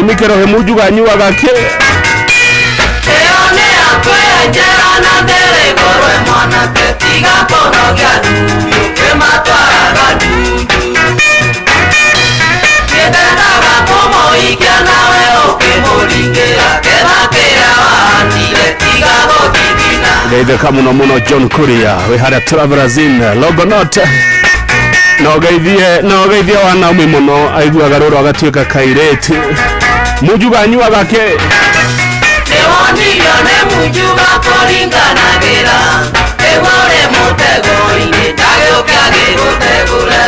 Mikero hemuju ganyu agake. Eone akwe jera na dere gorwe mwana ketiga kono gadu kematwara gadu. Kedera gapomo ikia nawe okemolingera kemakera wandile tiga godibina. Geithe kamuno muno John Kuria we had a travelers in Logonot. No geithie wana umwe muno aiguaga roro agatuika kaireti. Muju ganyu agake. Ewonilio ne mujuga kolingana gira. Ewore mutego ine tage okage gutegule.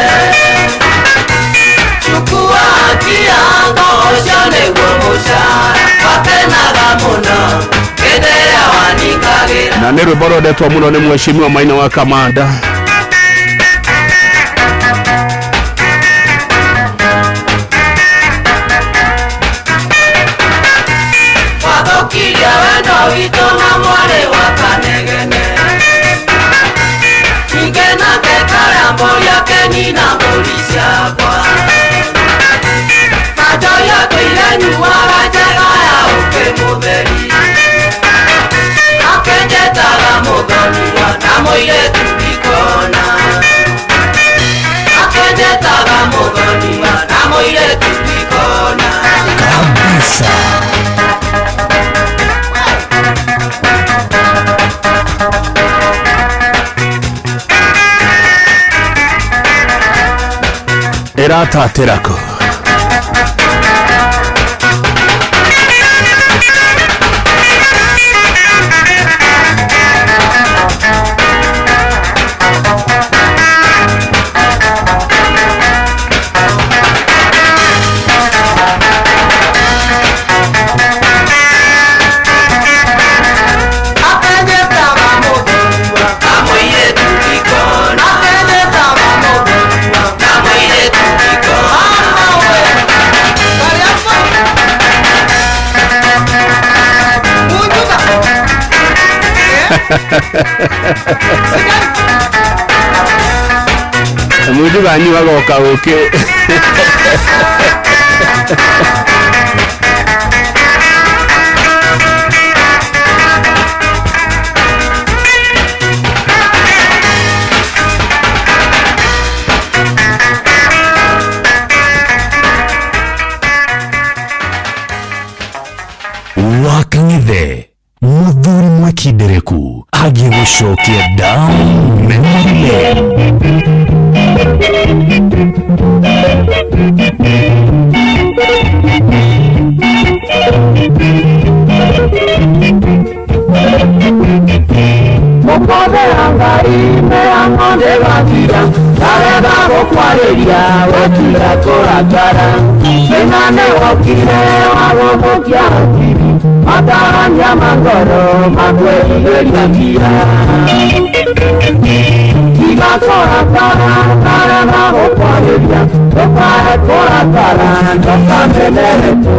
Chukua kiango oshane gumusha. Watenaga muno kedera wanikagira. Na nero borodetwa muno ni mheshimiwa Maina wa Kamanda. Wadokiria wendo wito na mwale wakanegene. Ingena kekara mbolia keni na mbolisha kwa. Kajoya kuilenyu wagajega ya uke mudheri. Akenjetaga mudhoniwa na moile tubikona. Akenjetaga mudhoniwa na moile tubikona. Kabisa. Erata terako. Muju ganyu agoka oke. Wakangithe muthuri mwekindereku agie gushokia down memory lane. Mokode angari me angonde gatira. Tarega bokwareria wetira koratara. Senane wakire wagobokia hatiri. Mataranya mangoro magweigeria kira. Tiga koratara tarega bokwareria. Tokare koratara ndokamelereto.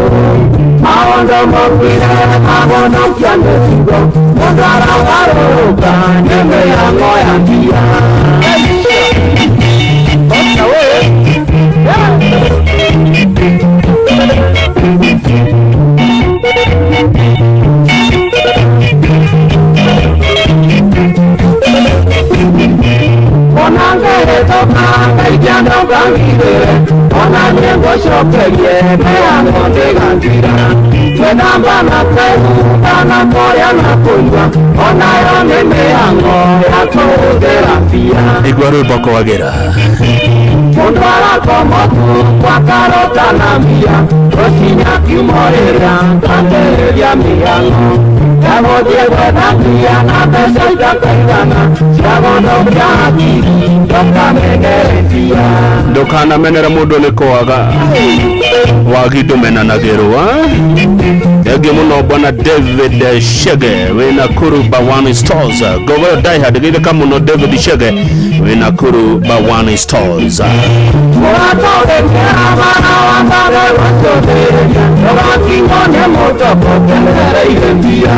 Aondo mokire agono kiande tigo. Mondara waroka neme ya ngoya kira. Onangere toka kaijando gangire. Onanyengo shokeye mea ngonde gandira. Wenamba na kaimu kana moya na kunywa. Onayo neme ya ngoya kodera pia. Igwaru boko wagera. Mundwara komotu kwa karota na mia. Rosinya kimorera kanderia miyango. Yagodie wena pia na pesa itakaigana. Shagono kyaki doka menere pia. Doka na menere mudo ni koaga. Wagido menanagerwa. Ege muno bwana David Shege we Nakuru Bawani Stores. Gogo dai hadigide kamuno David Shege we Nakuru Bawani Stores. Muratore kama wambare watore. Roki ngone moto kokenere irendia.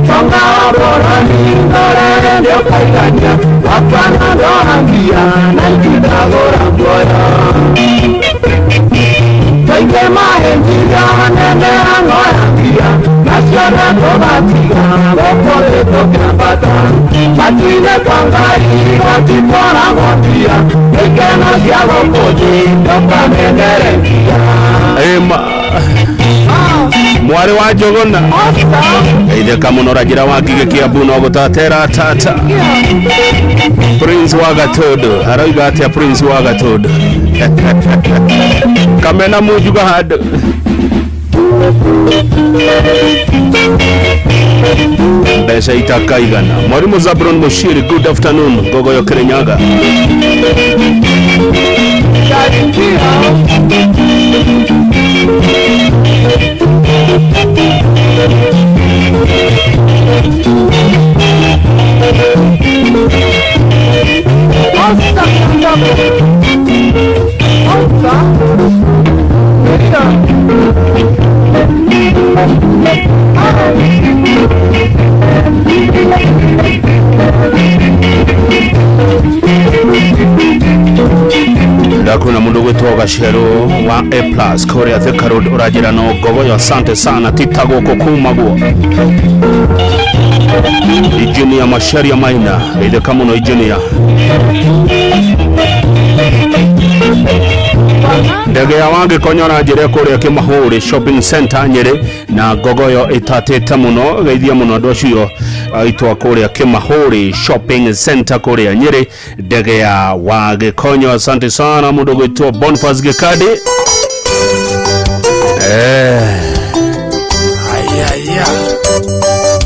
Songa orani ndore ndio kaiganya. Wakana dohangia na ikidagora mboya. Taike mahenjira nene Gokore tokiambata Matuine kwangai Gotipora gotia Ekeno cia gokoji Tokamendere ngia Ema Mwari wa Jogona Eide kamunora jira wakige Kiambu no gutatera tata Prince wa Gatodo Haraiga atia Prince wa Gatodo Kamena mujuga hado Besa itakaigana Mwarimu Zabron Mushiri, good afternoon Gogoyo Kirinyaga Ndakuna mundu gwitwa Gashero wa A+ Korea Thika Road urajira no Gogoyo asante sana titago kukumagwo Ijunia Masharia Maina ile kama no Ijunia Ndege ya wange konyora njire kuria Kimahuri Shopping Center Nyeri na Gogoyo itatete muno geithia muno ndocio aitwa kuria Kimahuri Shopping Center kuria Nyeri ndege ya wange konyo asante sana mundu gwitwa Boniface Gikadi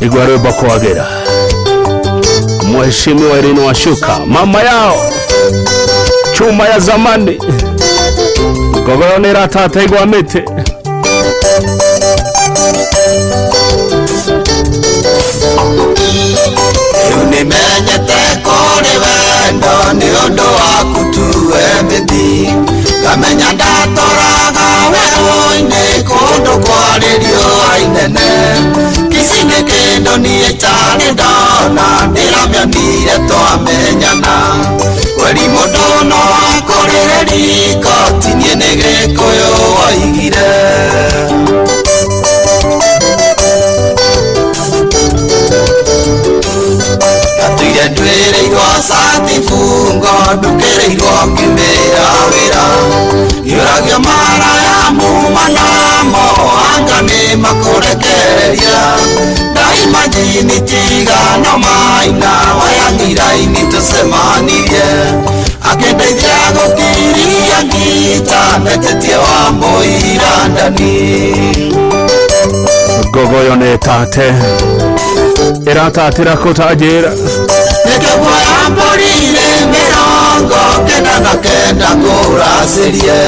Igwaro bakwagera Mheshimiwa Irene Washuka mama yao chuma ya zamani Gogoyo nira tata igwamite Unimenyete kore wendo ni undu waku tu embithi Kamenya ndatoraga wewe-ini kundu kwaririo ainene Kisi ni kindu nie tari ndona ndiramionire twamenyana Kweri mundu no akorire riko tinie ni Gikuyu waigire Gatuire ndwireirwo sati fungo ndukireirwo ngimira wira Giuragio maraya mumanamo anga ni makurekereria Daima jini tigano maina wayangira ini tusemanirie Akendeithia gukiria ngita netetie wa muira ndani Gogoyo ne tate iratatira kutajira Nekegwaya mborire mirongo kenda na kenda kurasirie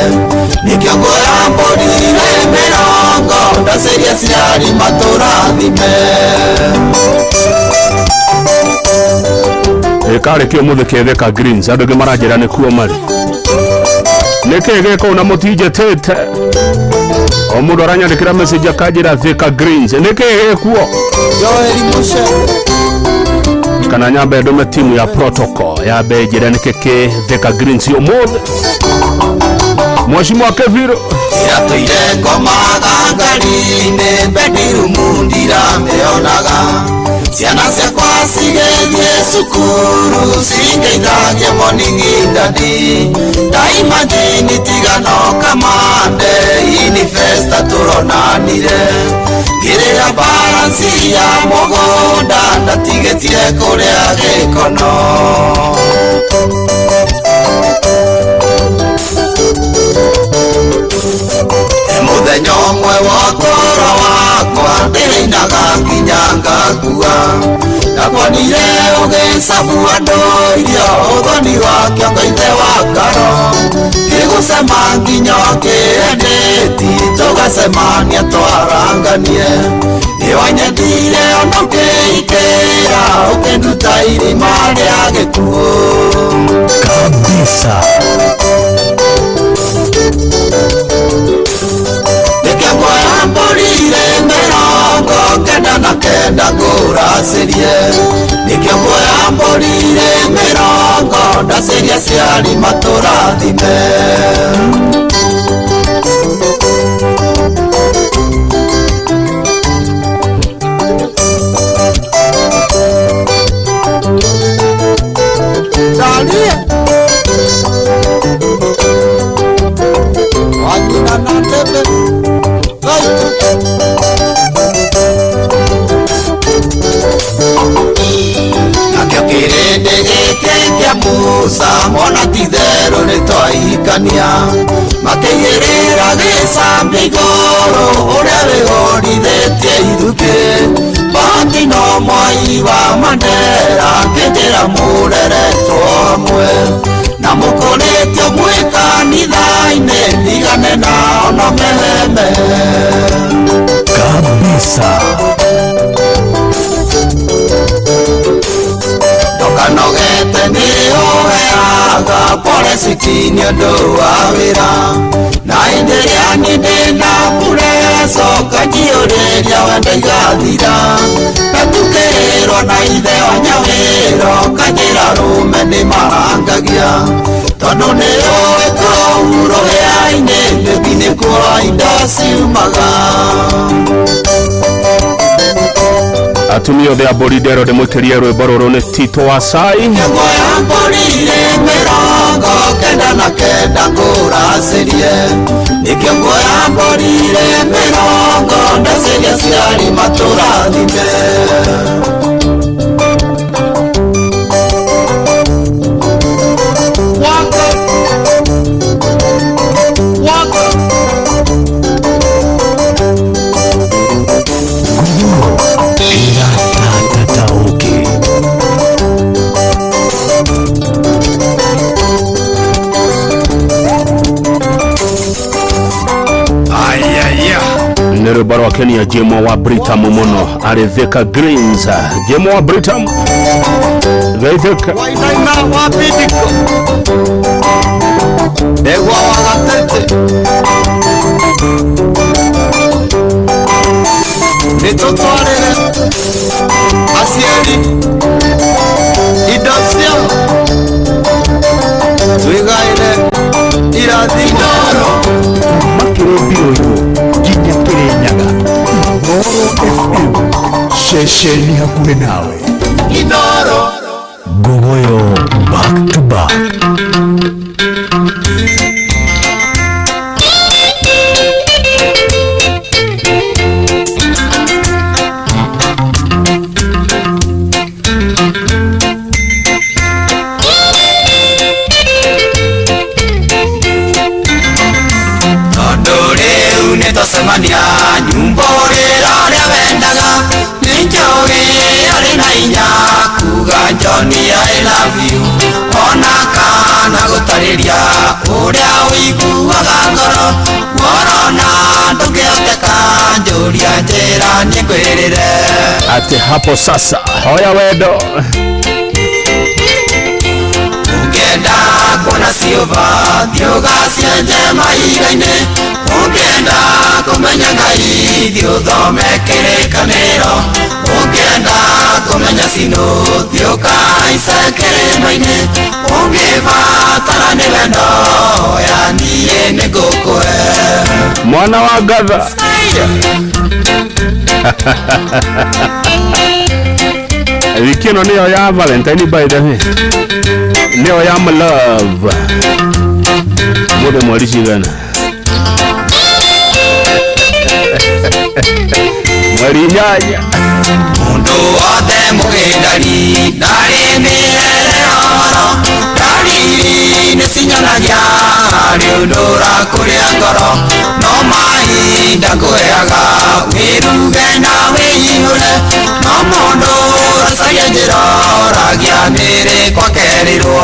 Nekegwaya mborire mirongo ndasirie ciari maturathime Ekare kio muthe ketheka Greens andu marajira ni kuo mari Nekege ko na mutije tete Omudo aranyandikira message akajira Thika Greens nekege kuo Joeli Mushe kana nyambe ndume timu ya protocol ya bejira nikeke Thika Greens yo mothe Mheshimiwa Keviro Yatuire ngoma gangari-ini Bendiru mundira meonaga Ciana ciakwa cigethie cukuru cingeithagia moningi ndani Daima njini tigano kamande Inifesta turonanire Ngirira balansi ya mugunda ndatigetie kuria gikono Muthenya umwe wotoro wakwa ndĩrĩinaga nginya ngakua Ndakuonire ũgĩcabu andũ irio ũthoni wa kĩongo ithe wa ngaro Ngĩgũcema nginya kĩendeti tũgacemania twaranganie Nĩwanyendire ona ũkĩikĩra ũkĩnduta irima rĩa gĩkuũ kabisa Nekegwaya mborire mirongo kenda na kenda ngurasirie Nekegwaya mborire mirongo ndasirie ciari maturathime Sambigoro Orevigoridetie iduke Bati no Moiwa Mandera Ketera Murere Tomwe Namukoletio Mweka Nidhaine Nigane na ono meheme Kabisa Nogete ni oheaga Pole sikinyo doa vira Na inderia nidena pureso Kajioreria wende gathira Katukero na ithe wa nyawero Kajira rume ni marangagia Tondo ni oeko uroheaine Nebine kwa inda siumaga Atumio de aboridero de muteriero bororo ne Tito Asai. Ngoya borire merongo kenda na kenda ngura serie. Ngoya borire merongo ndaseria siari matura dime. Nerubaro Kenya Jemo wa Britam Mono Areveka Greens Jemo wa Britam Veveka Wainaina wapidiko Ewa wagatete Nitotwarele Asieri Idasia Twigaile Iradinaro Makere bioyo Jinya Kirenyaga Goro FM Shesheni hakuwe nawe Inoro Gogoyo back to back Semania nyumborera ria wendaga ninjoge ari na inya kuga Johnny I love you ona kana gutariria uria uiguaga ngoro morona ndũngĩhoteka njũria njĩra nĩngwĩrĩre ati hapo sasa hoya wendo ungenda kuona siova thioga cienje maiga-inĩ ungenda kumenya Ngai thiũthome kĩrĩkanĩro ungenda kumenya cino thiũka ice kĩrĩma-inĩ ũngĩbatara nĩ wendo ya niĩ nĩngũkũhe mwana wa gatha wiki ĩno nĩyo ya Valentine by the way nĩyo ya love mũndũ mweri cigana mweri nyanya mundu wothe mũgĩndari ndarĩ mĩerero ndariri nĩcinyanagia rĩũndũra kũrĩa ngoro no mahinda ngũheaga wĩruge na wĩihũre no mũndũ ũracaria njĩra oragia nĩrĩ kwakerirwo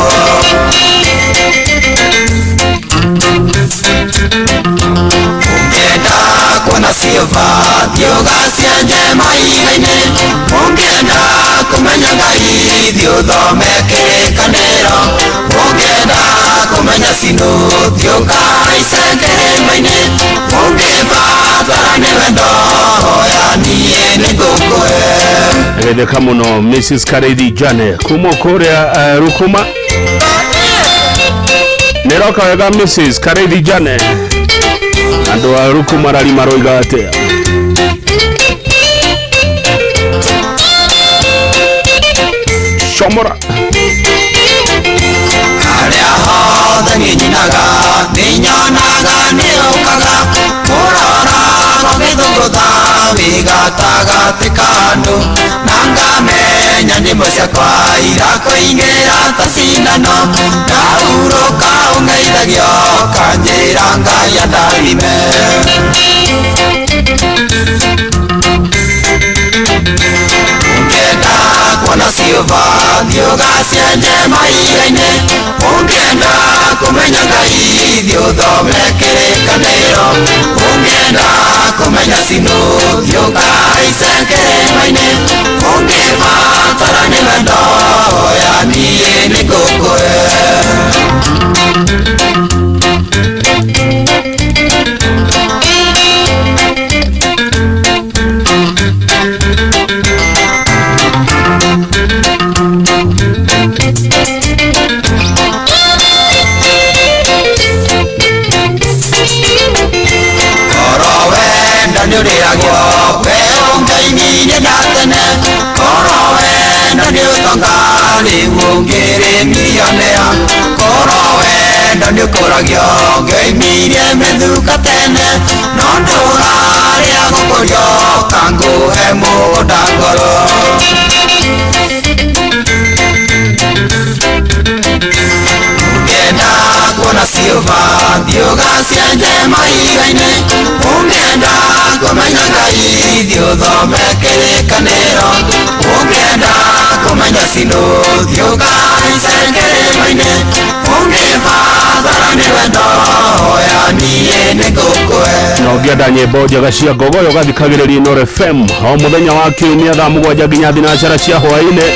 ungenda kuona siova thioga cienje maiga-inĩ ungenda kumenya Ngai thiũthome kĩrĩkanĩro ungenda kumenya cino thiũka ice kĩrĩma-inĩ ũngĩbatara nĩ wendo ya niĩ nĩngũkũhe agetheka mũno Mrs. Kareithi Jane kuma kũrĩa Rukuma nĩroka wega Mrs. Kareithi Jane andũ a Rukuma rari maroiga atĩa Shomora harĩa hothe nĩnyinaga nĩnyonaga nĩũkaga kũrora magĩthũngũtha wĩgatagatĩ kandu na ngamenya nyĩmbo ciakwa irakũingĩra ta cindano ndaurũka ũng'eithagio kanjĩra Ngai andathime siova Diogacienje maigaine Ungenda kumenya Ngai Thome kĩrĩkanĩro Ungenda kumenya sino Diogacienje maine Ungibatara nĩ wendo ya niĩ nĩ ngũkũhe Koragio geimirie methuka tene no ndũraria gũkũrio kangũhe mũgũnda ngoro Ungenda kuona silva Diogacienje maigaine Ungenda kumenya Ngai Thome kĩrĩkanĩro Ungenda kumenya sino Diogacienje maine Ungibatara nĩ wendo ya niĩ nĩ ngũkũhe no ngĩenda nyĩmbo njega cia Ngogoyo gathikagĩrĩria Nuru FM o mũthenya wa kiumia thaa 7 nginya thinacara cia hwaĩ-inĩ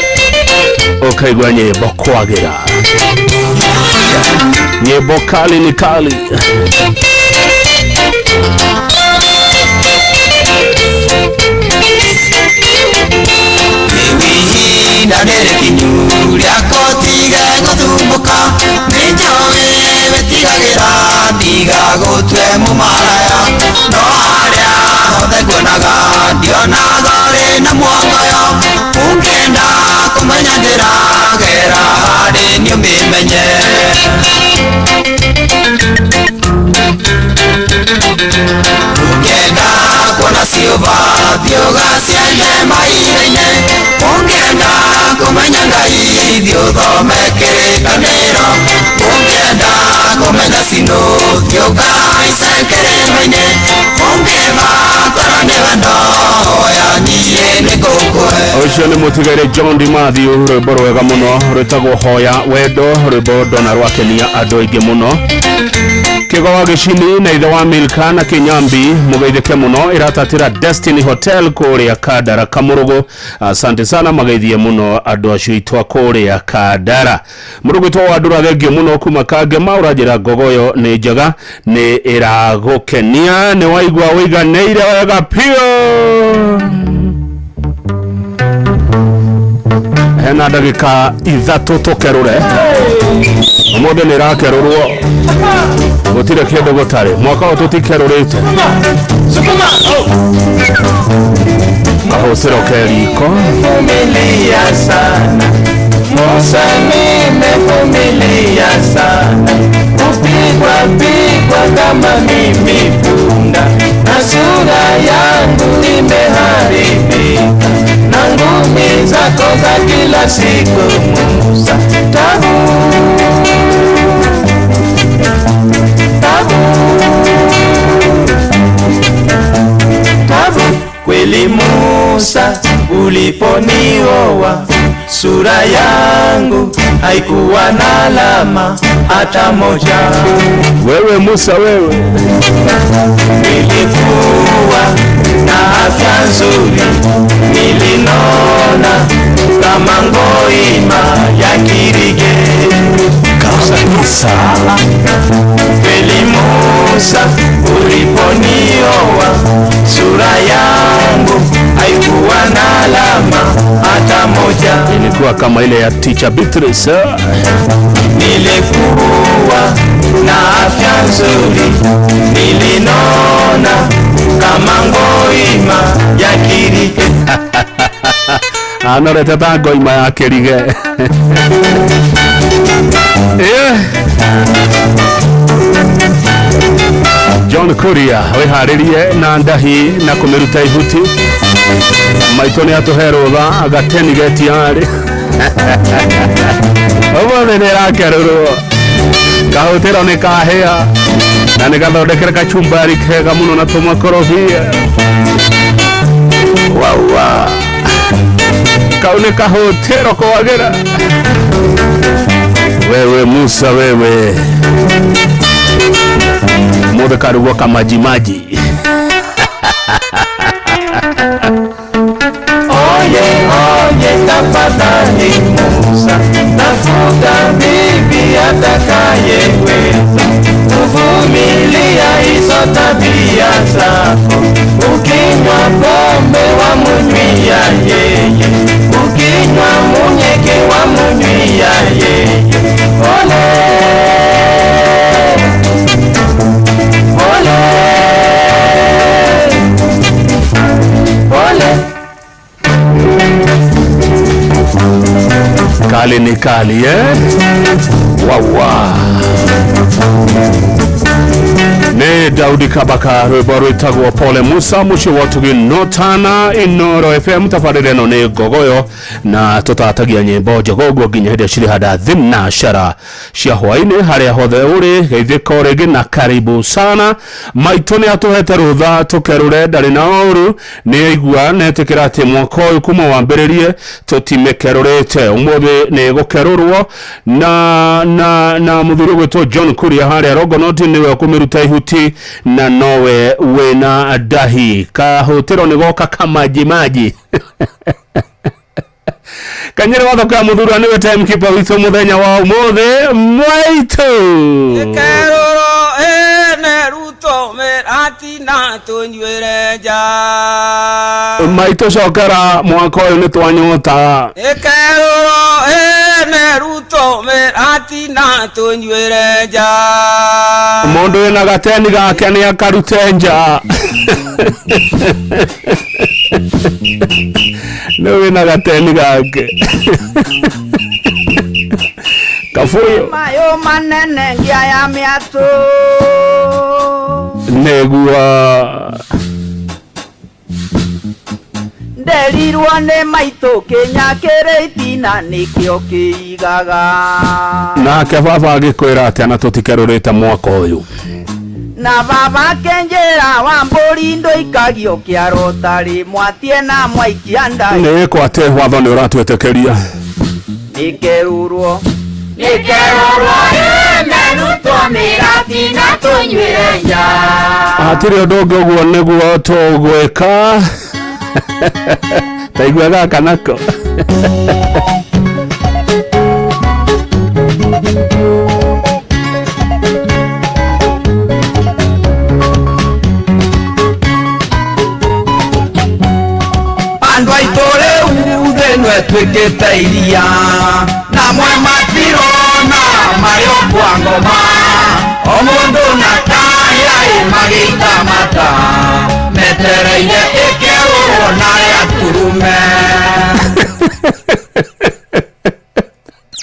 ũkaigua nyĩmbo kwagĩra nyĩmbo kali ni kali Ndanĩrĩkinyu rĩakwa tige gũthumbũka nĩnjũĩ wĩtigagĩra ndigagũtue mũmaraya no harĩa hothe nguonaga ndionaga ũrĩ na muogoyo Ungĩenda kũmenya ndĩragera harĩ niĩ ũmĩmenye Ungĩenda kuona silva Diogacienje maigaine Ungĩenda kumenya Ngai Thome kĩrĩkanĩro Ungĩenda kumenya sino Diogacienje maine Ungibatara nĩ wendo ya niĩ nĩ ngũkũhe Ũcio nĩ mũtigaire John Matthew rwĩmbo rwega mũno rwĩtagwo hoya wendo rwĩmbo ndona rwakenia andũ aingĩ mũno Kĩgoa Gĩcini na ithe wa Milka na Kĩnyambi mũgeithĩke mũno iratatĩra Destiny Hotel kũrĩa Kandara Kamũrũgũ asante sana mageithie mũno andũ acio itwa kũrĩa Kandara mũrũgũ itwa wadũra thengio mũno kuma Kangema ũranjĩra Ngogoyo nĩ njega nĩ ĩragũkenia nĩ waigua ũiganĩire wega pio hena ndagĩka 3 tũkerũre ũmũthĩ nĩ rakerũrwo gũtirĩ kĩndũ gũtarĩ mwaka ũyũ tũtikerũrĩte mahũcĩro keriko Vumilia sana Musa nimevumilia sana kupigwa kama mimi punda na sura yangu imeharibika na ngumi zako za kila siku Musa tabu kweli Musa uliponioa sura yangu haikuwa na alama hata moja wewe Musa wewe nilikuwa na afya nzuri nilinona kama ngoima ya kirige kabisa kweli Musa uliponioa sura yangu haikuwa na alama hata moja ilikuwa kama ile ya teacher Beatrice nilikuwa na afya nzuri nilinona kama ngoima ya kirige anorete ta ngoima ya kirige John Kuria weharirie na ndahi na kumiruta ihuti maitoni atuherutha agateni getiari Omo ne rakeruro kahutero ne kahea na ne gathondekere kachumbari kega muno na tumakorofia wawa Kaunika hotero kwa wagera. Wewe Musa wewe. Mwode karuwa kama jimaji. Oye, tafadhali Musa, tafuta bibi atakayeweza kuvumilia hizo tabia zako. Ukinywa pombe wamunywia yeye, ukinywa munyeke wamunywia yeye. Ole, ole, ole. Kali ni kali, Wawa. Ne Daudi Kabaka rwebo rwitagwo Pole Musa mushi watugi notana Inoro FM tafarire no ne gogoyo na tutatagia nyimbo jogogo ginya hede shiri hada thimna shara cia hwaine haria hothe uri geithiko rigi na karibu sana maitoni atuhete rutha tukerure ndari na oru ni igua netikira ati mwaka uyu kuma wambiririe tutimekerurite umuthi ni gukerurwo na muthuri gwitwo John Kuria haria Rogonoti niwe kumiruta ihuti na nowe wena dahi kahotero ni goka kama jimaji Kanyere watho kwa muthura niwe timekeeper withu muthenya wa umuthe mwaitu Keroro neruto merati na tunywereja Maitu cokera mwaka uyu ni twanyota Keroro neruto merati na tunywereja Mundu wina gateni gake ni akarute nja No wina gateni gake Kafuyo Mayo manene ngia ya miatu Negua Nderirwo ne maitu Kenya kereitina nikio kiigaga Nake baba agikwira ati ana tutikerurite mwaka uyu Na baba kenjera wamburi ndo ikagio kia rotari mwatie na mwaikia ndai Ni kwa te watho ni uratuetekeria Nikerurwo Neruto merati na tunywereja Atiri odogo guo neguo tugweka Taigua gaka nako Andwa itore uthenwe twikite iria na mwe matiro na mario kwa ngoma o mundu na kaya magita mata metereire ikerwo na ya turume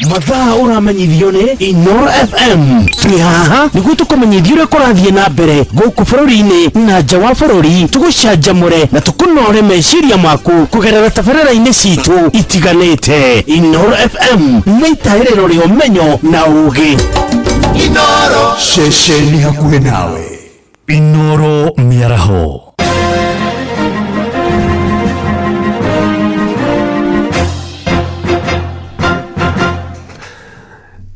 Mathaa uramenyithio ni Inoro FM. Twi haha niguo tukumenyithia uria kurathie na mbere guku bururi-ini na nja wa bururi, tugucanjamure na tukunore meciria maku kugerera tabarĩra-inĩ citu itiganĩte. Inoro FM nĩ itaĩrĩro rĩa ũmenyo na ũũgĩ. Inoro Ceceni hakuhĩ nawe. Inoro mĩaraho.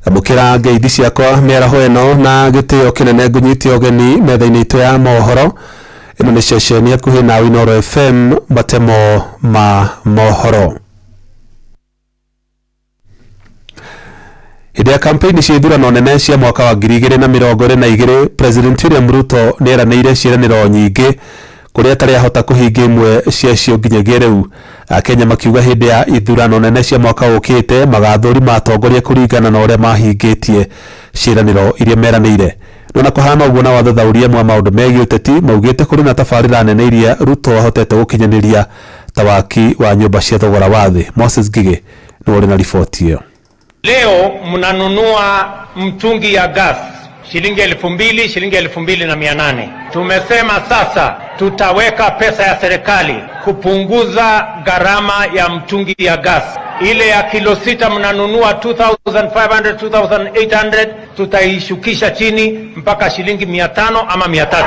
Amukira ngeithi ciakwa mĩaraho ĩno na gĩtĩo kĩnene ngunyite ũgeni metha-inĩ itũ ya mohoro. Ĩno nĩ ceceni hakuhĩ na Inoro FM, matemo ma mohoro. Hĩndĩ ya kampeni cia ithurano nene cia mwaka wa 2022, President William Ruto nĩeranĩire ciĩranĩro nyingĩ kũrĩa atarĩ ahota kũhingia imwe ciacio nginyagia rĩu. Akenya makiuga hĩndĩ ya ithurano nene cia mwaka ũkĩte magathũrima atongoria kũringana na ũrĩa mahingĩtie ciĩranĩro iria meranĩire. Nona kũhana ũguo na wathathauria mwa maũndũ megiĩ ũteti maugĩte kũrĩ na tabarĩra nene iria Ruto ahotete gũkinyanĩria ta waki wa nyũmba cia thogora wa thĩ. Moses Gige nĩ ũrĩ na riboti ĩyo. Leo mnanunua mtungi ya gas shilingi 2,000, shilingi 2,800. Tumesema sasa tutaweka pesa ya serikali kupunguza gharama ya mtungi ya gas. Ile ya kilo 6 mnanunua 2,500, 2,800, tutaishukisha chini mpaka shilingi 500 ama 300.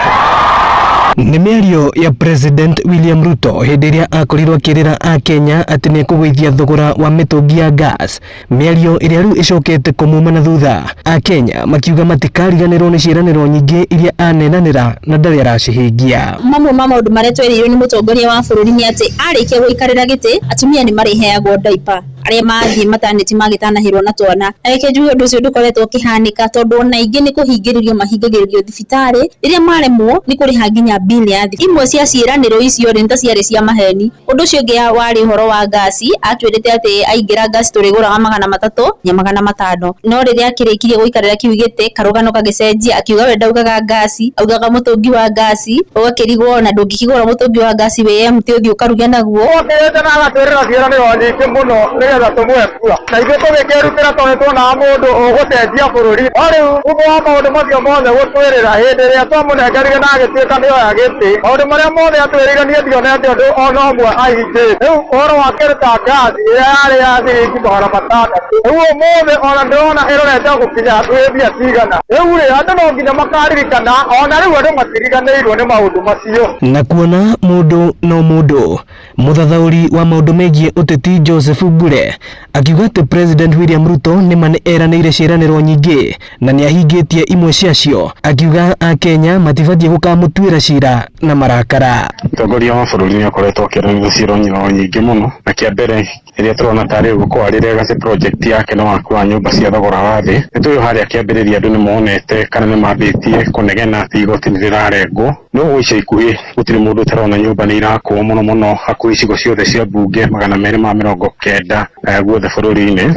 Nĩ mĩario ya President William Ruto hĩndĩ ĩrĩa akorirwo akĩrĩra a Kenya atĩ nĩ kũgũithia thogora wa mĩtũngi ya gas. Mĩario ĩrĩa rĩu ĩcokete kũmuma na thutha. A Kenya makiuga matikariganĩrwo nĩ ciĩranĩro nyingĩ iria anenanĩra na ndarĩ aracihingia. Mamwe ma maũndũ marĩa twerirwo nĩ mũtongoria wa bũrũri nĩ atĩ arĩkia gũikarĩra gĩtĩ atumia nĩ mariheagwo diaper arĩa mathiĩ mataneti magĩtanahĩrwo na twana. Reke njuge ũndũ ũcio ndũkoretwo ũkĩhanĩka tondũ ona ingĩ nĩ kũhingĩrĩrio mahingagĩrĩrio thibitarĩ rĩrĩa maremwo nĩ kũrĩha nginya bili ya thibitarĩ. Imwe cia ciĩranĩro icio nĩ ta ciarĩ cia maheni. Ũndũ ũcio ũngĩ warĩ ũhoro wa ngasi, atwĩrĩte atĩ aingĩra ngasi tũrĩgũraga 300 ya 500. No rĩrĩa akĩrĩkirie gũikarĩra kiu gĩtĩ karũgano gagĩcenjia, akiuga we ndaugaga ngasi, augaga mũtũngi wa ngasi, ũgakĩrigwo na ndũngĩkĩgũra mũtũngi wa ngasi we empty ũthiĩ ũkaruge naguo. Okĩrĩte na agatwĩrĩra ciĩranĩro nyingĩ mũno nĩgetha tũmwe kura. Na ithuĩ tũgĩkĩrutĩra tondũ tuonaga mũndũ ũgũcenjia bũrũri. No rĩu ũmwe wa maũndũ macio mothe gũtwĩrĩra hĩndĩ ĩrĩa twamũnengerire na agĩtuĩka nĩoya gĩtĩ. Maũndũ marĩa mothe atwĩrĩganie ndionete ũndũ ona ũmwe ahingĩte. Rĩu ũhoro wa kĩruta ngasi ĩrĩa yarĩ ya ciringi 600. Rĩu ũmũthĩ ona ndĩrona ĩrorete gũkinya mbia cigana. Rĩu rĩ andũ no nginya makaririkana ona rĩu andũ matiriganĩirwo nĩ maũndũ macio. Na kuona mũndũ no mũndũ, mũthathaũri wa maũndũ megiĩ ũteti Joseph Ngure akiuga atĩ President William Ruto nĩma nĩ eranĩire ciĩranĩro nyingĩ na nĩ ahingĩtie imwe ciacio. Akiuga a Kenya matibatiĩ gũkamũtuĩra cira na marakara. Mũtongoria wa bũrũri nĩ akoretwo akĩaranĩria ciĩranĩro nyingĩ mũno, na kĩa mbere ĩrĩa tũrona tarĩ gũkwarĩre gase project yake no wakua nyũmba cia thogora wa thĩ. Nĩtũĩ harĩa kĩambĩrĩria andũ nĩ monete kana nĩ mambĩtie kũnegena atĩ igoti nĩ rĩrarengwo. No ica ikuhĩ gũtirĩ mũndũ ũtarona nyũmba nĩ irakwo mũno hakuhĩ icigo ciothe cia mbunge 290 guothe bũrũri-inĩ.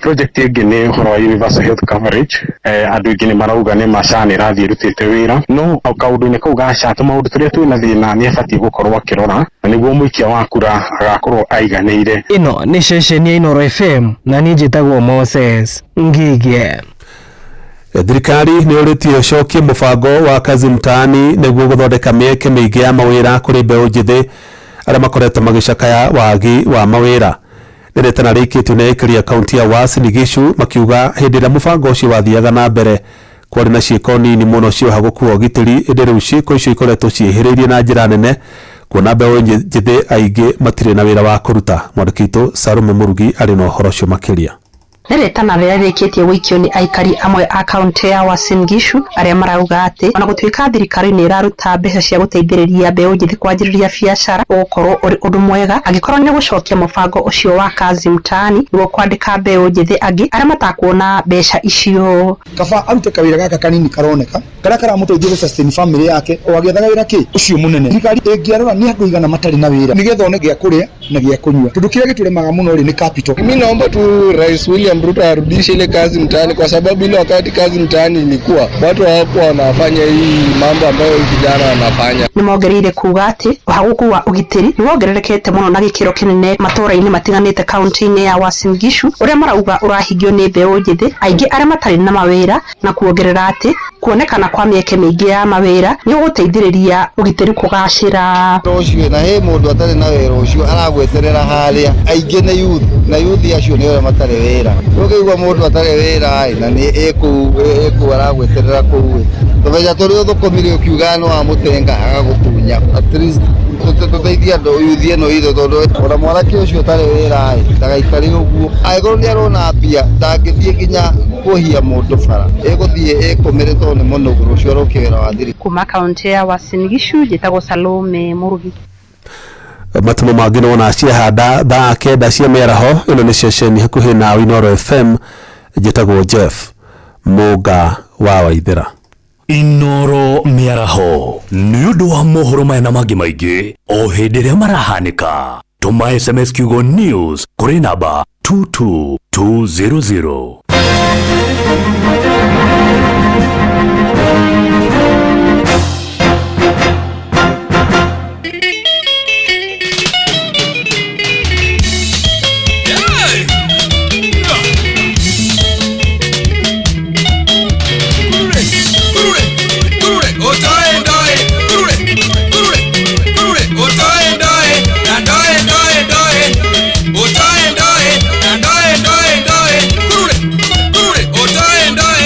Project ĩngĩ nĩ ũhoro wa universal health coverage. Andũ aingĩ nĩ marauga nĩ MASHA nĩ ĩrathiĩ ĩrutĩte wĩra, no kaũndũ-inĩ kau ga SHA maũndũ tũrĩa twĩna thĩna nĩ abatiĩ gũkorwo akĩrora, na nĩguo mũikia wa kura agakorwo aiganĩire. Ĩno nĩ ceceni ya Inooro FM na niĩ njĩtagwo Moses Ngige. Thirikari nĩ ũrĩtie ũcokie mũbango wa kazi mtaani nĩguo gũthondeka mĩeke mĩingĩ ya mawĩra kũrĩ mbeũ njĩthĩ arĩa makoretwo magĩcakaya wagi wa mawĩra. Nĩrĩtana rĩkĩtio nĩ aikari a kaunti ya Uasin Gishu makiuga hĩndĩ ĩrĩa mũbango ũcio wathiaga na mbere kwarĩ na ciĩko nini mũno ciohagũku wa ũgitĩri, ĩndĩ rĩu ciĩko icio ikoretwo ciĩhĩrĩirie na njĩra nene kuona mbeũ njĩthĩ aingĩ matirĩ na wĩra wa kũruta. Mwandĩki witũ Sarume Murugi arĩ na ũhoro ũcio makĩria. Nĩrĩtana rĩrĩa rĩkĩtie gũikio nĩ aikari amwe a kaunti ya Uasin Gishu arĩa marauga atĩ ona gũtuĩka thirikari nĩ ĩraruta mbeca cia gũteithĩrĩria mbeũ njĩthĩ kwanjĩrĩria biacara ũgũkorwo ũrĩ ũndũ mwega, angĩkorwo nĩ gũcokia mũbango ũcio wa kazi mtaani nĩguo kwandĩka mbeũ njĩthĩ angĩ arĩa matakuona mbeca icio. Kaba arute kawĩra gaka kanini karoneka karĩa karamũteithia gũ sustain family yake o agĩethaga wĩra kĩ ũcio mũnene. Thirikari ĩngĩarora nĩ andũ igana matarĩ na wĩra nĩgetha one gĩa kũrĩa na gĩa kũnyua. Tondũ kĩrĩa gĩtũremaga mũno rĩ nĩ capital. Mimi naomba tu Rais William Ruto arudishe ile kazi mtaani, kwa sababu ile wakati kazi mtaani ilikuwa watu hawakuwa wanafanya hii mambo ambayo vijana wanafanya. Nĩmongereire kuga atĩ ũhagũku wa ũgitĩri nĩ wongererekete mũno na gĩkĩro kĩnene matũũra-inĩ matiganĩte kaunti-inĩ ya Uasin Gishu ũrĩa marauga ũrahingio nĩ mbeũ njĩthĩ aingĩ arĩa matarĩ na mawĩra, na kuongerera atĩ kuonekana kwa mĩeke mĩingĩ ya mawĩra nĩ ũgũteithĩrĩria ũgitĩri kũgacĩra. Ũcio na he mũndũ atarĩ na wĩra ũcio aragweterera harĩa aingĩ nĩ youth na youth acio nĩ arĩa matarĩ wĩra. Ũkĩigua mũndũ atarĩ wĩra na nĩ ĩkũ aragweterera kũu tũbeca tũrĩa ũthũkũmire ũkiuga nĩ wa mũtenga agagũkunya at least tũteithia andũ youth ĩno itũ tondũ ona mwanake ũcio ũtarĩ wĩra ndagaikare ũguo. Angĩkorwo nĩ arona mbia ndangĩthiĩ nginya kũhia mũndũ bara, ĩgũthiĩ ĩkũmĩrĩtwo nĩ mũnũgũrũ ũcio ũrokia wĩra wa thirikari. Kuma kaunti ya Uasin Gishu njĩtagwo Salome Murugi. Matumo mangĩ nĩ wona ciahanda thaa 9 cia mĩaraho. Ĩno nĩ ceceni hakuhĩ na Inooro FM, njĩtagwo Jeff Mũga wa Waithĩra. Inooro mĩaraho nĩ ũndũ wa mohoro maya na mangĩ maingĩ o hĩndĩ ĩrĩa marahanĩka. Tũma SMS kiugo news kũrĩ namba 22200. Otae ndoe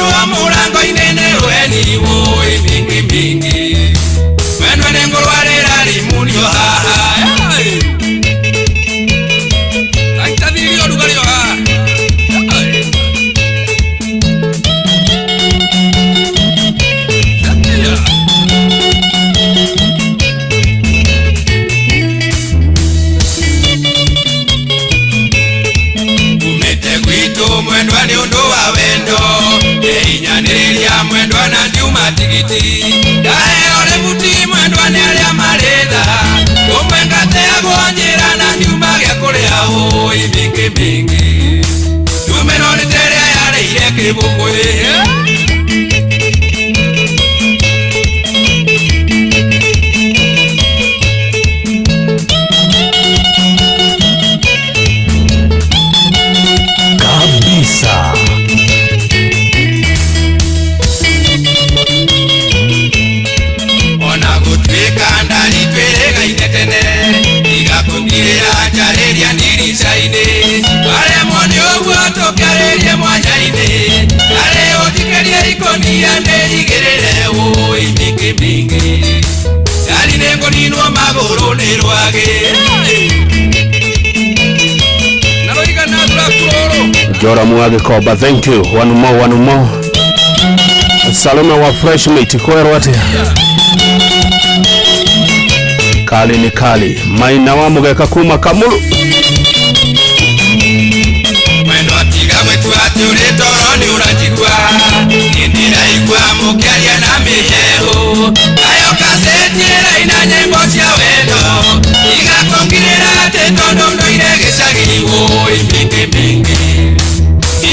Mweru wa murango inene weni woi mingi mingi Mwendwa nengoro warera limunio haha Aikitadhirio lugario haha Mwendwa ni undu wa wendo Inyaniriria mwendwa na ndiuma tigiti Dae ole buti mwendwa ni alia maritha Umwengate agonjira na ndiuma gya kuria ui mingi mingi Tumeno ni teria yareire kibukui kabisa. Ona gutwika ndari twirega inetene igakungirira njareria ndiricaine wale moni uguo tukiarerie mwanya-ini are ujikerie ikonia ndirigirire ui mingi mingi ndari ninguninwo maguru ni rwagi Jora Mwage Koba, thank you. One more. Salome wa fresh meat kwero ati. Kali ni kali. Maina wa mugeka kuma kamulu. Mwendo atiga wetu aturi toro ni urajigwa. Nindira igwa mukiaria na mihehu. Ayo kasetira ina nyembo cia wendo. Iga kongirira tetondo ndoire gicagi woi mingi mingi.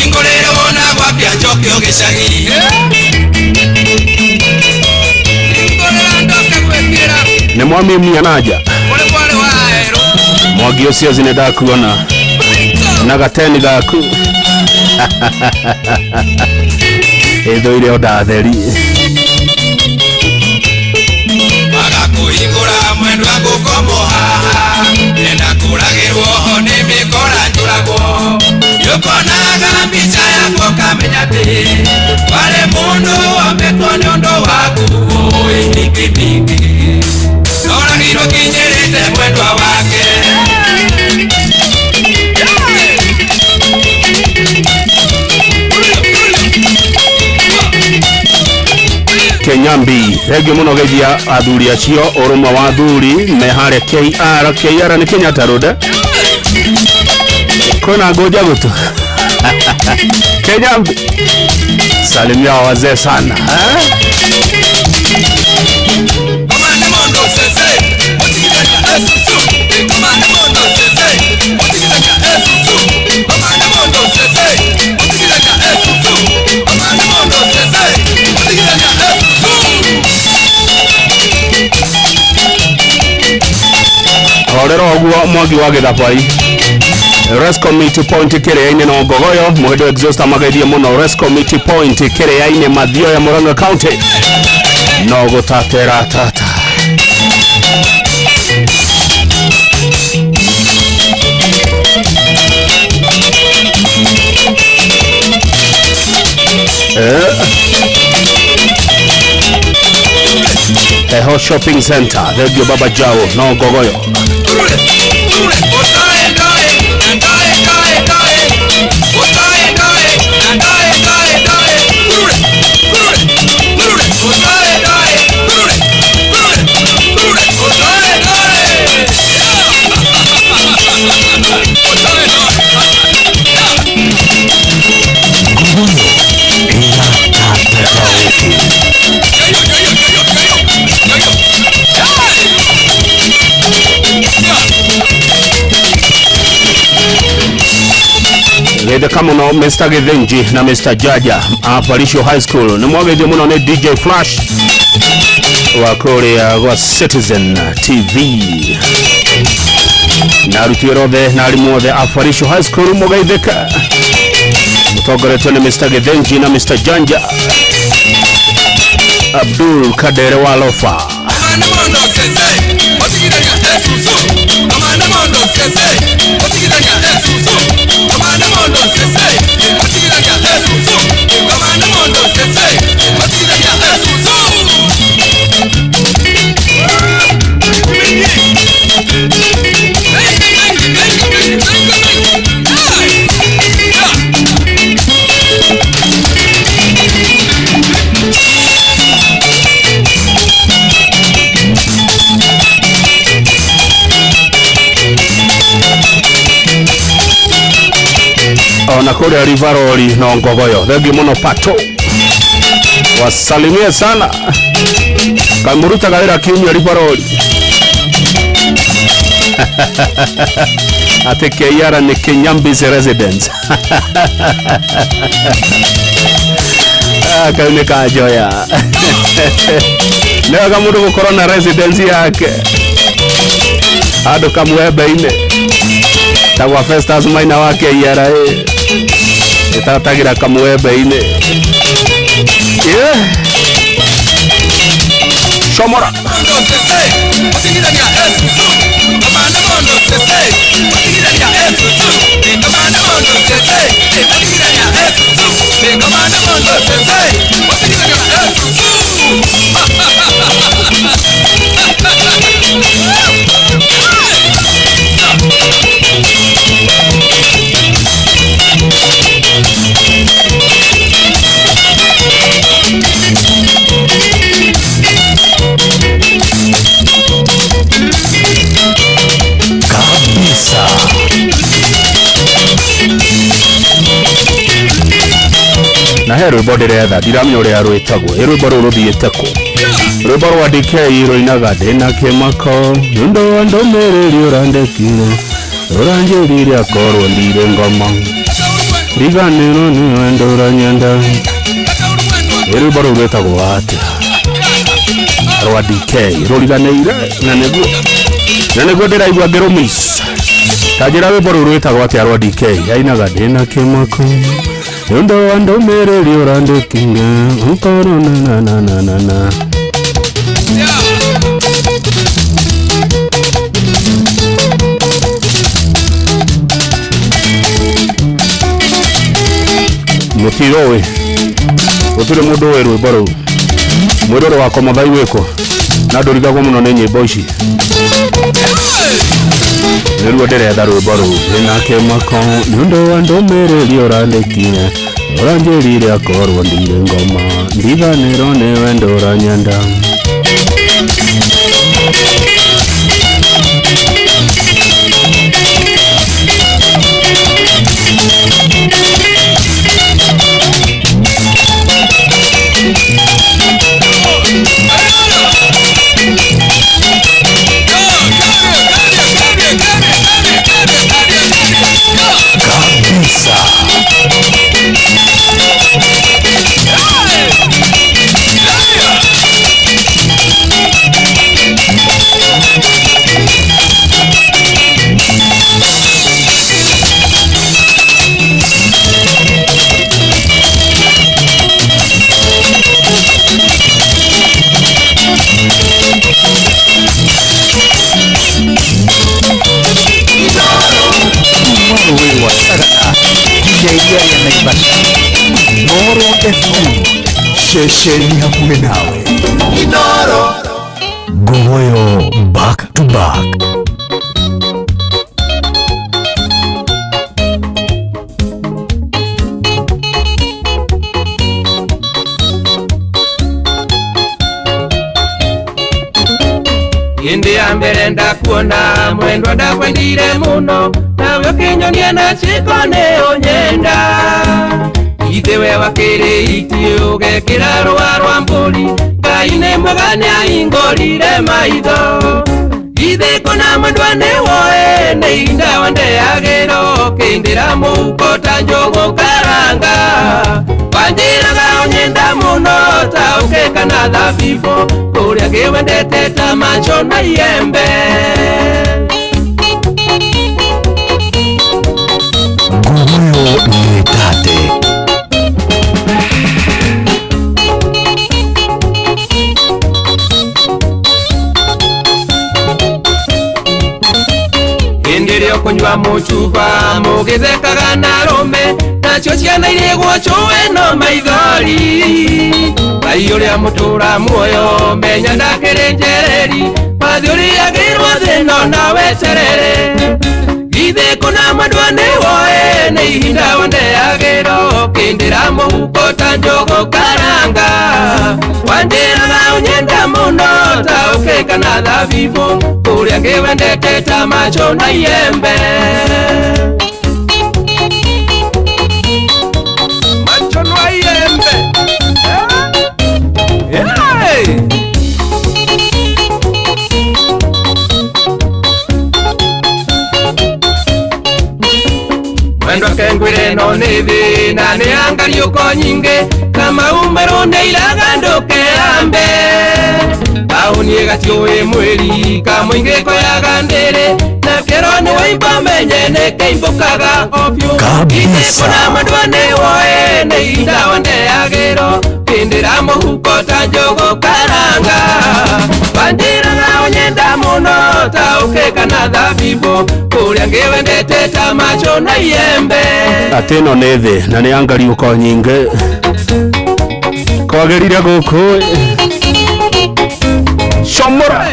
Ingorere wona gwapia njokio gicagi. Ingorera ndoke gwekira. Ni mwami mnyanaja. Pole pole waero. Mwagi ucio zineda kuona. Na gateni gaku. Edo ile odatheri. Kuhingura mwendo agukomo haha Nenda kuragirwo ho ni mikora njuragwo Yukonaga mbica yako kamenya ti Wale mundu ombetwo ni undu waku ui mingi mingi Noragirwo kinyirite mwendwa wake Kenyambi regi muno gejia athuri acio urumwa wa athuri mehare KR ni Kenyatta Road kona goja gutu Kenyambi salimia wazee sana Orero oguo Mwagi wa Githabai Rest Committee Point Kiria-ini no Ngogoyo Muhindo Exhauster magaithie muno Rest Committee Point Kiria-ini Mathioya ya Murang'a County no gutatera tata Eho Shopping Center Regio Baba Jao no Ngogoyo Gede kama no Mr. Githinji na Mr. Jaja Aparisho High School ni mwagede muno ne DJ Flash wa Korea wa Citizen TV na rutwirothe na alimuothe Aparisho High School mugaitheka mutongoretwe ni Mr. Githinji na Mr. Janja Abdul Kadere wa Lofa Come on, ule Rivaroli na Ngogoyo. Thegi muno Pato. Wasalimie sana. Kamuruta galera kiumia Rivaroli. Ateke yara ni Kenyambis residence. Kaune kajoya. Leo kamuru gukoro na residence yake. Ado kamwebe ine. Tagwa Festus Maina wake yara itatagira kamwebe ine. Yeah. Shomora. Na hero body retha ndiramenya uria rwitagwo rwimbo ruru ruthiiteko rwimbo rwa DK ruinaga ndina kimako ndo wa ndomereri urandekire uranjirire akorwo ndire ngoma riganiro ni wendo uranyenda rwimbo ruru rwitagwo ati rwa DK ruriganeire na niguo ndiraigua ngirumis tajira rwimbo ruru rwitagwo ati rwa DK ainaga ndina kimako ndo wa ndomereri urandekire ukoro na mutirowe utire mundu we rwimbo ruu mwiroro wako muthai wiko na ndurigagwo muno ni nyimbo ici niruo ndiretha rwimbo ruu ina kimako ndo wa ndomereri urandekire uranjirire akorwo ndire ngoma ndiganiro ni wendo uranyenda Shesheni hakuwe nawe Ngogoyo back to back. Indi ya mbere ndakuona mwendwa ndakwendire muno nawe kinyonie na chikone onyenda Itewe wakiri iti ugekira rwa rwa mburi Ngai mwegane aingorire maitho Ithe kona mwendwa ni woe Neinda wande agero Kindira muko tanjogo karanga Wanjiraga onyenda muno Taukeka na dhabibo Kuria kiwendete tamacho na iembe Ngogoyo ni tate Indirio kunywa muchupa mugithekaga na rume nacio ciana iria gwacuwe no maithori Ngai uria mutura muoyo menya ndakiri njereri mathi uriagirwo thino na weterere Ithe kuna mwendwa ni woe ni ihinda wandeagiro kindira muhuko ta njogo karanga Wanjiraga unyenda muno taukeka na dhabibu Kuria kiwendete tamacho na iembe eno neve na neangalia uko nyinge kama umeronde ilaga ambe aunie gatioe mweri kama ingeko ya gandere na keroni waimba menyene keimbokaga ofyo ite kona madwane woe ne indawande agero kindira muhuko tanjogo karanga bandira na onyenda muno taukeka na dhabibo kuria ngewendete tamacho na yembe ateno nethe na ni angali uko nyinge kwagerire guku shomora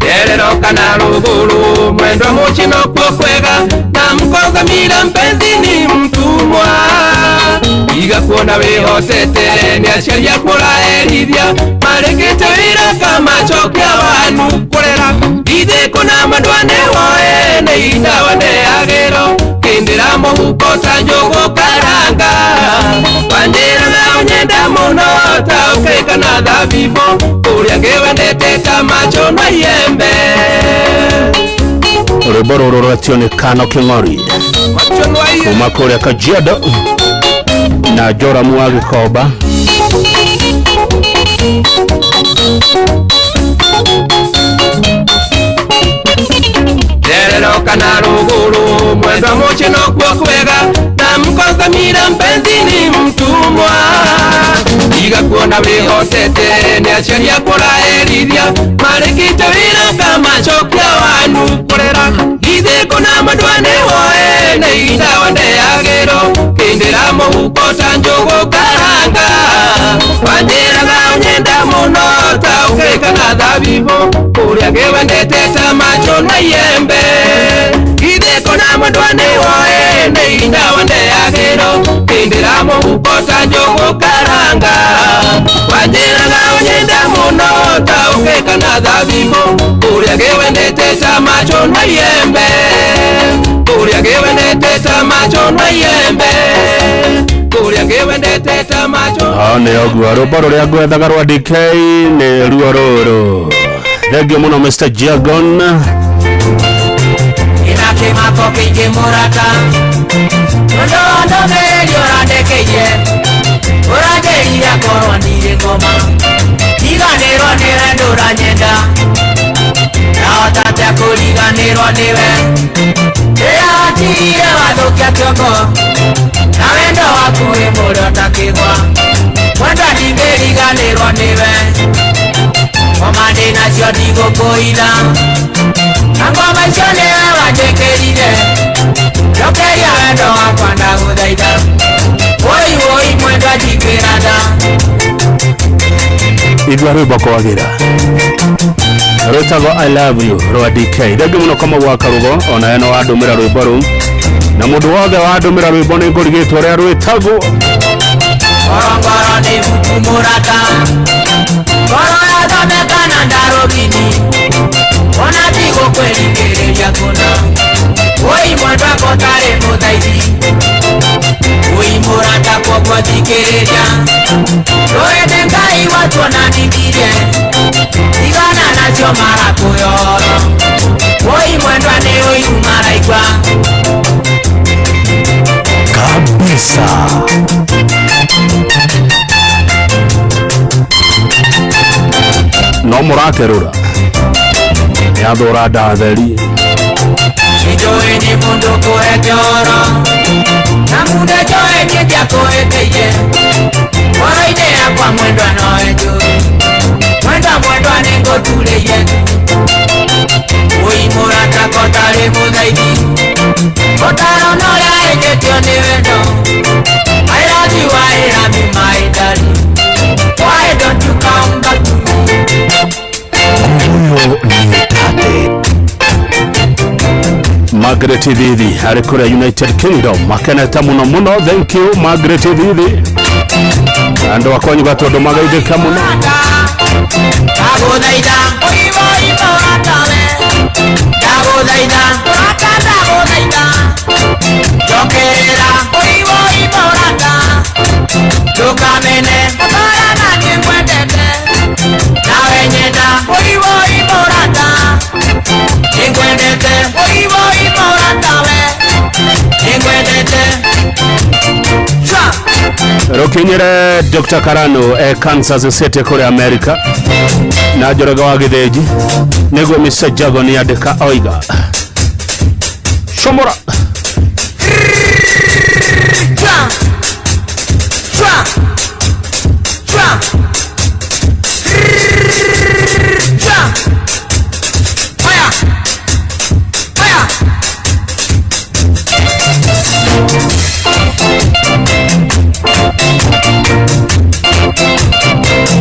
Yerero kana ruguru mwendo muchino kwa kwega na mkonga mila mpenzi ni mtumwa iga kuona wehotete ni asheria kura erithia marekete wira kama chokia wanu kurera ide kuna madwane woe ne indawane agero kindira muhuko tanjogo karanga pandira na onyenda muno taukeka na dhabibo kuria ngewendete tamacho na yembe Riboro roratione kano kingori kuma kuria Kajiado na Jora Muagi Koba Yerero kana ruguru mwendo muchino kwa kwega na mkonga mira mpenzi ni mtumwa iga kuona wehotete ni asheria kura erithia marekite wira kama chokia wanu kurera ide kuna madwane woe ne indawande agero kindira muhuko tanjogo karanga pandira na onyenda muno taukeka na dhabibo kuria ngewendete tamacho na yembe ide kuna madwane woe ne indawande agero kindira muhuko tanjogo karanga pandira na onyenda muno taukeka na dhabibo kuria ngewendete tamacho na yembe kuria ngewendete tamacho na yembe kuria ngewendete tamacho ane ogwa ruboro ria gwethaga rwa DK ne ruo ruru thengio muno Mr. Jagon inakema kopingi murata ndo medio randekeye urageria koroni ngoma iganirwo niwe nduranyenda na otate kuriganirwo niwe atire wathukia kiongo na wendo waku wi murio takigwa mwenda ndingiriganirwo niwe ngoma ndinacio ndigũkũina na ngoma icio nĩwe wanjĩkĩrire njokeria wendo wakwa ndagũthaitha woi woi mwendwa ndingĩranda igwa rwimbo kwagira rwĩtagwo I love you rwa DK thengio muno kama gwa Karugo ona eno wandũmĩra rwĩmbo rũu na mũndũ wothe wandũmĩra rwĩmbo nĩ ngũrigĩtwo ũrĩa rwĩtagwo ngoro nĩ buku mũrata ngoro yathondekana ndarũgini ona ndigũkwĩringĩrĩria kũna woi mwendwa kotarĩ mũthaithi woi mũrata koguo thikĩrĩria rũĩndĩ Ngai watuonanirie igana nacio marakũyoro woi mwendwa nĩ ũiru maraigua kabisa no mũrakerũra yathũra ndatheri Njoe ni mundu kũhe kĩoro na mundu njoe kĩtia kũhĩtĩire ngoro-inĩ yakwa mwendwa nowe njũĩ mwendwa nĩ ngũturĩire woi mũrata kotarĩ mũthaithi kotaro norĩa ĩkĩtio nĩ wendo I love you, I love you, my darling. Why don't you come back to me? huyo ni tate Margaret Thithi arĩ kũrĩa United Kingdom makenete mũno mũno thank you Margaret Thithi andũ akonyuga tondũ magaithĩka mũno ndagũthaitha woi mũratawe ndagũthaitha mũrata ndagũthaitha njokerera woi mũrata ndũkamene mũtara na niĩ mwendete nawe nyenda woi Kinyere Dr. Karano Kansas City kule America na Joroga wa Githĩnji nĩguo Mr. Jago ni andika oiga Shomora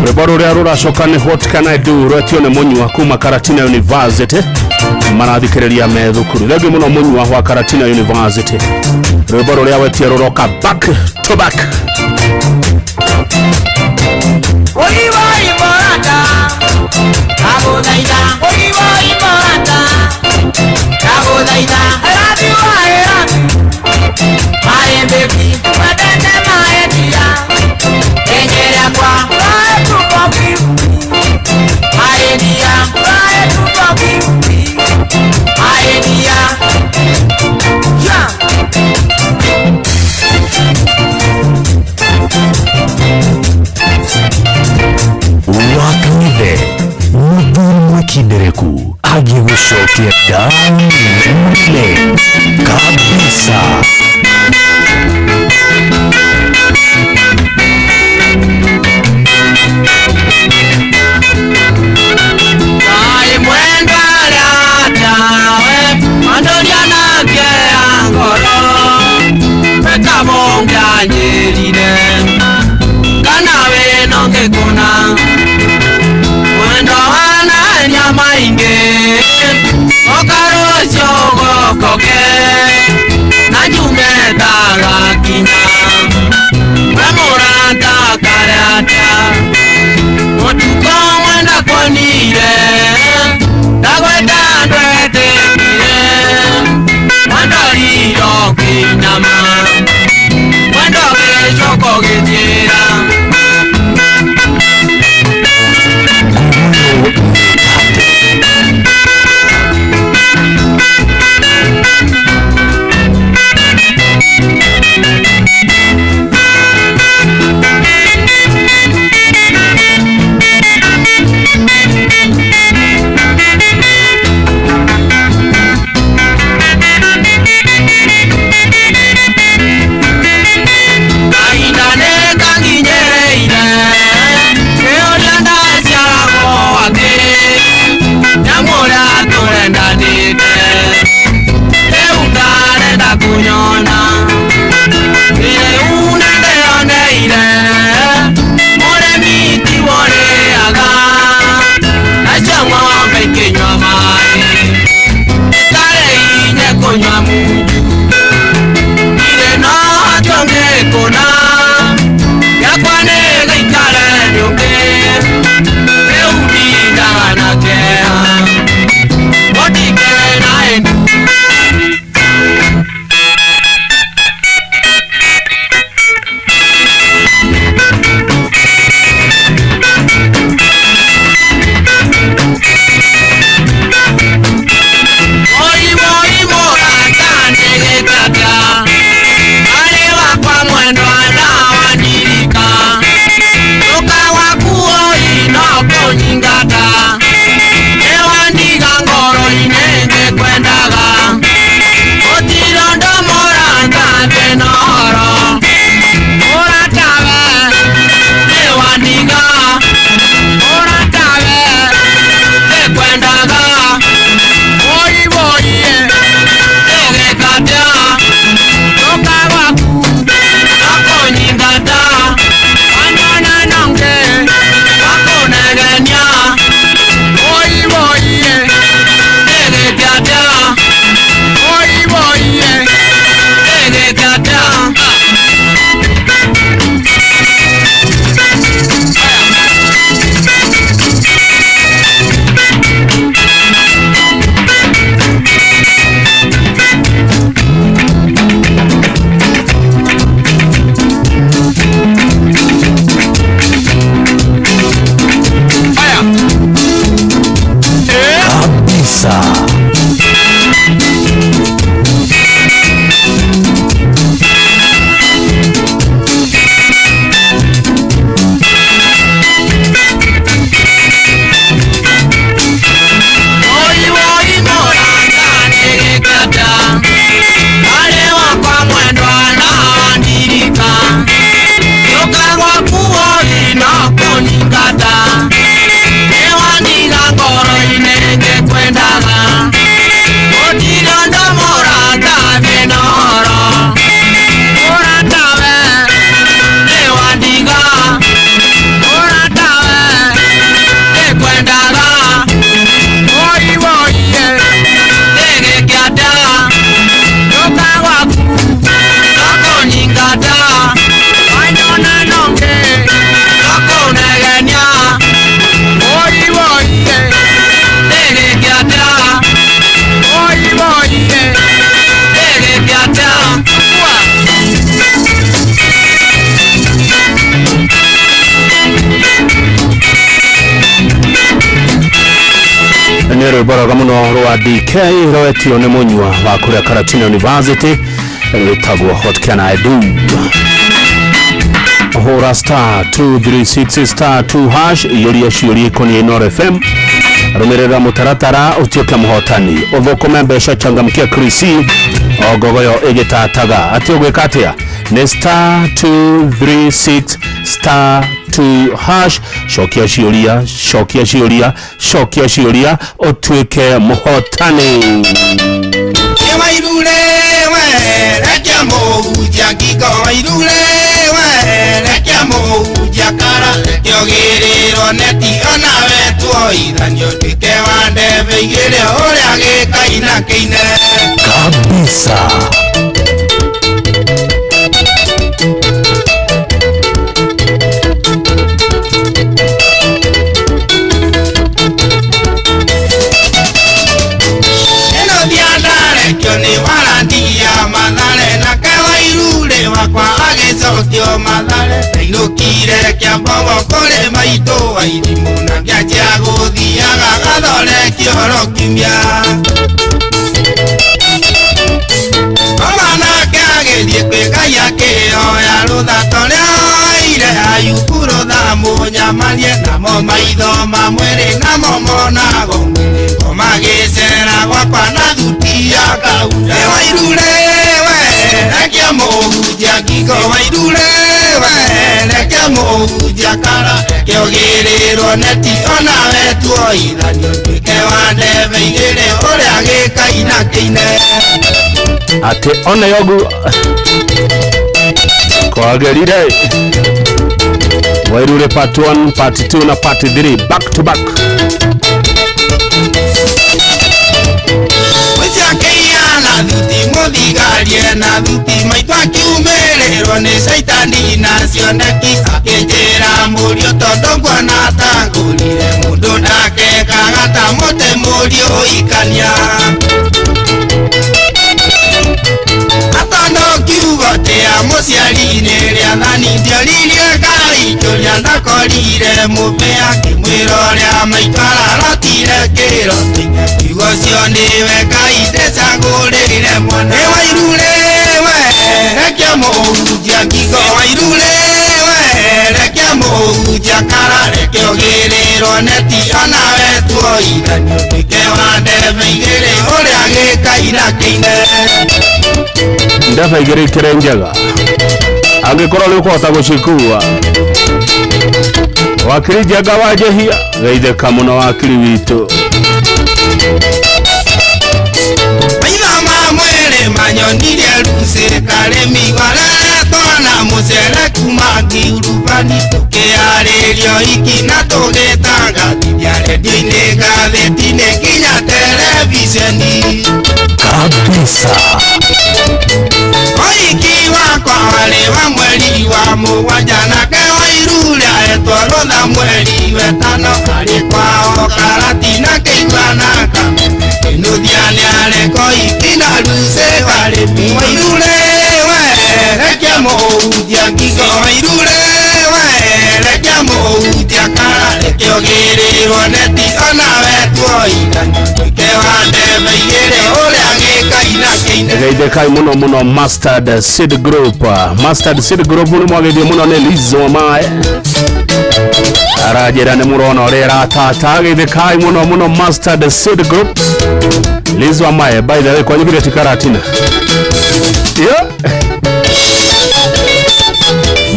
Rwĩmbo rũrĩa rũracoka nĩ What Can I Do rwetio nĩ Mũnyua kuma Karatina University marathikĩrĩria me thukuru thengio mũno Mũnyua wa Karatina University rwĩmbo rũrĩa wetio rũroka back to back Wakanithe Muthuri Mwikindereku agĩgũcokia ndani kabisa. Na jume Nero baraga muno rwa DK roetio ne munywa wa kuria Karatina University rwitagwo What Can I Do. Hora star 236 star 2 hash yuri yashuri koni Inoro FM rumerera mutaratara utioke muhotani uthukome mbeca changamkia Krisi ogogoyo egitataga atiogwekatia ne star 236 star 2 hash shokia shioria otweke muhotani Wairule we rekia moja kiko wairule we rekia moja kara yogiriro neti ona wetu ithanio twike wande veigire uria gikaina kine kabisa. Ni warandia madhare na kawairule wakwa agecokio madhare tainukire kia mbogo kore maito wairimu na biatia guthiaga gathore kioro kimia omana kagethie kwikaya kioya ruthatore ire ayukuro thamu nyamarie namo maitho mamwere namo monago magicera gwakwa na thutia kaunde wairule we rekia muhunjia ngingo wairule we rekia muhunjia kara kiogiriro neti ona wetu ithanio twike wande veigire uria gikaina kine ati ona yogu kwagerire wairule part 1 part 2 na part 3 back to back. Na thuti muthigarie na thuti maitwa kiumererwo ni saitani na cioneki akinjira murio tondu ngwana tangurire mundu ndakekaga ta mute murio ikania atondo kiugo tia muciari-ini ria thani ndioririe ngai njuria ndakorire mupea kimwiro ria maitwara rotire kirotinye kiugo cio niwe ngai ndecagurire mwana wairule we rekia muhunjia ngingo wairule we rekia muhunjia kara rekiogiriro neti ona wetu ithanio twike wande veigire uria gikaina kine ndafa igere kirenjaga angikorwo ri kuhota gucikua wakiri jaga wajehia geitheka muno wakiri witu mwere manyonire ruse karemi waretona mucere kuma ngiurubani tukiarĩrio iki na tũgĩtangathithia redio-inĩ ngathĩti-inĩ nginya televisheni kabisa. Oiki wakwa warĩ wa mweri wa mũgwanja nake Wairure ahetwo rũtha mweri wetano arĩ kwao Karati na Kĩigua Kameme Kinuthia nĩareko iki na ruse warĩmi Wairure we rekia mũhunjia ngingo Wairure we rekia mũhunjia kara rekiogĩrĩrwo neti ona wetwo ithanio twike wande veigire uria gikaina kine geitheka muno Mustard Seed Group ni mwagithie muno ne Lizo Mae arajera ne murona rera tata geitheka muno Mustard Seed Group Lizo Mae by the way kwa nyibire tikaratina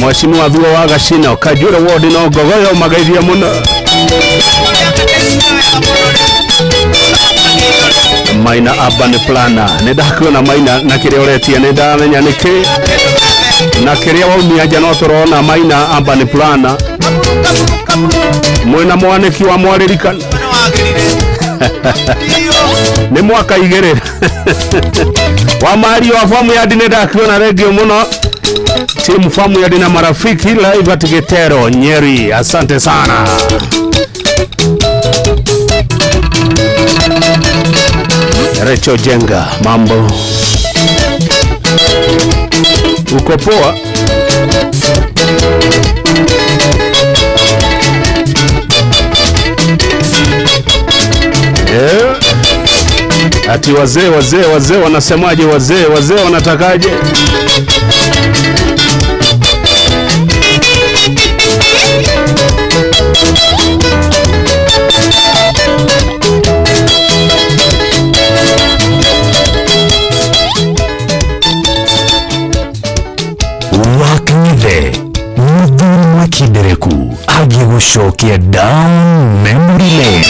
Mheshimiwa Thuo wa Gashina Kajura ward no gogoyo magaithia muno Maina urban planner nĩndakuona Maina na kĩrĩa ũretia nĩndamenya nĩkĩ na kĩrĩa waumia nja no tũrona Maina urban planner mwĩna mwanĩki wa mwaririkana nĩ mwaka igĩrĩra wa mari wa famu ya dine ndakuona regio muno timu famu ya dina marafiki live at Gitero Nyeri asante sana Recho Jenga mambo uko poa Yeah. Ati wazee wanasemaje? Wazee wanatakaje? Wakile Muthuri Mwakidereku agigushokia down memory lane.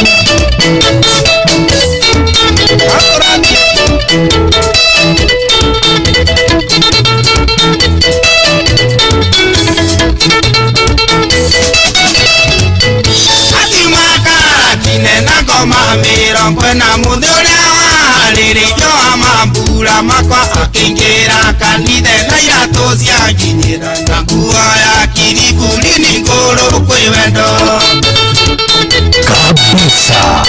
Kwena muthuri waririjo amambura makwa akingira kanithe na iratu cia nginyira na nguo ya kiriburi ni nguru kwi wendo kabisa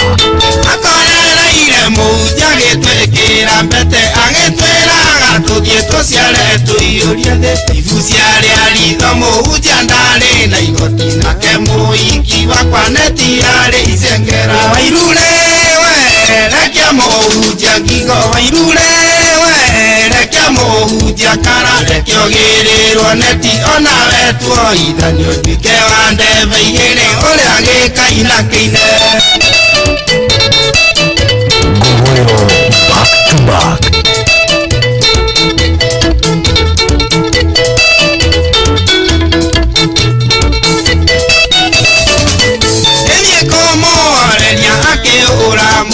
akorereire muja gitwikira mbete agitwiraga tuthie tuciare tuiyurie thi ibu ciaria ritho muja ndari na igoti nake muiki wakwa netirari icengera wairure rekia muhunjia ngigo wairure rekia muhunjia kara rekio girirwo neti ona wetuo ithanio nduike wa ndebe igiri uria gikaina kiine Gowero back to back.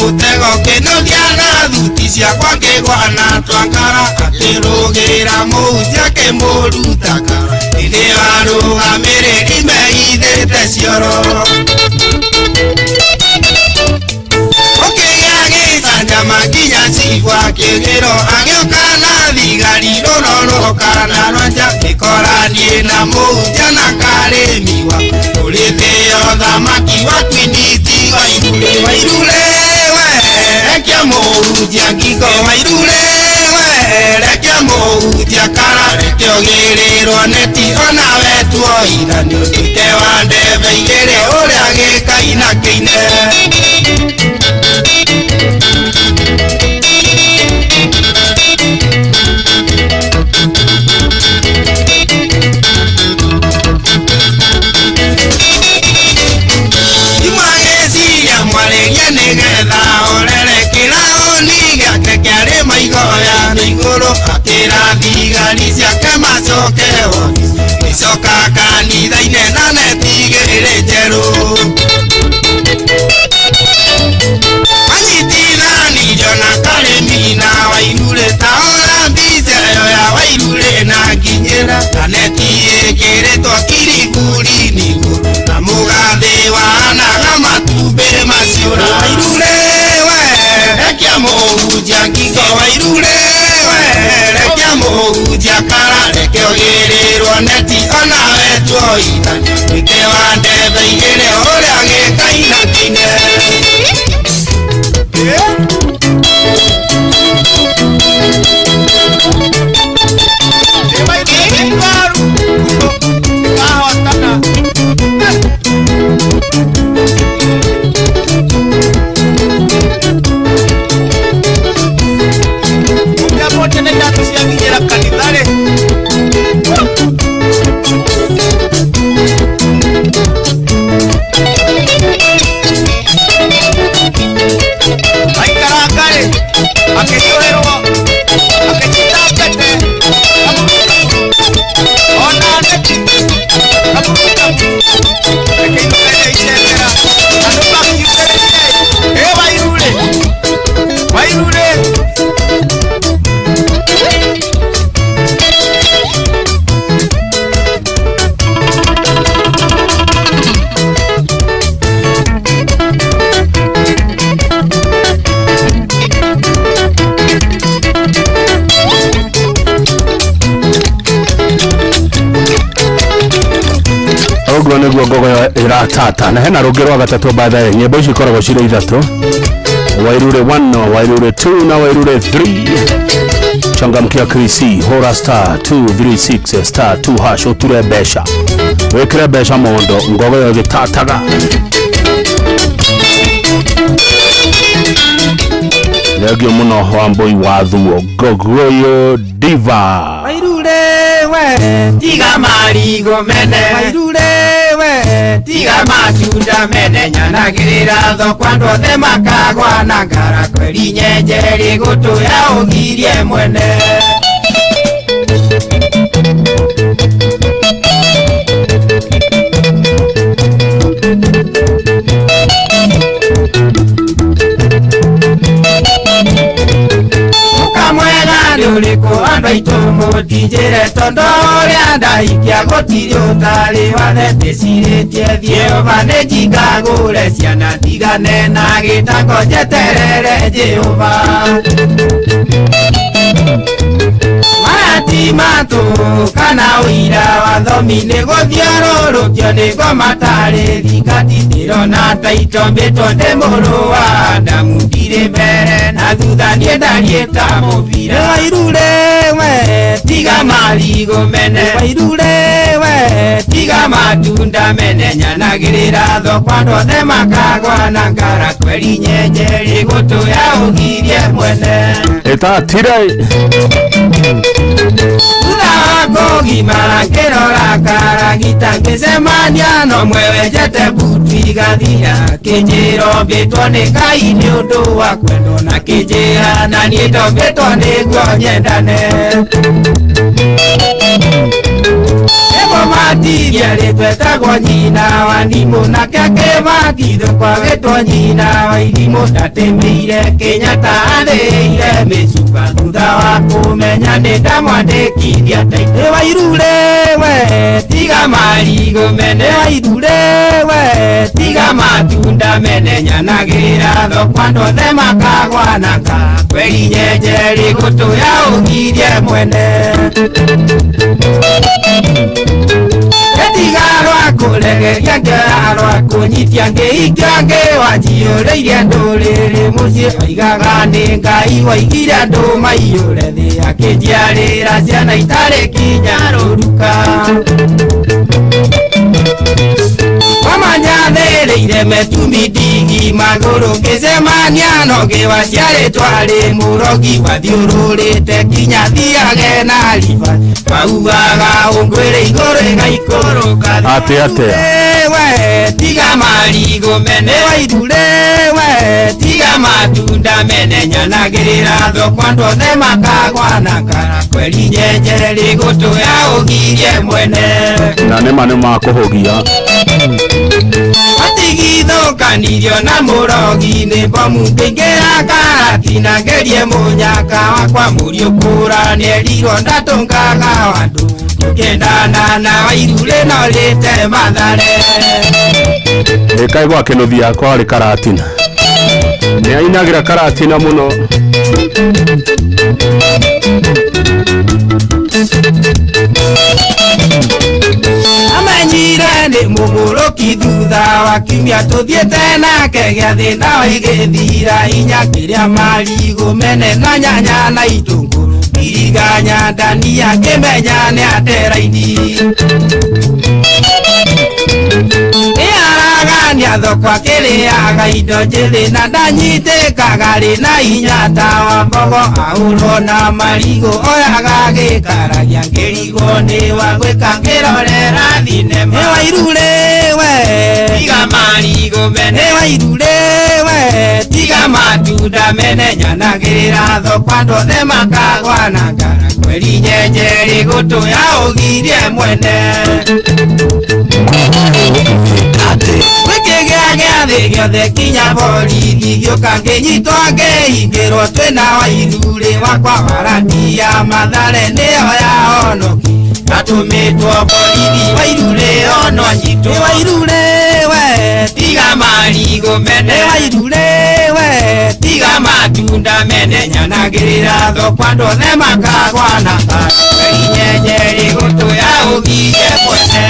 mutego kinogiana thuti ciakwa kigwana twakara akirugira muhunjia kimurutaka indi warugamiriri meithite cioro ukigia gicanjama nginya cigwa kigiro agioka na thigari rurorokana rwanja ikoranie na muhunjia na karimiwa urithio thamaki wa kwiniti wairure rekia muhunjia ngigo wairure rekia muhunjia kara rekio girirwo neti ona wetuo ithanio nduike wa ndebe igiri uria gikaina kiine akira thigari ciake macokeho icoka kanitha-inĩ na netigĩrĩre njerũ anyitithanirio na karĩmi na wairure taona mbica ĩyo ya wairure na nginyĩra na neti ĩkĩrĩtwo kiriburi-inĩ igũrũ na mũgathĩ wahanaga matumbĩ maciũra wairure rekia mũhunjia ngingo wairure rekia muhunjia kara rekio girirwo neti ona wetuo ithanio nduike wa ndebe igiri uria gikaina kiine niguo ngogo iratata na hena rungi rwa gatatu bathe nyimbo ici ikoragwo cirĩ ithatu wairure 1 wairure 2 na wairure 3 changamkia krisi hora star 236 star 2 hash uture besha wekire besha mondo ngogo yo gitataga Thegio muno Wambui wa Thuo Gogoyo Diva. Wairure we tiga marigo mene. Wairure we tiga matunda mene. Nyanagirira thoko ndo the makagwa na ngara kweri nyenjeri gutu ya ugirie mwene. Uliko ando itomo tijere tondore anda ikia gotiri utari wathete siretie thieo vane jikagure ciana tigane na gitako jeterere Jehova. Matimatu kana uira wathomi niguthiorurukio nigo matari thikatithiro na taito mbito ndemurua ndamundire mbere na thutha niendarieta muvira. Wairure we tiga marigo mene. Wairure we tiga matunda mene. Nyanagirira thoko ndothe makagwa na ngara kweri nyenjeri gutu ya ugirie mwene. Etatire Gimara kerora kara gitangesemania no mwewe jete buti gathia kijiro betone kai ni undu wa kwendo na kijira na ni ndo betone gwonyendane ebo mati yale twetagwo nyina wa ndimu na keke matitho kwa getwo nyina wa irimu ndatemeire Kenyatta atheire micuka thutha wa kumenya ni ndamwandikithia taite. Wairure we tiga marigo mene. Wairure we tiga matunda mene. Nyanagirira thoko ndothe makagwa na ngara kweri nyenjeri gutu ya ugirie mwene. Etigarwa kulegeria ngerarwa kunyitia ngeikia ngewanjiureirie nduriri mucie oigaga ni Ngai waigire andu maiyure thi akinjiarira ciana itari kinya ruruka. Wamanyathĩrĩire metumi ndigi magũrũ ngĩcemania no ngĩwaciarĩ twarĩ mũrogi wathiũrũrĩte kinya thiage na riba maugaga ũngwĩrĩ igũrũ ĩgaikũrũka. Atia we tiga marigo mene. Wairure we tiga matunda mene. Nyanagirira thoko ndothe makagwa na ngara kweri nyenjeri gutu ya ugirie mwene. Na nĩma nĩ makũhũgia atigithũkanirio na mũrogi nĩ mbomu ngĩingĩra karati na ngerie mũnyaka wakwa mũriũkũra nĩerirwo ndatũngaga wandũ tũkĩendana na Wairure no rĩte Mathare. ĩkaigwa kĩnuthi yakwa arĩ Karatina nĩ ainagĩra Karatina mũno. Amenyire nĩ mũgũrũki thutha wa kiumia tũthiĩte nake gĩathĩ na igĩthira inya kĩrĩa marigo mene na nyanya na itũngũrũ iriganya ndania ngĩmenya nĩ ateraini. Nĩaragania thoko akĩrĩaga indo njĩthĩ na ndanyitĩkaga rĩ na hinya ta wa mbogo aũrwo na marigo oyaga gĩkaragia ngĩrigwo nĩ wa gwĩka ngĩrorera thinema. Wairure we tiga marigo mene. Wairure we tiga matunda mene. Nyanagirira thoko ndothe makagwa na ngara kweri nyenjeri gutu ya ugirie mwene. Wikigĩa gĩathĩ gĩothe kinya borithi gĩũka ngĩnyitwo ngĩhingĩrwo twĩna Wairure wakwa waratia Mathare nĩyo yahonoki gatũmĩtwo borithi. Wairure ono nyitwo. Wairure we tiga marigo mene. Wairure we tiga matunda mene. Nyanagirira thoko ndothe makagwa na ngara kweri nyenjeri gutu ya ugirie mwene.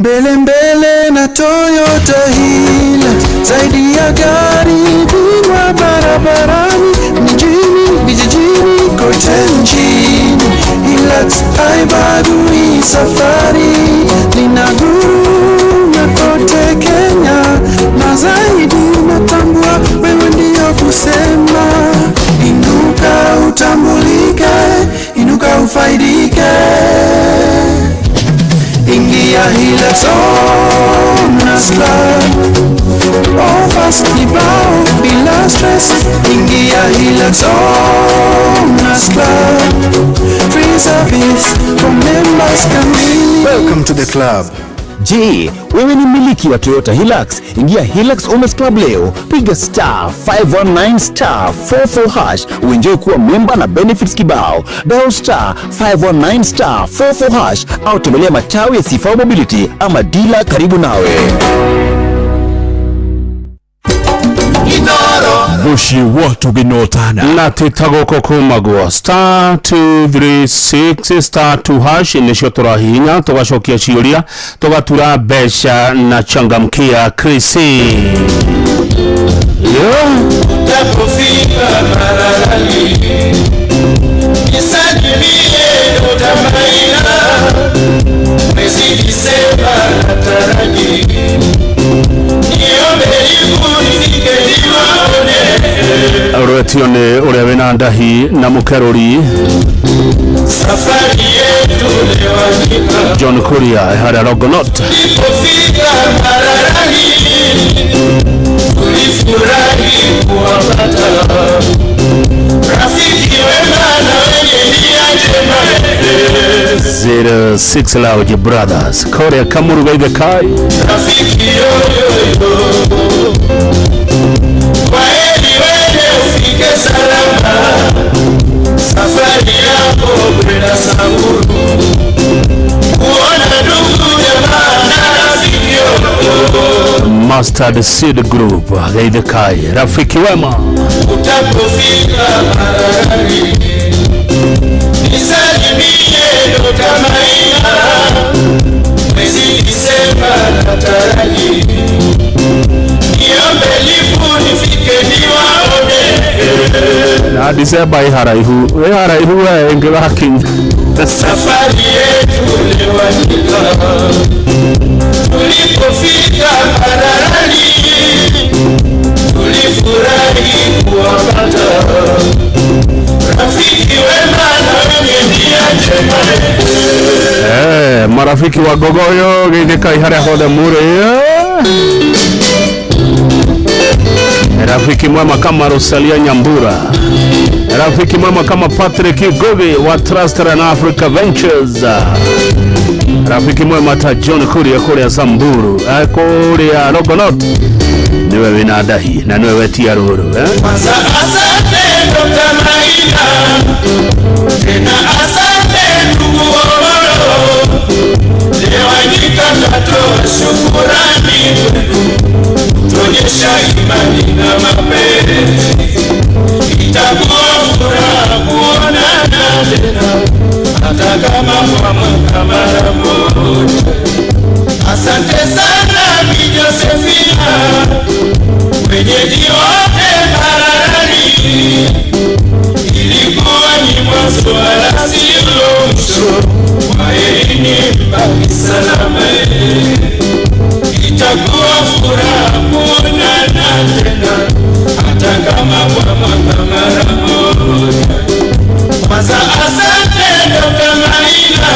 Mbele na Toyota Hilux, zaidi ya gari, bingwa barabarani, mjini, vijijini, kote nchini. Hilux haibagui safari, linaguruma kote Kenya, na zaidi natambua wewe ndio kusema. Inuka utambulike, inuka ufaidike. Ingia Hilux Owners Club, offers kibao bila stress. Ingia Hilux Owners Club, free service for members kamili. Welcome to the club. Je, wewe ni mmiliki wa Toyota Hilux? Ingia Hilux Owners Club leo, piga *519*44# uenjoy kuwa member na benefits kibao. Dial *519*44# au tembelea matawi ya Sifa Mobility ama dealer karibu nawe. Bushi watu ginotana na titagoko kumagwa *236*2# nisho turahinya tugashokia ciuria tugatura besha na changamkia Krisi Utapofika Maralali, nisalimie utamaina, mwezi Disemba nataraji, niombe nifike niwaone. Rwetione uria wina ndahi na mukeruri safari yetu lewanyika John Kuria hara Rogonot. Nilipofika Maralali, tulifurahi kuwapata rafiki wema na wenye nia njema. 06 Lounge Brothers Korea Kamuru Gaide Kai Rafiki yoyoyo, kwa heri wende ufike salama, safari yako kwenda Samburu, kuona ndugu jamaa na rafiki yoyoyo. Mustard Seed Group Gaide Kai rafiki wema. Utapofika Maralali, nisalimie utamaina, mwezi Disemba nataraji, niombe lifu nifike niwaone. Na Disemba iharaihu ingewa Kenya. Safari yetu lewanyika, tulipofika Maralali, tulifurahi kuwapata rafiki wema na wenye nia njema. Marafiki wa Gogoyo Gaide Kai hara hode mure. Rafiki mwema kama Rosalia Nyambura, rafiki mwema kama Patrick Gogi wa Trust and Africa Ventures, rafiki mwema ta John Kuria Korea Samburu Korea Rogonot. Niwe winadahi na niwe wetia ruru Kwanza asante Dr. Maina, tena asante ndugu Omolo, lewanyika tatoa shukurani kwenu, tuonyesha imani na mapenzi, itakuwa furaha kuonana tena, hata kama kwa mwaka mara moja. Asante sana Bi Josephina, wenyeji wote Maralali, ilikuwa ni mwanzo wala sio mwisho, kwaherini mbaki salama. Itakuwa furaha kuonana tena, hata kama kwa mwaka mara moja. Kwanza asante Dr. Maina,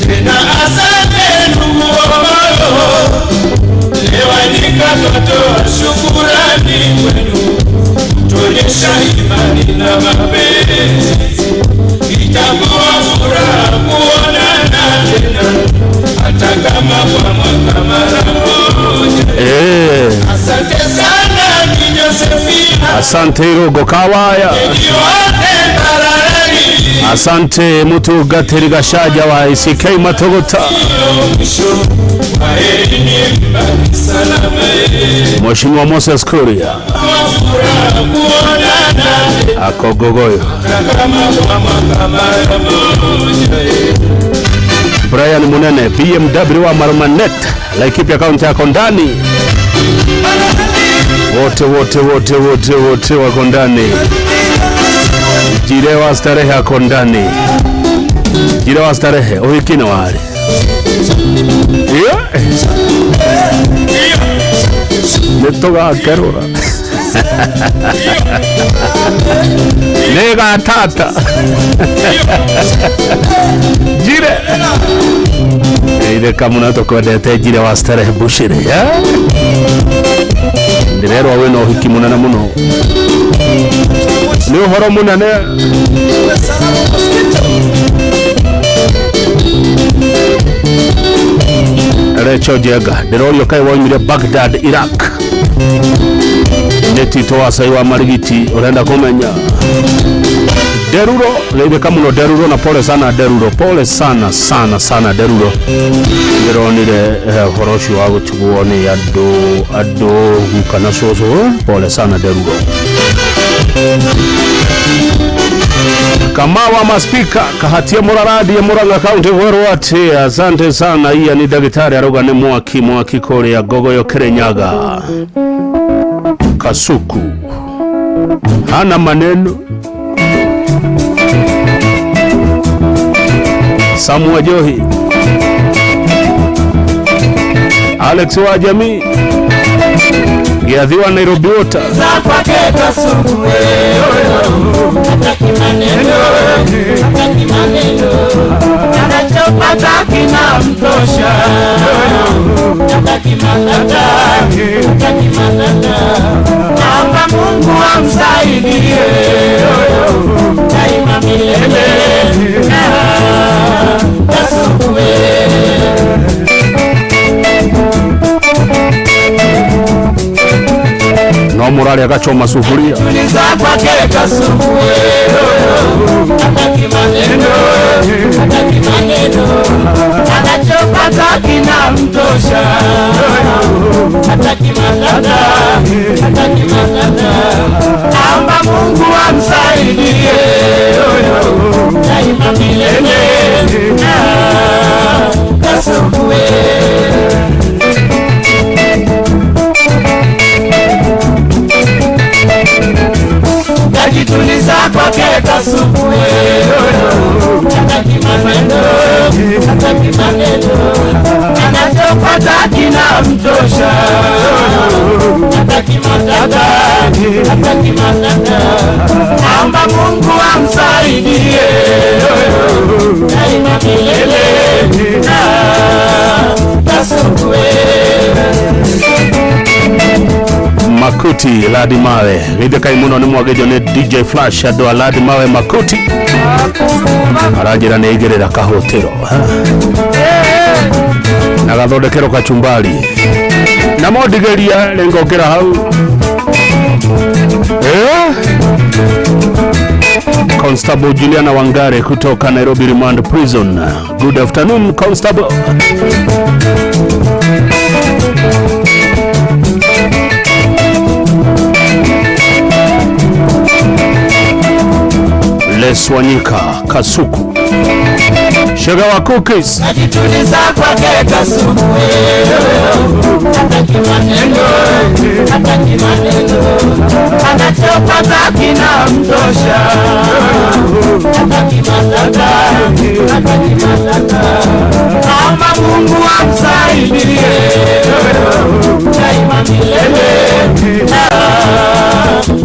tena asante ndugu Omolo, lewanyika twatoa shukurani kwenu, tuonyesha imani na mapenzi, itakuwa furaha kuonana tena, hata kama kwa mwaka mara moja. Asante sana Bi Josephina, asante Rogo Kawaya, asante Mutu Gateri Gashaja wa ICK Matogota, Mheshimiwa Moses Kuria ako Gogoyo. Brian Munene, BMW wa Marumanet, Laikipia County yako ndani. Wote wako ndani. Jirewa starehe yako ndani. Jirewa starehe, uhikine wale. Netoga kerura. Nega tata. Jire. Ile kamuna tokodete jire wa starehe bushire ya. Ndirero weno hikimuna na muno. Ni uhoro munane. Recho Jega, Derorio kai waimire Baghdad, Iraq. Neti toa saiwa marigiti, urenda kumenya. Deruro, lebe kamuno Deruro na pole sana Deruro. Pole sana Deruro. Nderonire horoshi wago chuguone ado mukana soso. Pole sana Deruro. Kamawa maspika kahatia muraradi ya Murang'a County Werwate. Asante sana. Iya ni Daktari Arogane Mwaki Kore ya Gogoyo Kerenyaga Kasuku. Hana maneno. Samuel Johi, Alex wa jamii Giadhiwa Nairobi Water. Mungu amsaidie daima milele. No murali akachoma sufuria. Tuliza kwake Kasuku. Hataki maneno. Anachopata kinamtosha. Hataki matata. Naomba Mungu amsaidie daima milele. Kasuku. Tuliza kwake Kasuku. Hataki maneno. Anachopata kinamtosha. Hataki matata. Naomba Mungu amsaidie daima milele. Kasuku. Makuti Ladi Mawe Ride Kaimuno ni mwagejo ne DJ Flash Ado Ladi Mawe Makuti Arajira ne igerera kahotero Nagathodekero kachumbali Namodigeria lengokera hau Constable Juliana Wangare kutoka Nairobi Remand Prison. Good afternoon Constable. Leswanyika Kasuku Sugar wa cookies. Najituliza kwake Kasuku. Hataki maneno. Anachopata kinamtosha. Hataki matata. Naomba Mungu amsaidie daima milele.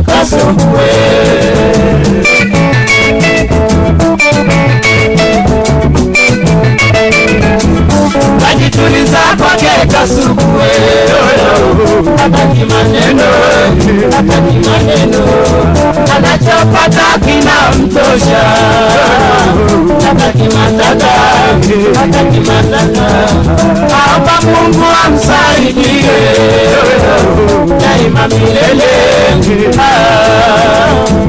Kasuku. Najituliza kwake Kasuku. Hataki maneno. Anachopata kinamtosha. Hataki matata. Naomba Mungu amsaidie daima milele.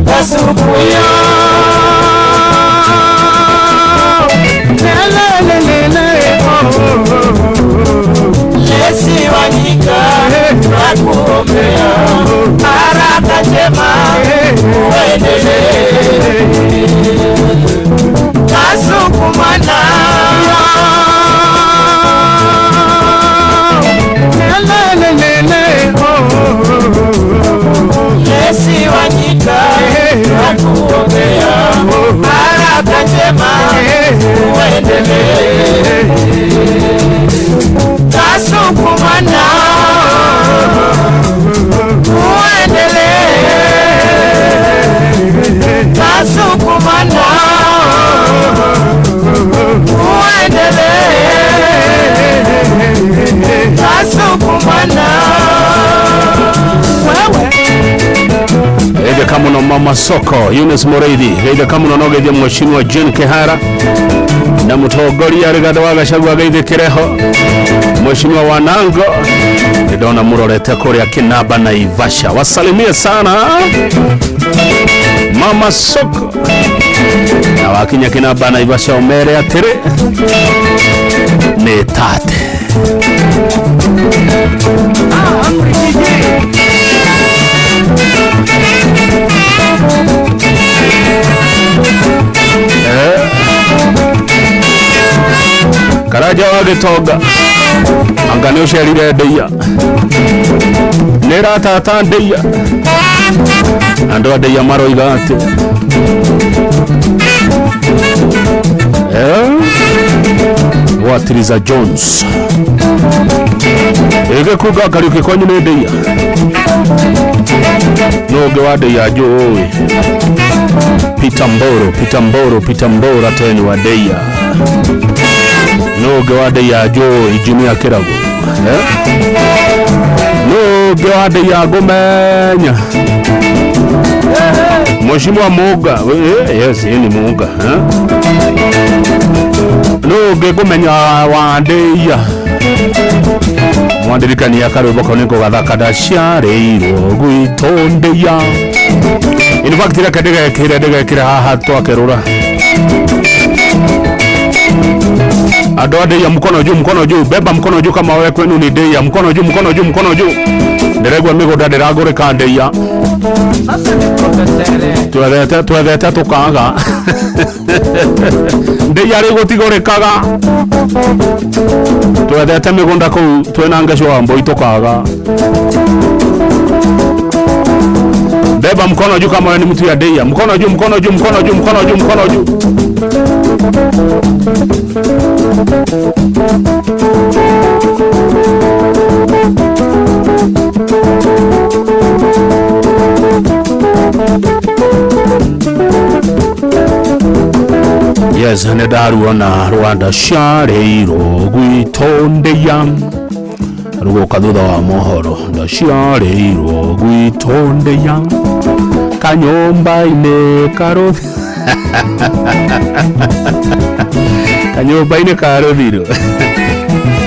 Kasuku. Lesi Wanyika nakuombea baraka njema uendelee. Kasuku mwana mama soko Eunice Moreidi gaithe kamuno no geithia mweshimiwa Jane Kihara na mutongoria Rigathi wa Gachagua geithie kireho mweshimiwa Wanango ndona murorete kuria Kinamba na Ivasha wasalimie sana mama soko na wakinya Kinamba na Ivasha umere atire ne tate Karaja wa Gitonga angani ucerire ndeia nera tata ndeia ando ndeia maroiga ati Watriza Jones ege kuga kariuke kwanyu ne ndeia no ge wa ndeia jowe Peter Mboro teni wa ndeia no gewade ya jo ijumia kirago no gewade ya gomenya Mheshimiwa Muga yes ni Muga no gegomenya wandeya mwandirikani ya karo boko niko gathaka dasha reiro gwitondeya in fact ira kadega kira haha twakerura adode ya mkono juu beba mkono juu kama wewe kwenu ni dei ya mkono juu nderegwa migoda ndiragore kande ya tuwethete tukaga ndei ari gutigore kaga tuwethete migonda ku twena ngesho wa mboi tukaga beba mkono juu kama wewe ni mtu ya dei ya mkono juu yes nedaru na Rwanda shareiro gwitondeya rugoka thutha wa mohoro ndashareiro gwitondeya kanyomba ine karo kanyomba ine karo thiro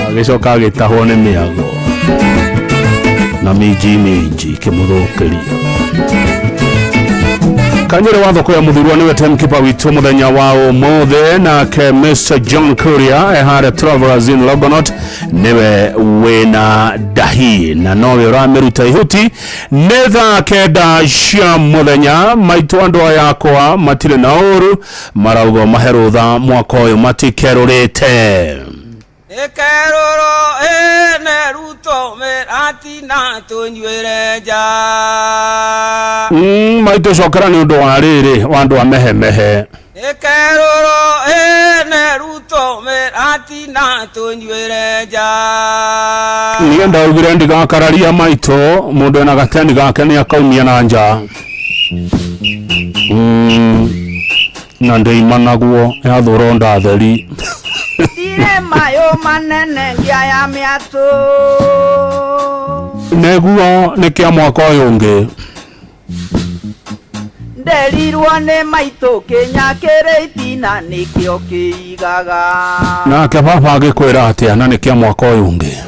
agicoka agitahwo ni miago na minji kimuthukiria kanyere watho kwa muthurwa niwe timekeeper witu muthenya wao mothe na ke Mr John Kuria ehare Travelers in Logonot niwe wena dahi na nowe urameruta ihuti netha keda shia muthenya maitu andu ayakwa matire na uru maraugo maherutha mwaka uyu matikerurite ekeroro neruto merati na tunywereja maitu cokera ni undu wa riri wandu amehemehe ekeroro neruto merati na tunywereja nienda ugire ndigakararia maitu mundu ena gateni gake ni akaumia na nja na ndeima naguo yathuro ndatheri Tire mayo manene ngia ya miatu neguo ni kia mwaka uyu ungi nderirwo ni maitu kinyakire itina nikio kiigaga nake baba agikwira atia na ni kia mwaka uyu ungi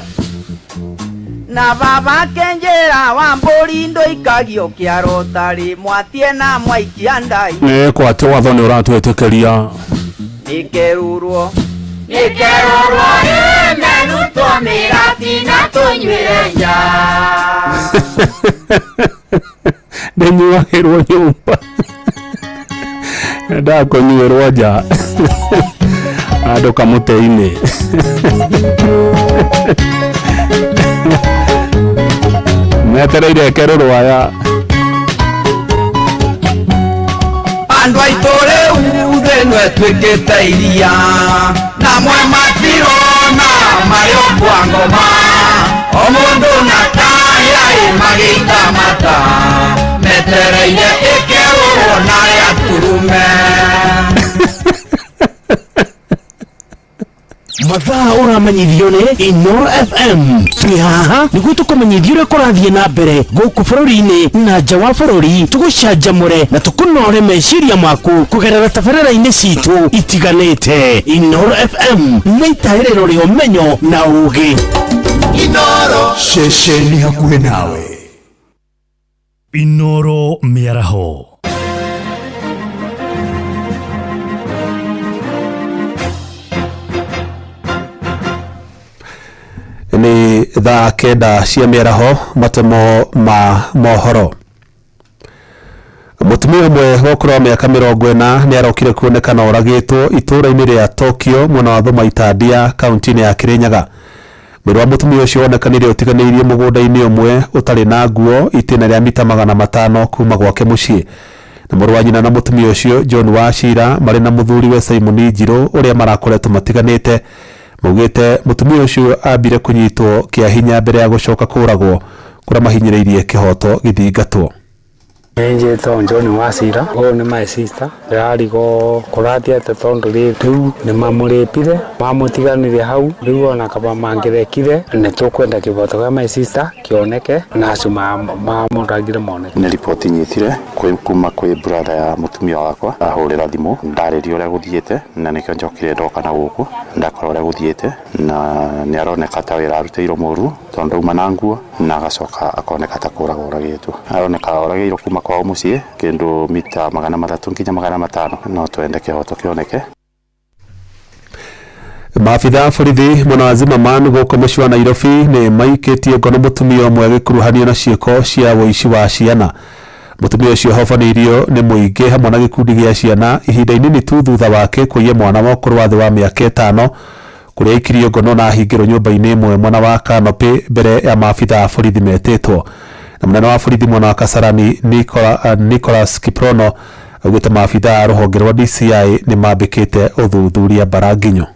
na baba kenjera wa mburi ndoikagio kiaro tari mwatie na mwaikia ndai ni kwate watho ni uratwitikiria nikerurwo neruto mirati na tunywereja ndenyuagirwo nyumba ndakunyuirwo nja andu kamutei-ini metereire ekerurwo aya andu aitore uthenwe twikite iria na mwe matirona mario kwa ngoma o mundu na kaya magita mata metereire ekerurwo na ya turume mathaa uramenyithio ni Inoro FM. Twi haha niguo tukumenyithia uria kurathie na mbere guku bururi-ini na nja wa bururi, tugucanjamure na tukunore meciria maku kugerera tabarĩra-inĩ citu itiganĩte. Inoro FM nĩ itaĩrĩro rĩa ũmenyo na ũũgĩ. Inoro ceceni hakuhĩ nawe. Inoro mĩaraho. Ni thaa kenda cia mĩaraho, matemo ma mohoro. Mutumia umwe wa ũkũrũ wa mĩaka 40 nĩ arokire kuonekana oragĩtwo itũũra-inĩ rĩa Tokyo mwena wa Thoma-Itandia kaunti-inĩ ya Kirinyaga. Mwĩrĩ wa mutumia ũcio wonekanire ũtiganĩirie mũgũnda-inĩ ũmwe ũtarĩ na nguo itĩna rĩa mita 500 kuma gwake mũciĩ. Na mũrũ wa nyina na mutumia ũcio John Wachira marĩ na mũthuriwe Simon Njirũ ũrĩa marakoretwo matiganĩte. Maugĩte mutumia ũcio ambire kunyitwo kĩa hinya mbere ya gũcoka kũragwo kũrĩa mahinyĩrĩirie kĩhoto gĩthingatwo. Njĩtwo John Wachira, ũyũ nĩ my sister. Ndĩrarigo kũrathiĩte tondũ rĩu nĩ mamũrĩpire, mamũtiganire hau, rĩu ona kaba mangĩrekire nĩ tũkwenda kĩhoto gĩa my sister kĩoneke na acio mamũragire moneke. Nĩ riboti nyitire kuma kwĩ brother ya mutumia wakwa, ahũrĩra thimũ, ndarĩrio ũrĩa gũthiĩte na nĩkĩo njokire ndoka na gũkũ, ndakora ũrĩa gũthiĩte na nĩ aroneka ta wĩra arutĩirwo mũru tondũ uma na nguo na agacoka akoneka ta kũragwo oragĩtwo. Aroneka oragĩirwo kuma kwao mũciĩ kĩndũ mita 300 nginya 500, no twende kĩhoto kĩoneke. Maabitha borithi mwena wa Zimmerman gũkũ mũciĩ wa Nairobi nĩ maikĩtie ngono mũtumia ũmwe agĩkuruhanio na ciĩko cia ũici wa ciana. Mũtumia ũcio hobanĩirio nĩ mũingĩ hamwe na gĩkundi gĩa ciana ihinda inini tu thutha wake kũiya mwana wa ũkũrũ wa thĩ wa mĩaka 5 kũrĩa aikirio ngono na ahingĩrwo nyũmba-inĩ ĩmwe mwena wa Kanopi mbere ya maabitha borithi metĩtwo. Na mũnene wa borithi mwena wa Kasarani Nicholas Kiprono augĩte maabitha rũhonge rwa DCI nĩ mambĩkĩte ũthuthuria Baranginyo.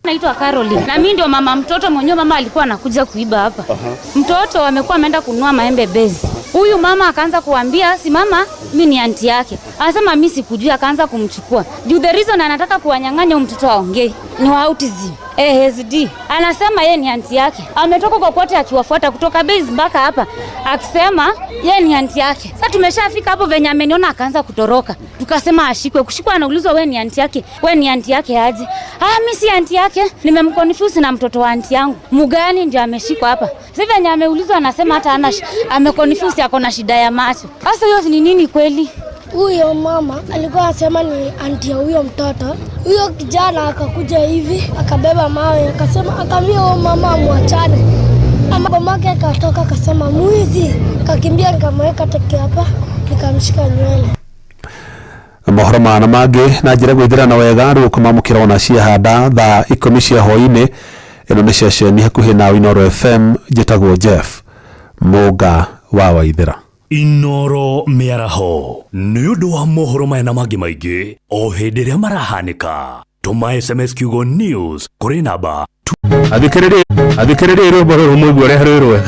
Naitwa Caroline. Na mimi ndio mama mtoto mwenyewe, mama alikuwa anakuja kuiba hapa. Mtoto amekuwa ameenda kununua maembe bezi. Huyu mama akaanza kuambia si mama mimi ni aunti yake. Anasema mimi sikujua, akaanza kumchukua. Juu the reason anataka kuwanyang'anya mtoto aongee ni wa autism. ASD. Anasema yeye ni aunti yake. Ametoka kwa kote akiwafuata kutoka base mpaka hapa akisema yeye ni aunti yake. Sasa tumeshafika hapo venye ameniona akaanza kutoroka. Tukasema ashikwe. Kushikwa anaulizwa wewe ni aunti yake. Wewe ni aunti yake aje? Mimi si aunti yake. Nimemconfuse na mtoto wa aunti yangu. Mugani ndio ameshikwa hapa. Sasa venye ameulizwa anasema hata ana ameconfuse ako na shida ya macho. Sasa hiyo ni nini kweli? Huyo mama alikuwa anasema ni aunti ya huyo mtoto. Huyo kijana akakuja hivi, akabeba mawe, akasema akamia huyo mama amwachane. Mamake akatoka akasema mwizi, akakimbia nikamweka teke hapa, nikamshika nywele. Mohoro mana mangĩ na njĩra gwĩthĩrana wega rĩu kũmamũkĩra ona ciahanda thaa 10 cia hwaĩ-inĩ. Ĩno nĩ ceceni hakuhĩ na Inoro FM, njĩtagwo Jeff Mũnga wa Waithĩra. Inoro mĩaraho nĩ ũndũ wa mohoro maya na mangĩ maingĩ o hĩndĩ ĩrĩa marahanĩka. Tũma SMS kiugo news kũrĩ namba athikĩrĩria rwĩmbo rũrũ mũigua ũrĩa rwĩrwe.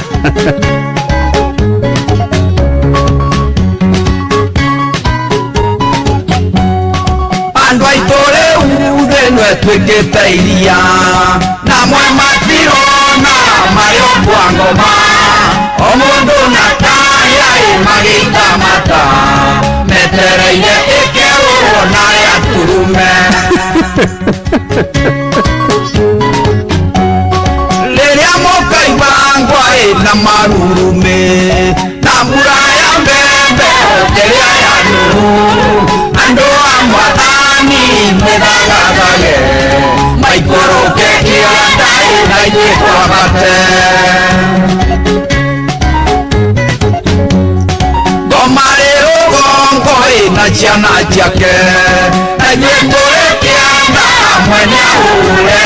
Andũ aitũ rĩu thĩ twĩkĩte iria na mwe matirona marĩ kwa ngoma, o mũndũ na kaya magĩita mata metereire ĩkerũrwo na yaturume. Rĩrĩa mũkaigua ngwa na marurume na mbura ya mbembe rĩrĩa yanũru, andũ a Mwathani mwĩthagathage maikũrũke kĩanda na ithuĩ twambate. Ngoma rĩ rũgongo na ciana ciake na ithuĩ tũrĩ kĩanda mwene ahũre,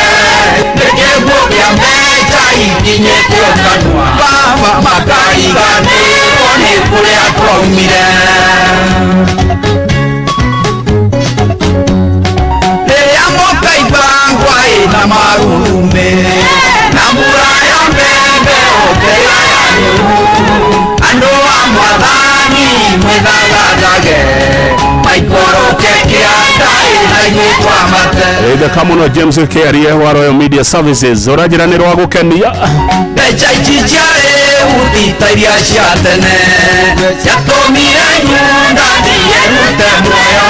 nĩ kĩguũ kĩa mbeca ikinyĩte kanua, baba makariganĩrwo nĩ kũrĩa twaumire. Na marume na mbura ya mbembe okera yanyu, andũ a Mwathani mwĩthagathage maikũrũke kĩanda na ithuĩ twambate. theka muno James Kearie wa Royal Media Services urajiranirwa gukenia Becha ichichare utita iria cia tene ciatumire nyunda ndierute muoyo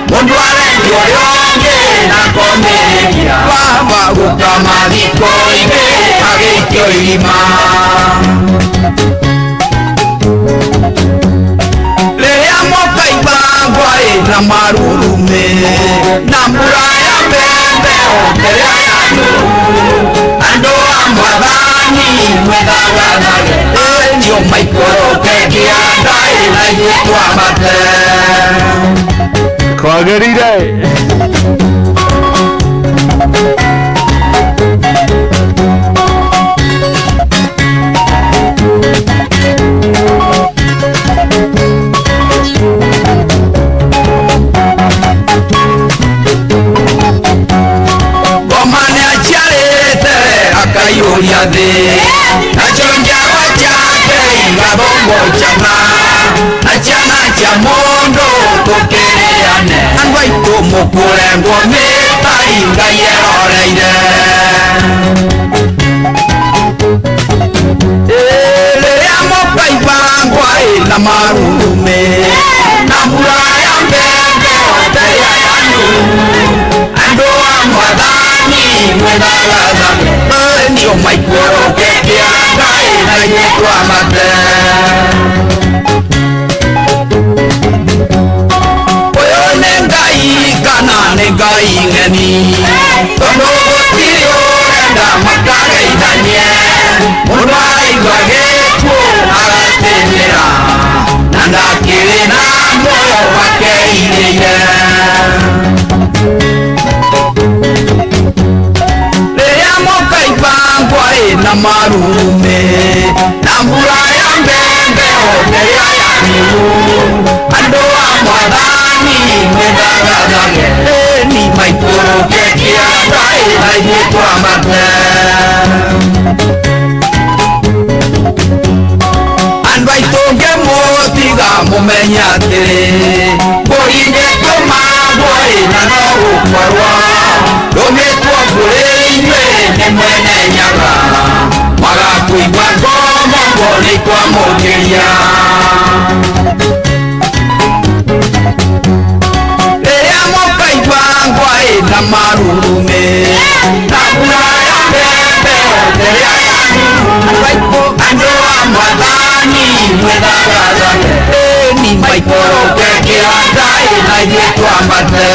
mundu arendio riongi na komiriria baba gukama thiko ingi agĩikio irima rĩrĩa mũkaigua ĩna marurume na mbura ya mbembe okerea yanyu andũ a mwathani mwĩthagathaga nĩo maikũrũke kĩanda ĩna ithuĩ twambate kwagĩrĩire akayuria thĩ nacio njawa ciake igathongocaga na ciana cia mũndũ tũkĩrĩane andũ aitũ mũkũrengwo mĩtari Ngai eroreire rĩrĩa mũkaigua ngwa ĩna marurume na mbura ya mbembe oteria yanyu andũ a Mwathani mwĩthagathaga nĩo maikũrũke kĩanda ĩna ithuĩ twambate ũyũ nĩ Ngai kana nĩ Ngai ng'eni tondũ gũtirĩ ũrenda makageithanie mũndũ araigua gĩkuũ agatĩmĩra na ndakĩrĩ na muoyo wakeirĩire na marume na mbura ya mbembe okerea yanyu andũ a Mwathani mwĩthagathaga ni maikũrũke kĩanda ĩna ithuĩ twambate andũ aitũ ngĩmũtiga mũmenye atĩrĩ mbũri ndĩtũmagwo ĩna no gũkorwo ndũmĩtwo kũrĩ inyuĩ nĩ mwene nyaga magakuigua ngomongo nĩ kwamũkĩria rĩrĩa mũkaigua ngwa ĩna marurume na mbura ya mbembe oteria yanyu andũ a Mwathani mwĩthagathaga ni maikũrũke kĩanda ĩna ithuĩ twambate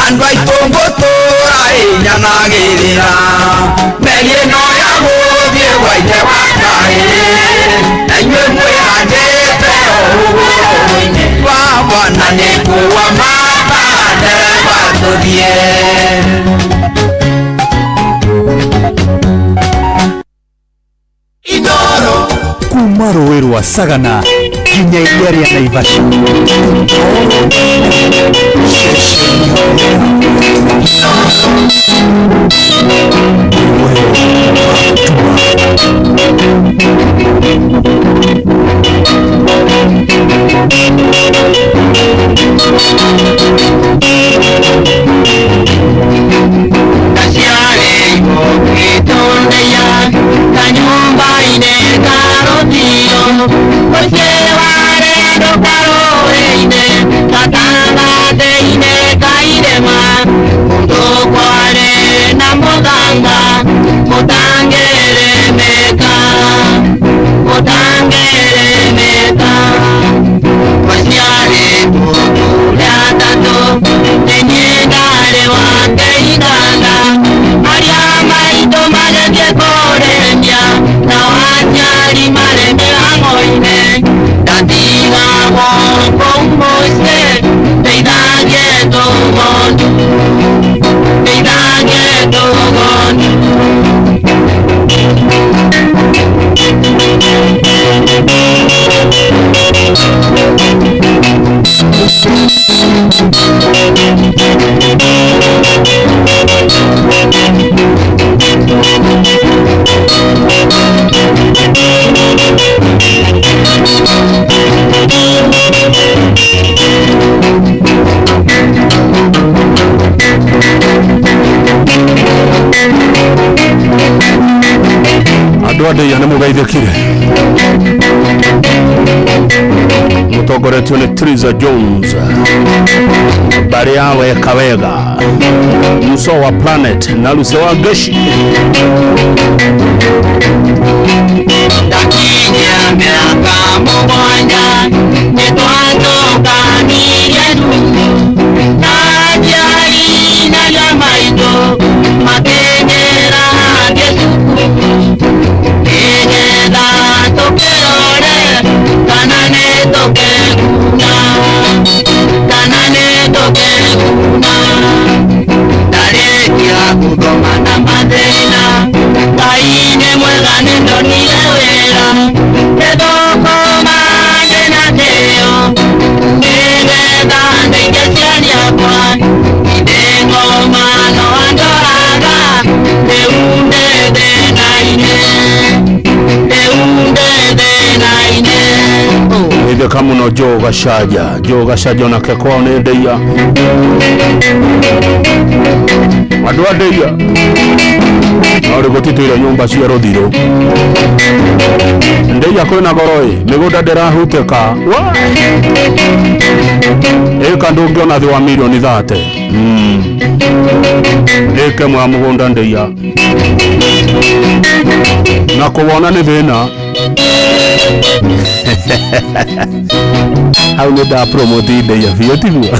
andũ aitũ ngũtũũra ĩnyanagĩrĩra meri ĩno ya gũthiĩ gwa ithe wa Ngai na inyuĩ mwĩhandĩte o rũgũrũ-inĩ rwa Bwana nĩ kuua mata ndereba tũthiĩ kuma rũĩ rwa Sagana nginya iria rĩa Naivasha Adwade yana mugaithikire mutongoretio ni Triza Jones bari yawe Kawega Muso wa Planet na Luse wa Gashi Takinya miaka mubonja Nitwatoka niyedu Najari na jamaito Makenera gesuku Keneda tokerore Kanane tokeguna Kanane tokeguna Tarekia kudoma na madena Kaine mwegane ndonile wera Edoko madena teo Negeda ndengesiani akwa Idengo mano andoraga Deunde de naine Deunde de naine Ide kamuno Joe Gashaja onakekwa onendeia Adwadeia Nore gotitwire nyumba cia Ruthiro Ndeia kwina goroi migunda ndirahuteka Eka ndungiona thi wa milioni 30 Eke mwa mugunda ndeia Na kuwona ni thina Hau ni da promote ndeia biũ tigua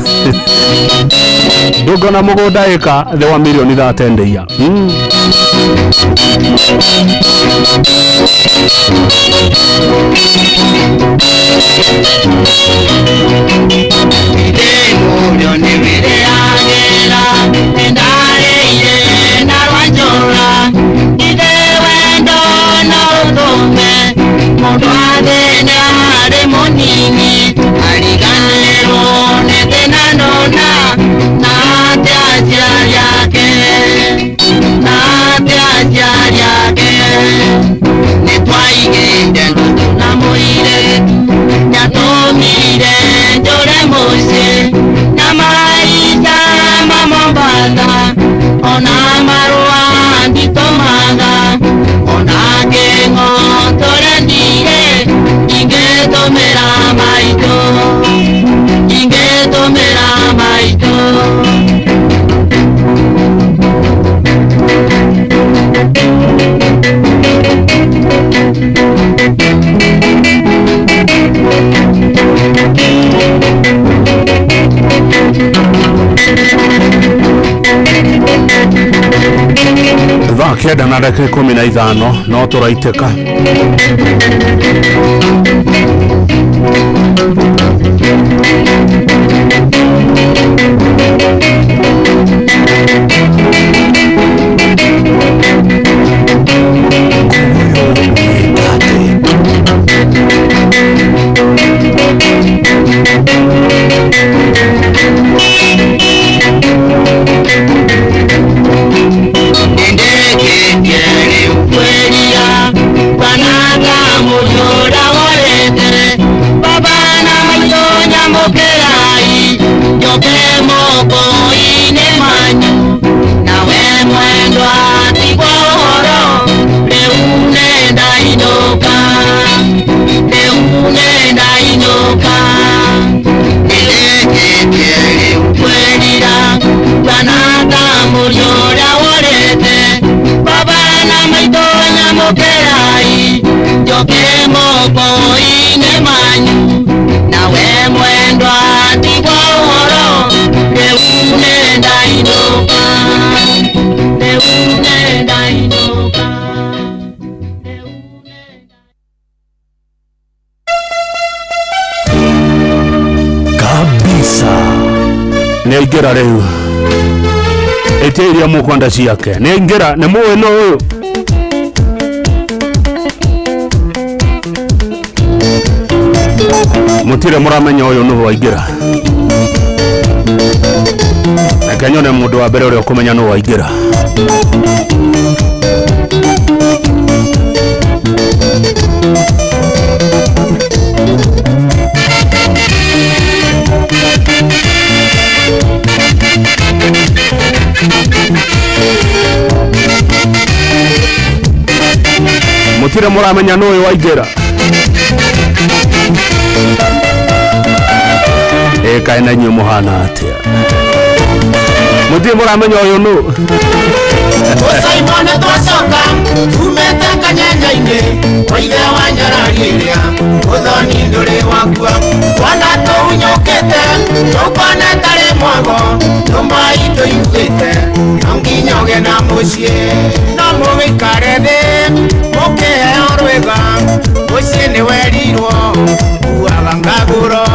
Ndungona mugunda eka thi wa milioni 30 ndeia Murio ni vire agera Endare ire na rwanjora Ide wendo na udume Mundu adene are monini Ariganero nete na nona Na te ajari yake Na te ajari yake Netwaigende ndutu na muire Nyatomire njore mose Na maisha mamambata Ona marua nditomaga Ona gengo tore ndire Inge tomera maito Inge tomera maito Thaa kenda na dakika 15 no turaiteka Nĩaingĩra rĩu ĩtĩria mũkwanda ciake nĩaingĩra nĩ mũĩ no ũyũ mũtire mũramenya ũyũ nũũ waingĩra reke nyone mũndũ wa mbere ũrĩa ũkũmenya nũũ waingĩra mutire muramenya noyo waigera kaina nyu muhana atia mutire muramenya oyo no Simon twacoka tumete kanyanyaine oithe wanyarariria uthoni nduri wakua wana tunyukite tukone tari mwago nyumba itu yugite nonginyoge na mucie no mugikare thi mukiheo rwega mucie ni werirwo kuaga ngaguro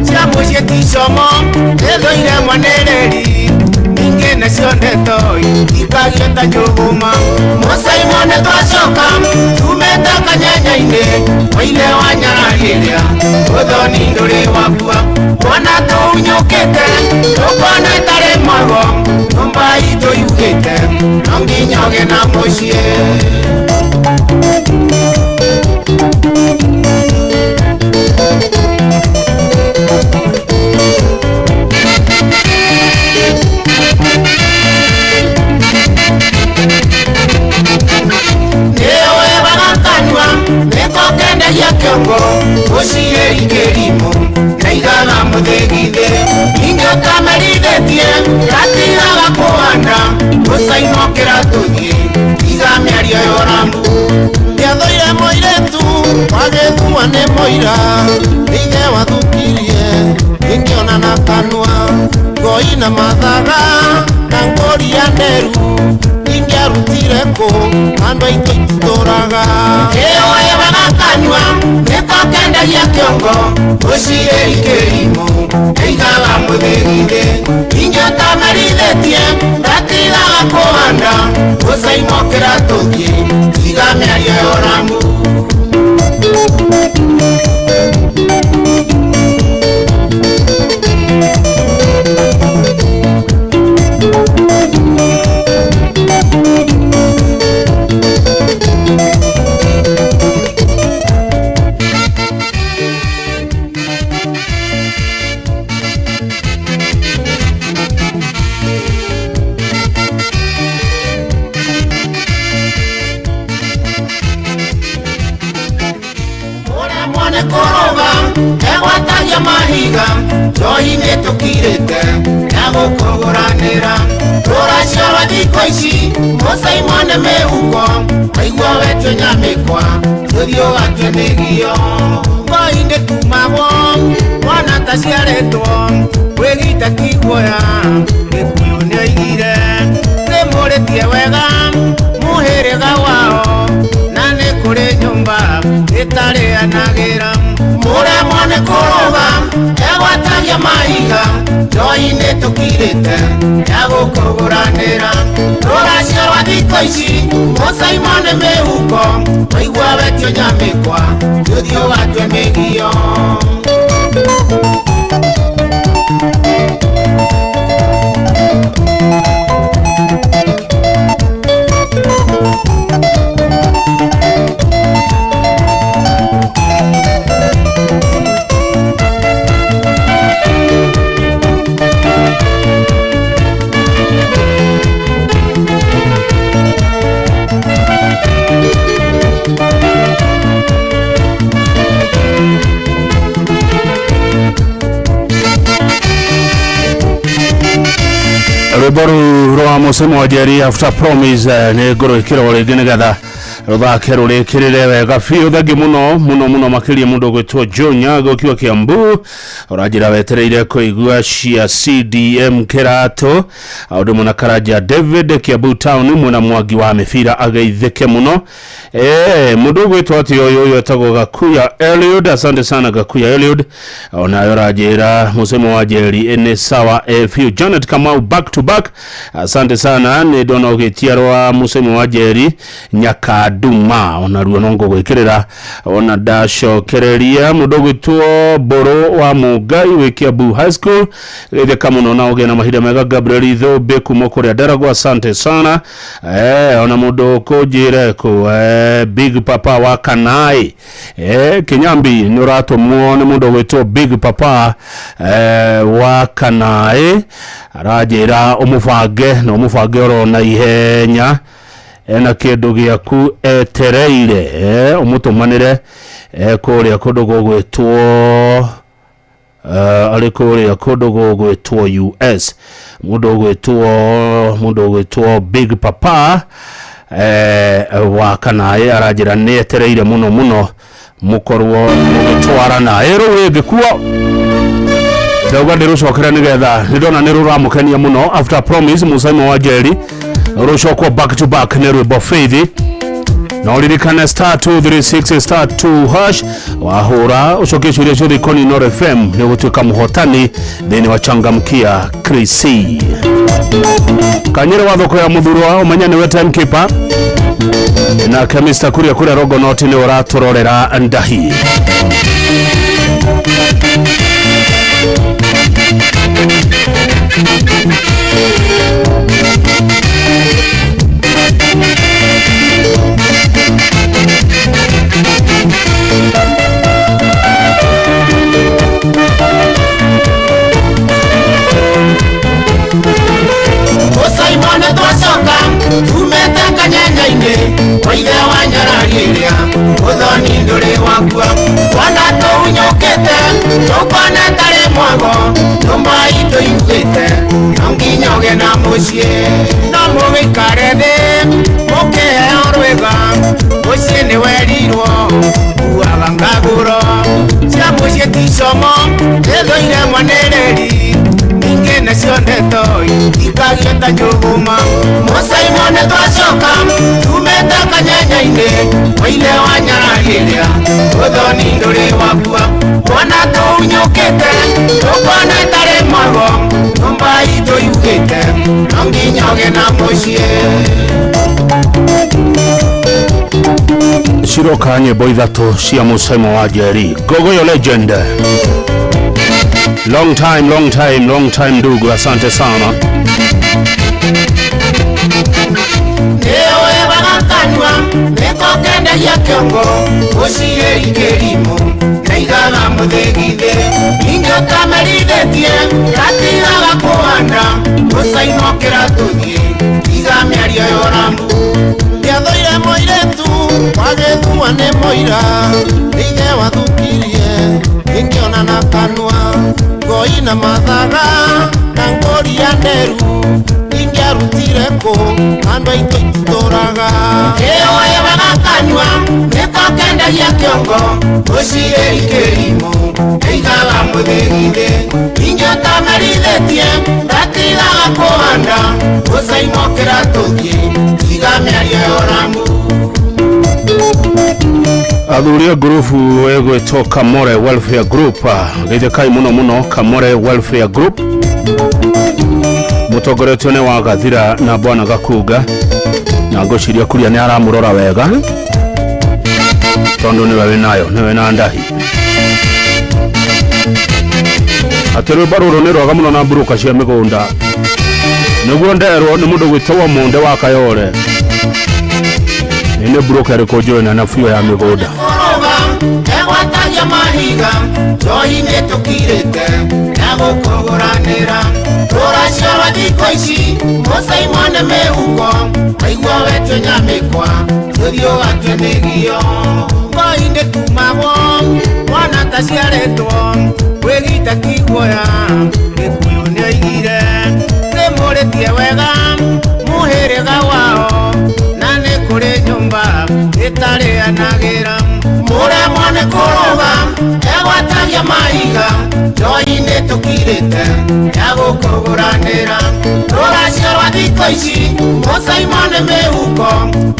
cia mucie ticomo ithoire mwanereri ingene cionetoi ikagienda nyuguma Simon twacoka tumete kanyanyaine oile wanyarariria uthoni nduri wakua wana tunyukite tukone tari mwago nyumba itu yugite nonginyoge na mucie ya kiongo usiye ikerimo naigaga muthegithe inyo kamerithetie gatigaga kuhanda usainokera tuthie iga mĩario yoramu ndiathoire moiretu wagethua nĩ moira ithe wathukirie ingĩona na kanua ngoi na mathaga na ngũria nderu ingĩarutire kũ andũ aitũ itũtũraga ĩyoebaga kanua nĩkokendagia kĩongo ũciĩ ikĩrimũ ĩigaga mũthĩgithĩ ingĩtamerithĩtie ndatigaga kũhanda ũcaimokĩra tũthiĩ tiga mĩario yoramu mahiga joine tukirete nagukogoranira turaciora thikũ ici Simon mehuko aigua wetio nyamĩkwa tuthio gatue nĩgio ngoine tumagwo mwana taciarĩtwo kwĩgita kiguoya gĩkũyũ nĩoigire nĩmũrĩtie wega mũhĩrĩga wao na nĩ kũrĩ nyũmba ĩtarĩanagĩra mũremwo nĩ kũrũga egwatagia mahiga joine tũkirĩte yagũkũgũranĩra rũraciarwa thikũ ici Simon mĩhuko waigua wetio nyamĩkwa tũthiũ gatue mĩgio Rwĩmbo rwa Mũcemo wa Njeri After Promise nĩ ngũrũĩkĩra rĩngĩ nĩgetha rũthake rũrĩkĩrĩre wega biũ. Thengi mũno makĩria mũndũ gwĩtwo John Nyago ũkiwa Kiambu ũranjĩra wetereire kũigua cia CDM Kĩratũ ũndũ mũna Karanja David Kiambu Town mwena Mwangi wa mĩbira ageithĩke mũno. Mũndũ gwĩtwo atĩ ũyũ etagwo Gakuya Eliud, asante sana Gakuya Eliud. Onayo ranjĩra Mũcemo wa Njeri nĩ sawa biũ. Janet Kamau back to back, asante sana. Nĩ ndona ũgĩtia rwa Mũcemo wa Njeri Nyakaduma onaruo no ngũgwĩkĩrĩra ona ndacokereria mũndũ gwĩtwo Boro wa Mũngai wĩ Kiambu High School geithĩka mũno na ũgĩe na mahinda mega. Gabriel Ithobe kuma kũrĩa Daragwa, asante sana. Ona mũndũ kũnjĩre kũ Big Papa wa Kanai Kinyambi nĩ ũratũmwo nĩ mũndũ gwĩtwo Big Papa wa Kanai aranjĩra ũmũbange na ũmũbange oro na ihenya ena kindu giaku etereire umutumanire kuria kundu gugwitwo ari kuria kundu gugwitwo US mundu gwitwo Big Papa wa kanaye arajira ni etereire muno mukorwo mugitwara na rwege kuo ndauga ndirusokera nigetha ndona niruramukania muno after promise Musaimo wa Jerry rushokwo back to back ni rwimbo Faith na uririkana *236 *2 hash wahura ucokeshuria ciothe ikoni Nord FM ni gutuika muhotani thini wa changamkia Chris Kanyere wa thoko ya muthurwa umanyane we timekeeper na Mr. Kuria Rogonoti ni uraturorera ndahi Musaimone twacoka tumete kanyenyaine kwa ithe wa Nyarariria uthoni nduri wakua wana tunyukite tukone tari mwago nyumba itu yugite nonginyoge na mucie no mugikare thi mukiheo rwiga mucie ni werirwo kuaga ngaguro cia mucie ticomo ithoire mwanereri ingene ciondeto ikagieta nyuguma Musaimone twacoka tumete kanyenyaine kwa ithe wa Nyarariria uthoni nduri wakua wana tunyukite tukone tari mwago nyumba itu yugite nonginyoge na mucie Shiroka nyimbo ithatu cia Musaimo wa Jerry Gogoyo legend long time ndugu asante sana ewe bagakanywa nekokende ya kiongo ushire ikerimo neigaga muthegithe ingiotamerithetie gatigaga kuhanda Musaimo kiratuthie iga miario yorambu ndiathoire moiretu wagethua nĩ moira ithe wathukirie ingiona na kanua ngoi na mathaga na ngoria nderu ingiarutire kũ andũ aitũ itũtũraga kĩoe bagakanyua nĩkokendagia kĩongo ũcire ikĩrimũ ĩigaga mũthĩgithĩ ingĩotamerithĩtie ndatigaga kũhanda Musaimo kĩratũthiĩ iga mĩario yoramu Athuria grupu egwetwo Kamore Welfare Group geithikai muno Kamore Welfare Group mutongoretio ni wa Gathira na Bwana Gakuga na ngociria kuria ni aramurora wega tondu niwe na ndahi atirwe baruru ni roga muno na mburuka cia migunda niguo nderwo ni mundu gwitwa Monde wa Kayore ine buruka riko joina na fio ya migunda egwatagia mahiga njohi-inĩ tũkirĩte na gũkũgũranĩra rũracio rwa thikũ ici Musaimo nĩ mĩhuko aigua wetio nyamĩkwa tũthiũ gatue mĩgio ngoi-inĩ tumagwo mwana ta ciarĩtwo kwĩgita kiguoya Gĩkũyũ nĩ oigire nĩmũrĩtie wega mũhĩrĩga wao na nĩ kũrĩ nyũmba ĩtarĩanagĩra Muremwo nĩ kũrũga egwatagia mahiga njohi-inĩ tũkirĩte ya gũkũgũranĩra rũracio rwa thikũ ici Musaimo nĩ mĩhuko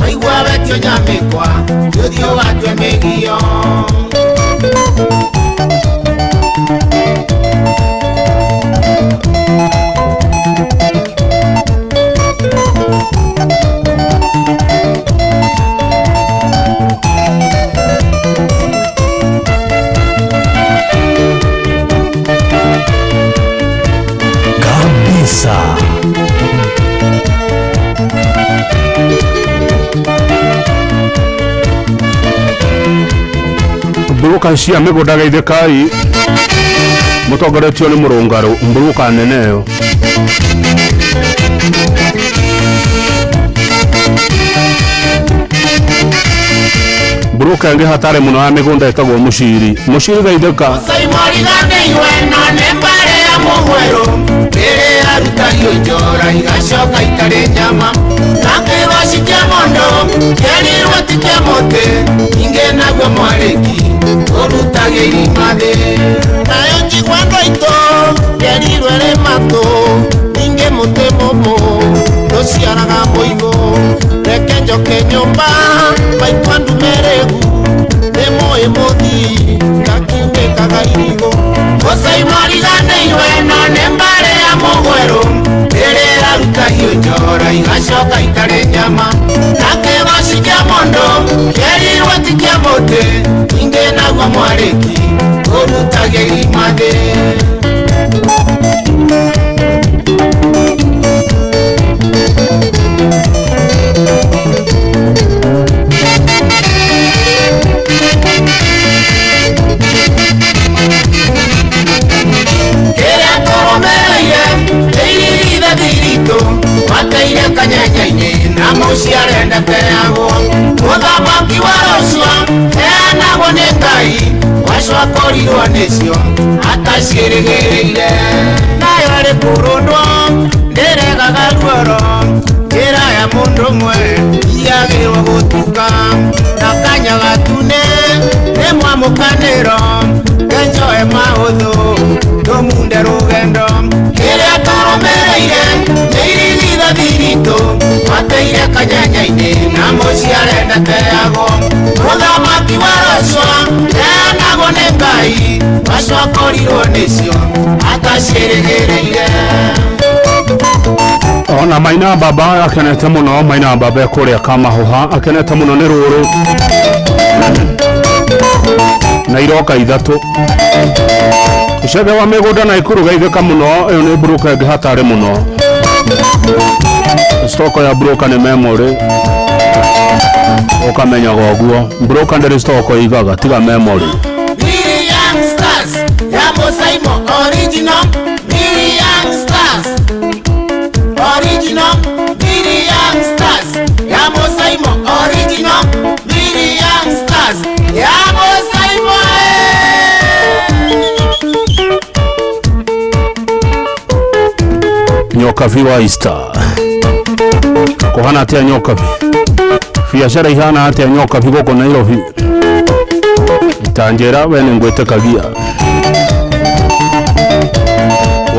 waigua wetio nyamĩkwa tũthiũ gatue mĩgio mburuka cia migunda geithikai mutongoretio ni Murungaru mburuka neneyo mburuka nge hatare muno ya migunda ikagwo mushiri gaitheka Saimoriganĩirwe no nĩ mbare ya mũgwero rĩrĩa arutario njora igacoka itarĩ nyama na kĩgoci kĩa mondo kĩerirwo ti kĩa mũtĩ ingĩ naguo mwarĩki ũrutagĩ irima thĩ nayo njigua ndoito kĩerirwo rĩ matũ ingĩ mũtĩ mũmũ ndũciaraga mũigũ reke njoke nyũmba maitwa ndumerĩgu nĩmũĩ mũthi ngakiumĩkaga irigo Saimoriganĩirwe no nĩ mbare ya mũgwero rĩrĩa arutagio njora igacoka itarĩ nyama na kĩgoci kĩa mondo kĩerirwo ti kĩa mũtĩ ingĩ naguo mwarĩki ũrutagĩ irima thĩ mateire kanyenyainĩ na mũciĩ arendete yagwo mũthamaki wa rũciũ heanagwo nĩ Ngai wacokorirwo nĩcio ataciĩrĩgĩrĩire nayo rĩ kũrũndwo ndĩregaga ruoro njĩra ya mũndũ ũmwe iriagĩrwo gũtuka na kanya gatune nĩ mwamũkanĩro ngenjoe mahũthũ ndũmunde rũgendo kĩrĩa tũrũmĩrĩire nĩ irigithathi ritũ mateire kanyenyainĩ na mũciĩ arendete yagwo mũthamaki wa rũciũ heanagwo nĩ Ngai wacokorirwo nĩcio ataciĩrĩgĩrĩire ona Maina Baba akenete muno Maina Baba kuria Kamahuha akenete muno ni ruru na iroka ithatu Icebe wa migunda na ikuru gaitheka muno uyu ni broker ngi hatare muno stoko ya broker ni memory ukamenya goguo broker ndiri stoko igaga tiga memory Young Stars ya Mosaimo original Young Stars original Young Stars ya Mosaimo original Young Stars ya Mosaimo nyoka viwa Easter kohana atia nyoka biashara ihana atia nyoka goko Nairobi itanjera wene ngwetekagia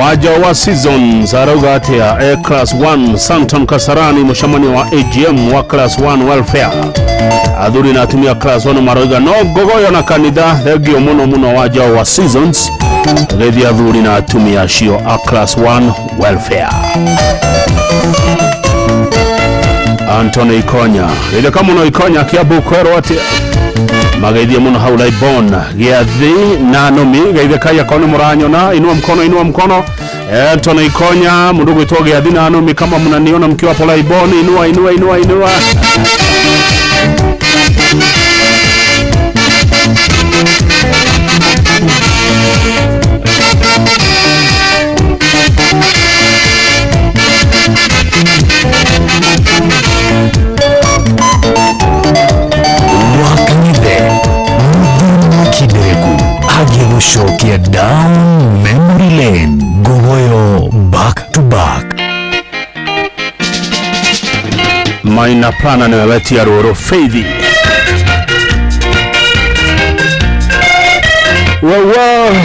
waja wa seasons arauga atia class 1 Santon Kasarani mushamani wa AGM wa class 1 welfare adhuri na atumia class 1 marauga no gogoyo na kanitha thegio muno waja wa seasons gethi adhuri na atumia shio a class 1 welfare Anthony Ikonya ile kama no Ikonya kiabu kwero atia magethie muno haula ibon giathi na nomi geithe kaya kone muranyona inua mkono Anthony Ikonya mundu gwitwa giathi na nomi kama mnaniona mkiwa pola ibon inua Agirushokia down memory lane gogoyo back to back Maina plana ni wabeti ya roro Faithy wow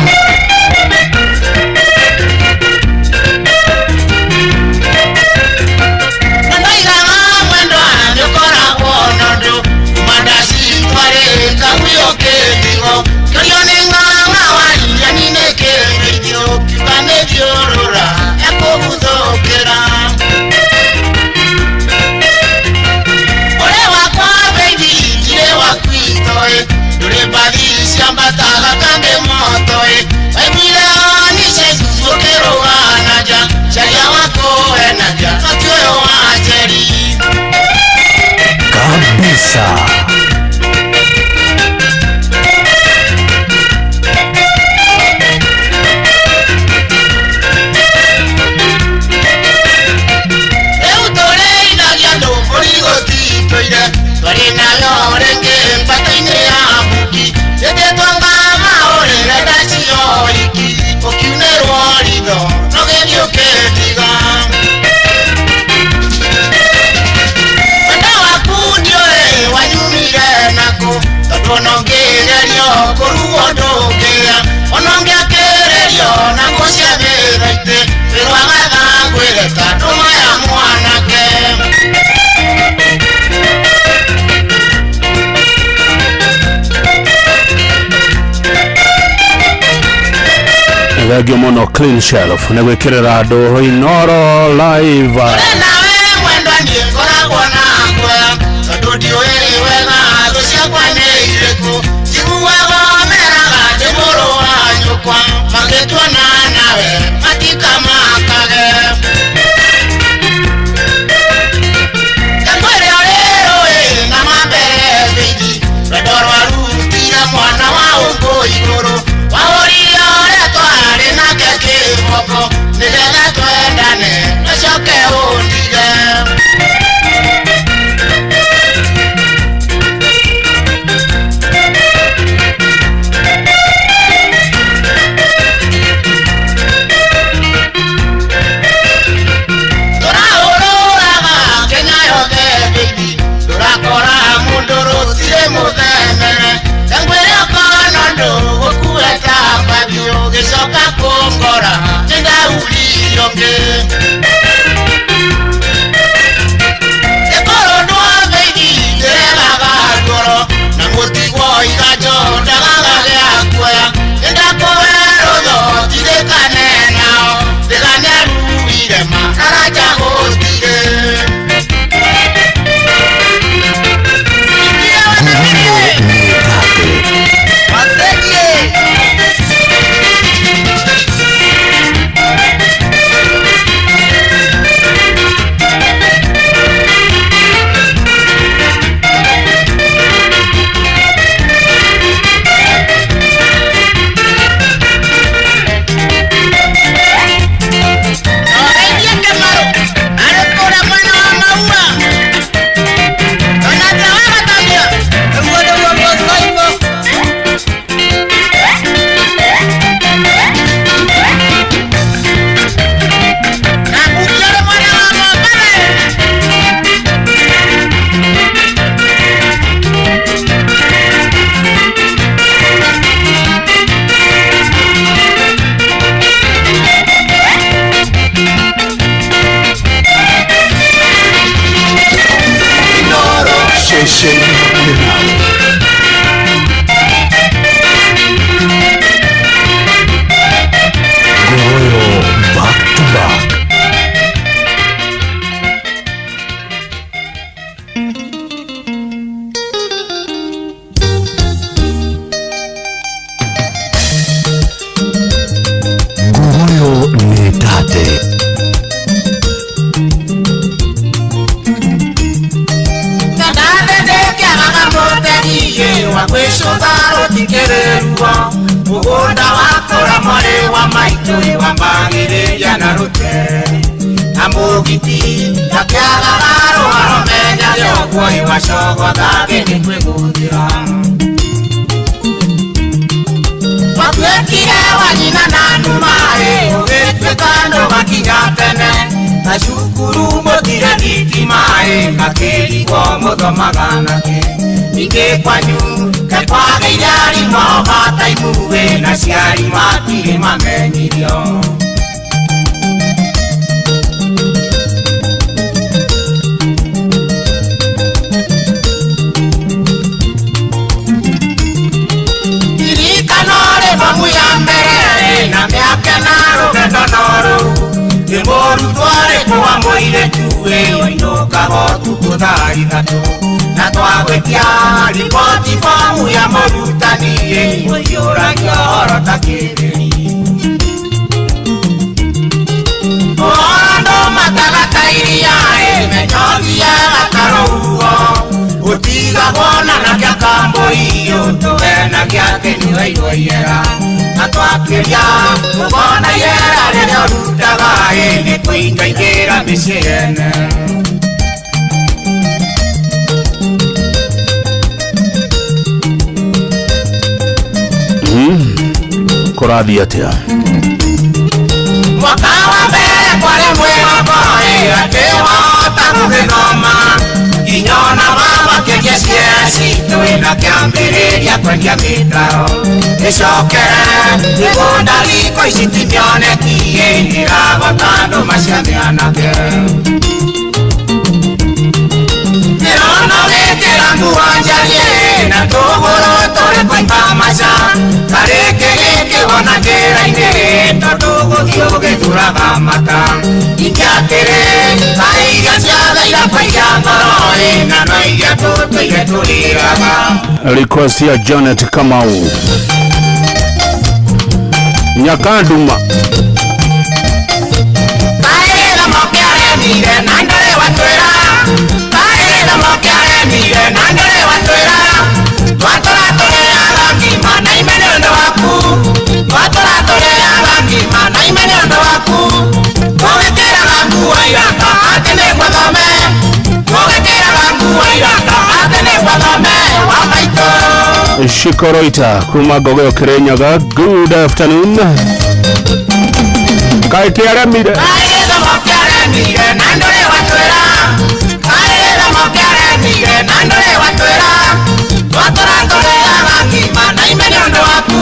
kabisa Tore na ya do porigo ti toire tore na lo renge pataine Thegio muno Clean Shelf na gwikirira andu Inoro live. Kurathi atia Mwakawa mbele kwale mwema boe atewa takugenoma Inyona mama kegesiesi tuina kiambiriria kwendia mitaro Ishokere Nigunda liko isitimione kie Niragotando masiamianake Nirono gekera nguanjarie Na tugoro tore kwa macha kareke wana gera ine totugo dioge duraga mata ikiatere aiga siada ila paigangoro na noiga tutu igetuliraga. Request ya Janet Kamau Nyakanduma Kaira mokiare mire nandore watwera Kaira mokiare mire nandore watwera Watora tore alangi mana imene ondo waku Watora tore alangi mana imene ondo waku Kogekera langu wa iraka atene kwa dome Kogekera langu wa iraka atene kwa dome Wamaito Shikoroita kuma Gogoyo Kirenyaga. Good afternoon. Kaikiara mire Kaira mokiare mire nandore watwera Kaira mokiare mire nandore watwera Watora tore alangi mana imene ondo waku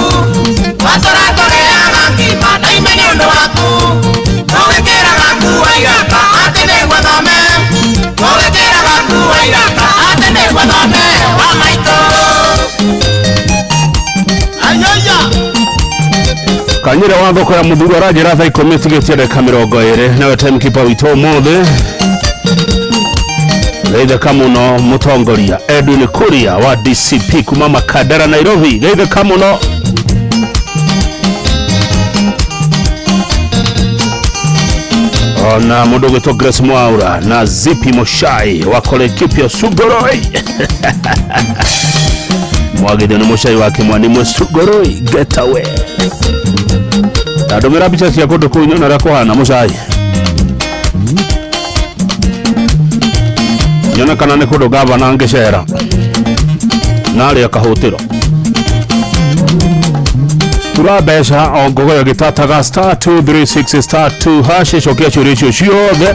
Watora tore alangi mana imene ondo waku Kogekera langu wa iraka atene kwa dome Kogekera langu wa iraka atene kwa dome Wamaito Kanyira wathoko ya muthuru arajira thaa 10 tigetie ndagika 20 nawe timekeeper witũ ũmũthĩ geithĩka mũno mũtongoria Edwin Kuria wa DCP kuma Makadara Nairobi. Geithĩka mũno. Ona mũndũ ũgwĩtwo Grace Mwaura na Zipi Muchai wa Kolegipia Sugoroi Mwagithio nĩ Muchai wa Kimwani mwe Sugoroi Getaway. Tandũmĩra mbica cia kũndũ kũu nyona ũrĩa kũhana Muchai. Nyona kana nĩ kũndũ gavana angĩcera na arĩa kahũtĩro. Tura mbeca o Ngogoyo gĩtataga *236*2# cokia ciũria icio ciothe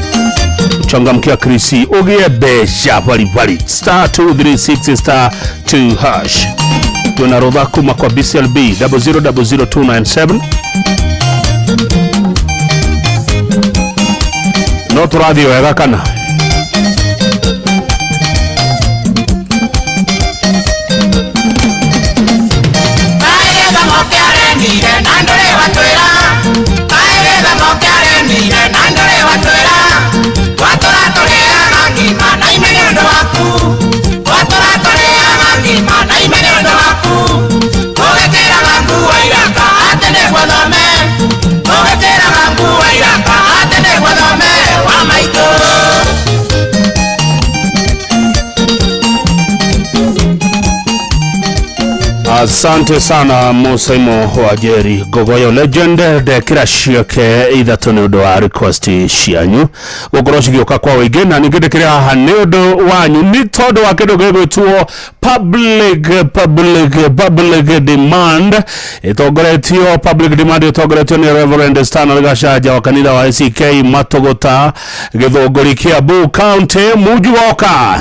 changamkia Krisi ũgĩe mbeca baribari *236*2#. Twĩna rũtha kuma kwa BCLB 0000297 no tũrathiĩ wega kana Asante sana Musaimo wa Jerry Gogoyo Legend de kira ciake ithatũ nĩ ũndũ wa request cianyu gũkorwo cigĩũka kwa wĩingĩ na ningĩ haha nĩ ũndũ wanyu nĩ tondũ wa kĩndũ gĩgwĩtwo public demand ĩtongoretio public demand ĩtongoretio nĩ Reverend Stanley Gachanja wa kanitha wa ACK Matũgũta Gĩthũngũri Kiambu County Mujuoka.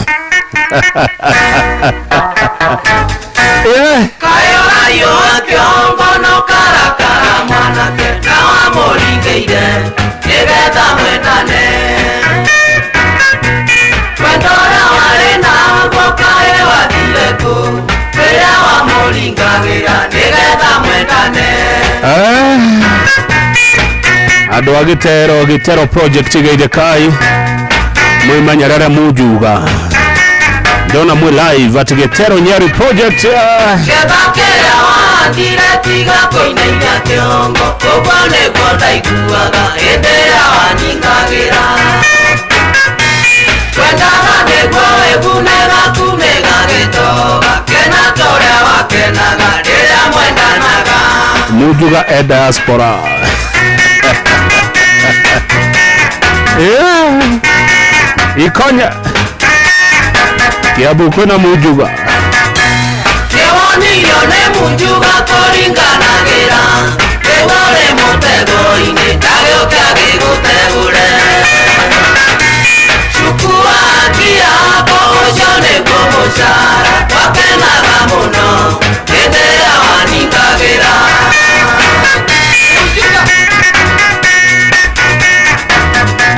Kayo kiongo no karakara mwanake na wamuringeire nigetha mwendane wendora wari naguo kae wathire ku rĩrĩa wamuringagira nigetha mwendane. Andũ a Gĩtero project Geithĩkai mwĩmenyerere Mujuga. Ndona mwe live at Gĩtero Nyeri project. Kĩthakĩra wathire tiga kũinaina kĩongo ũguo nĩguo ndaiguaga hĩndĩ ĩrĩa wanyingagĩra wendaga nĩguo wĩgunĩga kunĩga gĩtoga kena ta ũrĩa wakenaga rĩrĩa mwendanaga. Mujuga diaspora. Ikonya Kiambu kwĩna Mujuga. Kĩwonirio nĩ Mujuga kũringanagĩra kĩgore mũtego-inĩ ndagĩũka gĩgũtegũre cuku wakia ũcio nĩguo mũcara wakenaga mũno hĩndĩ ĩrĩa waningagĩra.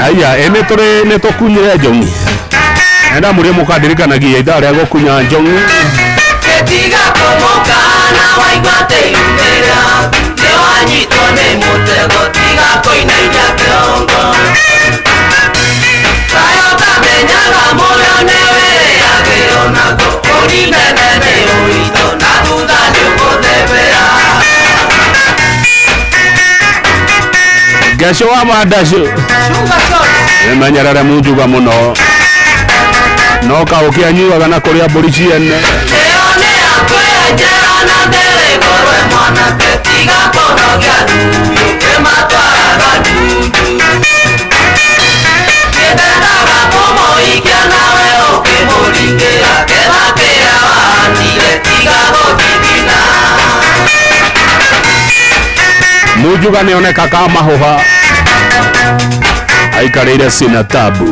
Aya nĩ tũkunyire njongi enda mũrĩa mũkandirikanagia ithaa rĩa gũkunya njongi. tiga kumukana waigwate imbera newanyitwo nĩ mũtego tiga kũinainia kĩongo kayo kamenyaga mũrĩo nĩwĩyagĩrwo nago ũrinene nĩ ũritũ na thutha nĩũgũthebera Gasho wa Madasho Emanyarara Mujuga muno Noka ukianyuaga na kuria mburi ciene Mujuga nioneka kama hoha aikarĩire sina tabu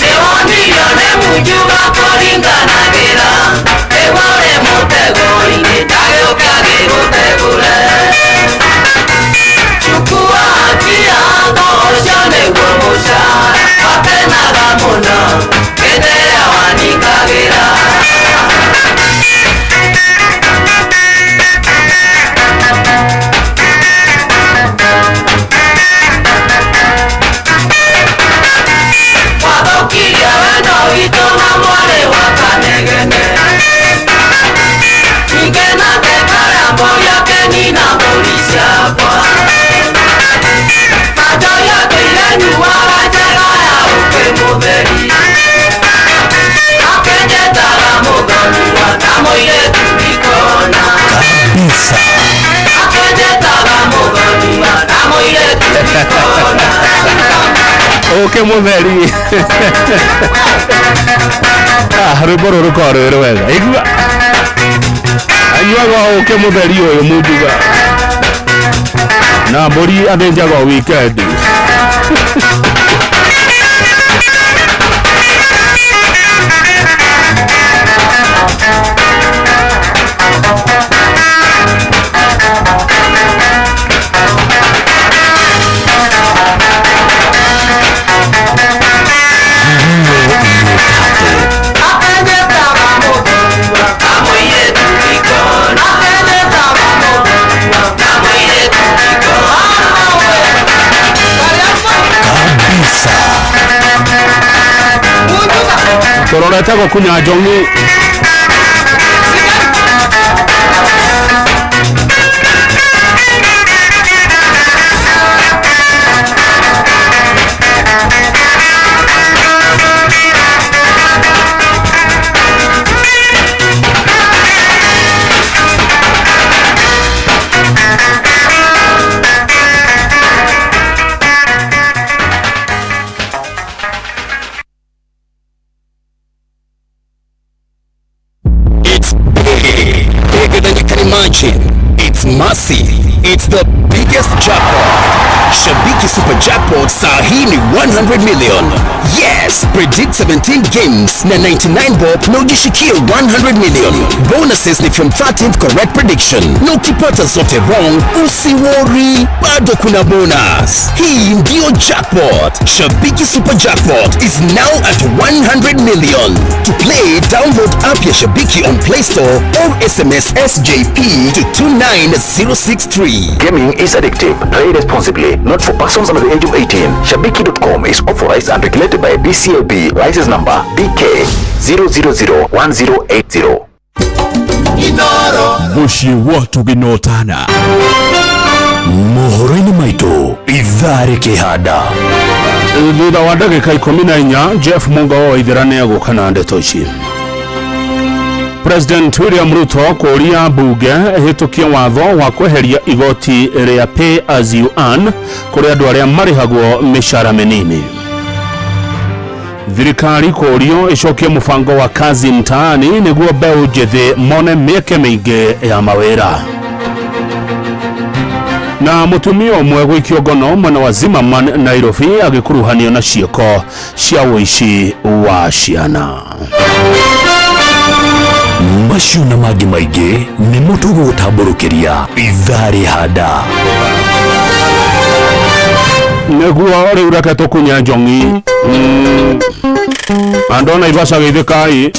nĩwonire nĩ Mujuga kũringanagĩra ĩgore mũtego-inĩ ndagĩũka gĩgũtegũre chukua hatia ũcio nĩguo mũcara wakenaga mũno hĩndĩ ĩrĩa waningagĩra wathokirie wendo witũ na mwarĩ wa Kanegene ningĩ nake karĩambo gĩake nina mbũri ciakwa kanjo yatũire nyuaga njega ya ũkĩ mũtheri akenjetaga mũthoniwa na mũirĩtu ikona akenjetaga mũthoniwa na mũirĩtu ikona Okay mutheri rwĩmbo rũrũ rũkoragwo rwĩ rwega igua anyuaga ũkĩ mũtheri ũyũ Mujuga na mbũri athĩnjaga wikendi Tororete gũkunya njongi It's massive. It's the biggest jackpot. Shabiki Super Jackpot saa hii ni 100 million. Yes, predict 17 games na 99 bob na ujishikie 100 million. Bonuses ni from 13th correct prediction. Na ukipata zote wrong, usiworry, bado kuna bonus. Hii ndio jackpot. Shabiki Super Jackpot is now at 100 million. To play, download app ya Shabiki on Play Store or SMS SJP to 29063. Gaming is addictive. Play responsibly. Not for persons under the age of 18. Shabiki.com is authorized and regulated by BCLB. License number BK 0001080. Mushi watu ginotana mohoro-inĩ maitũ ithare kĩhanda thutha wa ndagĩka 14 Jeff Mungo ithira nĩegũka na ndeto ici. President William Ruto kũria mbunge hĩtũkie watho wa kweheria igoti rĩa pay as you earn kũrĩ andũ arĩa marĩhagwo mĩcara mĩnini. Thirikari kũrio ĩcokie mũbango wa kazi mtaani nĩguo mbeũ njĩthĩ mone mĩeke mĩingĩ ya mawĩra. Na mũtumia ũmwe gũikio ngono mwena wa Zimmerman Nairobi agĩkuruhanio na ciĩko cia ũici wa ciana. macio na mangĩ maingĩ nĩ mũtũgũtambũrũkĩria ithare handa nĩguo rĩu reke tũkunye njongi Andona Ivasa Githikai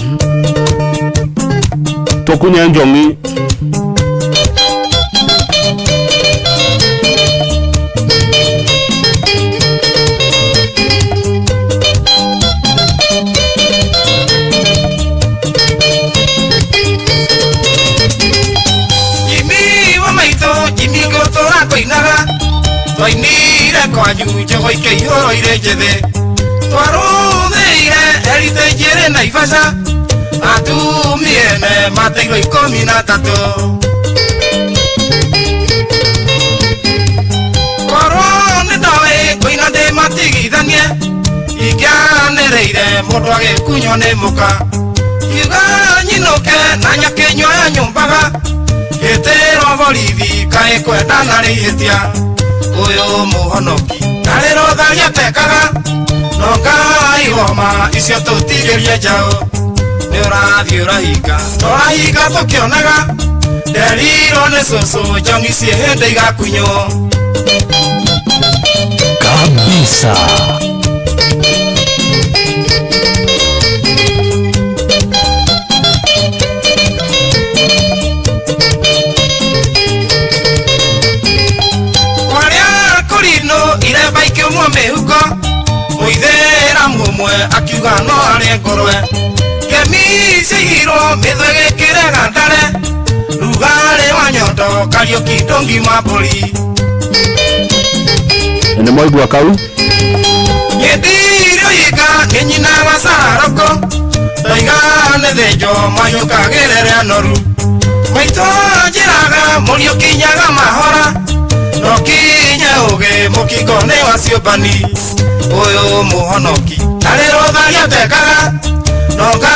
Tokunya Njongi Twainire kwanyu njogo ikeihoro ire njithe twaruthiire erite njĩrĩ Naivasha atumiene mateirwo 13 korwo nĩndoĩ kũina ndĩmatigithanie ingĩanĩrĩire mũndũ agĩkunywo nĩ mũka kiuga nyinũke na nyakĩnywa nyũmbaga gĩtĩrwo borithi kaĩ kwendana rĩihĩtia Uyo muhonoki Narero tharia tekaga Nonga igoma Icio tutigerie njao Ni ũrathiĩ ũrahinga Ũrahinga tũkĩonaga Nderirwo nĩ cũcũ Njongi ciĩ hĩndĩ igakunywo Kabisa. Ireba ikiumwo mihuko Muithĩra mumwe akiuga no arĩ ngũrwe Ngemi cihirwo mĩthwe gĩkĩre gandare Rugarĩ wa nyondo Kariũki ndũngi mambũri Nĩ mwaigua kau Nyendire yika nĩ nyina wa Saroko Ndaiga nĩ thĩnjo mayũkagĩrĩre anoru Maitũ njĩraga Mũriũki nyaga mahora Nokinya uge mukingo nĩ wa ciũmbani Uyu muhonoki Narero tharia tekaga Nonga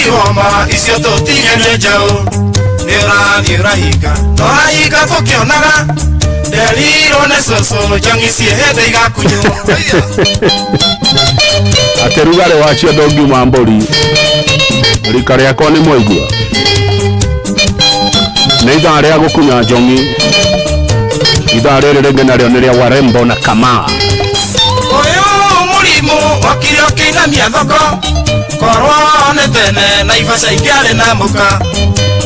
ihoma Icio tũtigerie njao Nĩ ũrathiĩ ũrahinga Ũrahinga tũkĩonaga Nderirwo nĩ cũcũ Njongi ciĩ hĩndĩ igakunywo Atĩ rugarĩ wacio ndũngiuma mbũri Rika rĩakwa nĩ mwaigua Nĩ ithaa rĩa gũkunya njongi Ithaa rĩrĩ rĩngĩ narĩo nĩ rĩa Warembo na Kamaa Ũyũ mũrimũ wakire ũkĩinamia thoko Korwo nĩ tene Naivasha ingĩarĩ na mũka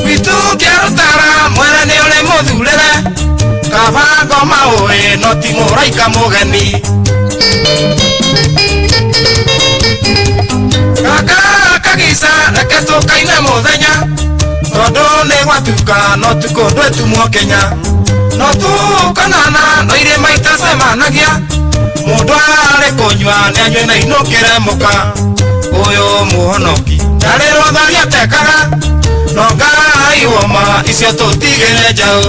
Gwitũ kĩarũtara mwere nĩ ũrĩ mũthurĩre Kabango maũĩ no ti mũraika mũgeni Kaka kagica reke tũkaine mũthenya Tondũ nĩ gwatuka no tukũ ndwetumwo Kenya No tũkanana no irĩ maita cemanagia Mũndũ arĩ kũnyua nĩ anyue na inũkĩre mũka Ũyũ muhonoki Narero tharia tekaga Nonga ihoma Icio tũtigĩre njao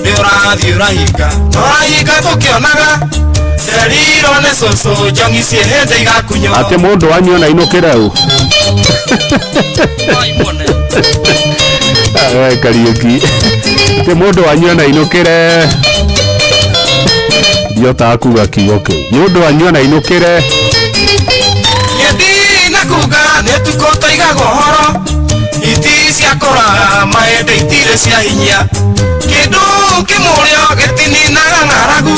Nĩ ũrathiĩ ũrahinga Ũrahinga tũkĩonaga Nderirwo nĩ cũcũ Njongi ciĩ hĩndĩ igakunywo Atĩ mũndũ anyue na inũkĩre ũ Kariũki Atĩ mũndũ anyue na inũkĩre Ndiotaga kuga kiugo kĩu Mũndũ anyue na inũkĩre Nyendĩ na kuga nĩ tukũ tũigagwo horo Iti cia kũraga mahĩndĩ itirĩ cia hinya Kĩndũ kĩmũrĩo gĩtininaga ng'aragu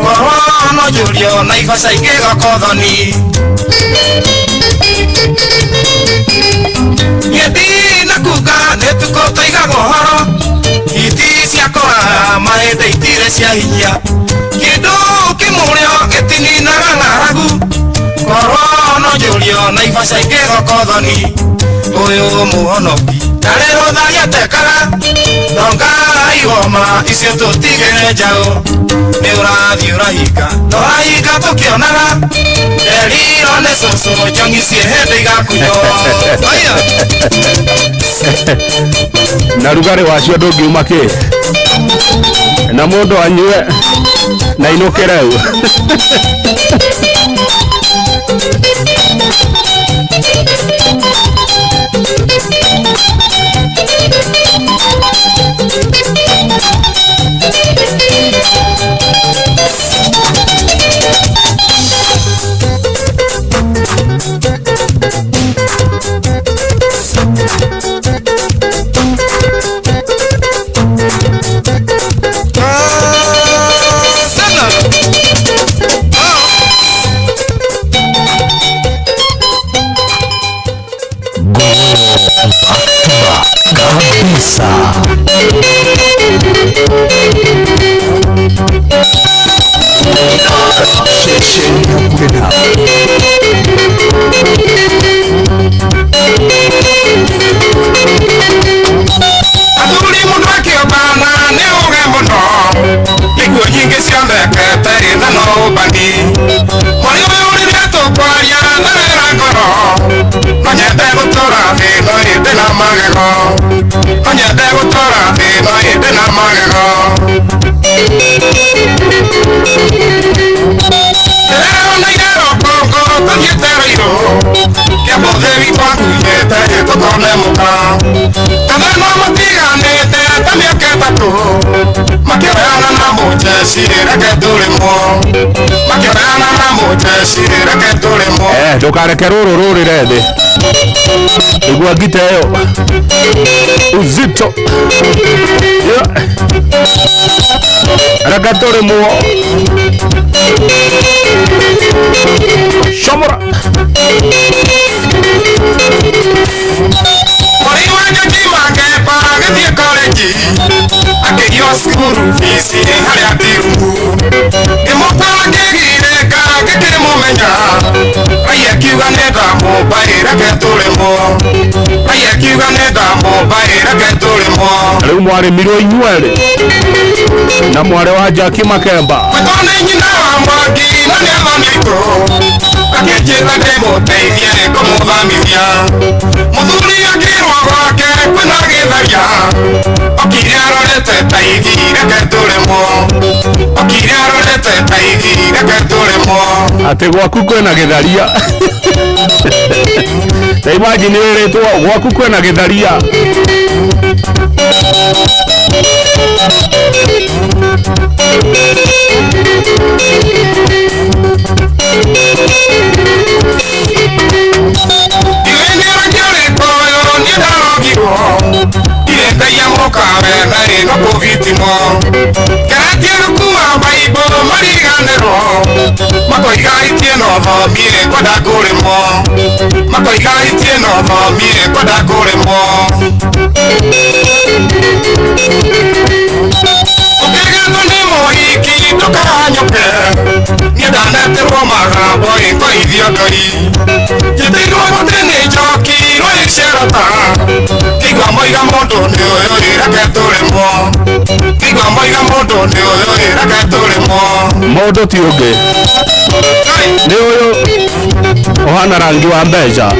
Korwo no njũrio Naivasha ingĩgoka ũthoni Nyendĩ na kuga nĩ tukũ tũigagwo horo Iti cia kũraga mahĩndĩ itirĩ cia hinya Kĩndũ kĩmũrĩo gĩtininaga ng'aragu Korwo no njũrio Naivasha ingĩgoka ũthoni Ũyũ muhonoki Narero tharia tekaga Nonga ihoma Icio tũtigĩre njao Nĩ ũrathiĩ ũrahinga Ũrahinga tũkĩonaga Nderirwo nĩ cũcũ Njongi ciĩ hĩndĩ igakunywo Na rugarĩ wacio ndũngiuma kĩ Na mũndũ anyue na inũkĩre ũ Tangieteriro, que modeli kwanguyete tokone muka. Kameno matiganete tamia ketatu. Makireana na mujesi reke tulimo. Makireana na mujesi reke tulimo. Ndukareke ruru rende. Igua gita yo. Uzito. Reke tulimo. Shamura. Moriwanja kimake pagathie college. Akĩgio cukuru fici harĩ atirungu. Ngĩmũkora ngĩgirĩka ngĩkĩmũmenya. Raiya kiuga nĩngamũmbaĩ reke tũrĩmwo. Raiya kiuga nĩngamũmbaĩ reke tũrĩmwo. Rĩu mwarĩmirwo inyuerĩ na mwarĩ wa Jackie Makemba. Mwĩtwo nĩ nyina wa Mwangi na nĩathomĩtwo. Akĩnjĩra ndĩmũteithie kũmũthamithia. Mũthuri akĩrwo gwake kwĩna gĩtharia. Okire arorete taithi reke tũrĩmwo. Okire arorete taithi reke tũrĩmwo. Atĩ gwaku kwĩna gĩtharia. Ta imagine wĩrĩtwo gwaku kwĩna gĩtharia. Modo ti ũngĩ nĩ ũyũ ũhana rangi wa mbeca.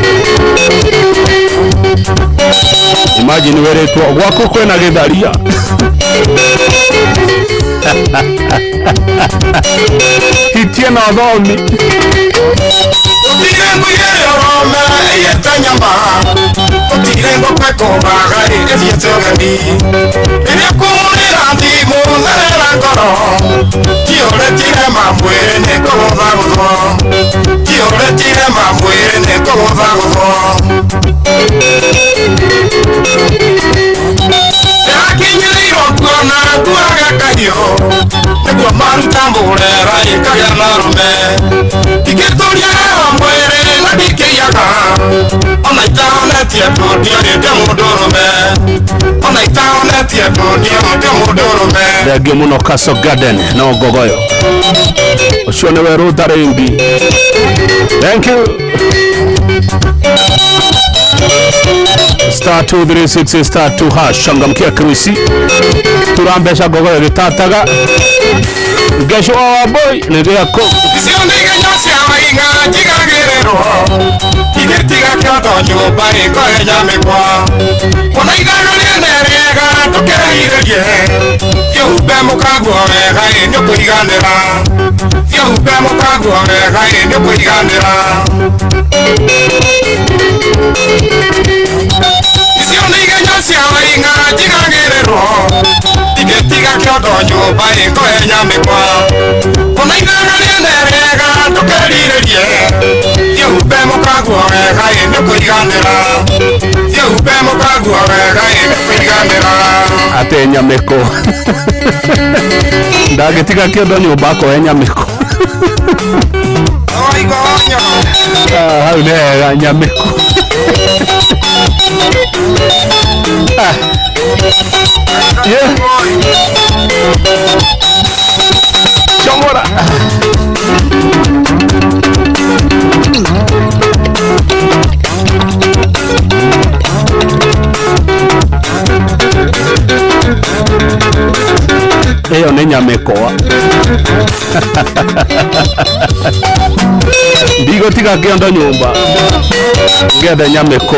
Imagine wĩrĩtwo gwaku kwĩna gĩtharia. Hitie na thomi. Utire nguyere orome eyete nyama. Utire ngokwe kovaga eyete ogani. Ere kumulira thimu ngarera ngoro. Tiore tire mamwere nekogotha gũthwo. Tiore tire mamwere nekogotha gũthwo. Ndĩrakinyĩrĩirwo kuona nguaga kahiũ. Nĩguo maruta mũrera ĩkagĩa na rũme. Ingĩtũria mwere na ndikĩiyaga. Ona itahonetie ndũndio ndĩ mũndũ ũrũme. Ona itahonetie ndũndio ndĩ mũndũ ũrũme. Thengiũ mũno Castle Garden no ngogoyo. Ũcio nĩwe Ruta Rĩmbi. Thank you. Star 236 star 2 hash changamkia Krisi. Turambesha ngogoyo gĩtataga. Gesho wa boy nĩ gĩako. Ciondiga nyocia wainga njigagĩrĩrwo. Igĩtiga kĩondo nyũmba ĩkoe nyamĩkwa. Ona igana rĩene rĩega tũkĩrĩhĩrĩrie. Thiũhumbe mũkaguo wega nĩũkũiganĩra. Thiũhumbe mũkaguo wega nĩũkũiganĩra. Ciondiga nyocia wainga njigagĩrĩrwo. Igĩtiga kĩondo nyũmba ĩkoe nyamĩkwa. Ona igana rĩene rĩega tũkĩrĩhĩrĩrie. Thiũhumbe mũkaguo wega nĩũkũiganĩra. Thiũhumbe mũkaguo wega nĩũkũiganĩra. Atĩ nyamĩko. Ndagĩtiga kĩondo nyũmba akoe nyamĩko. Hau nĩ hega nyamĩko. Chomora. Ĩyo nĩ nyamĩkwa. Ndigũtiga kĩondo nyũmba ngethe nyamĩko.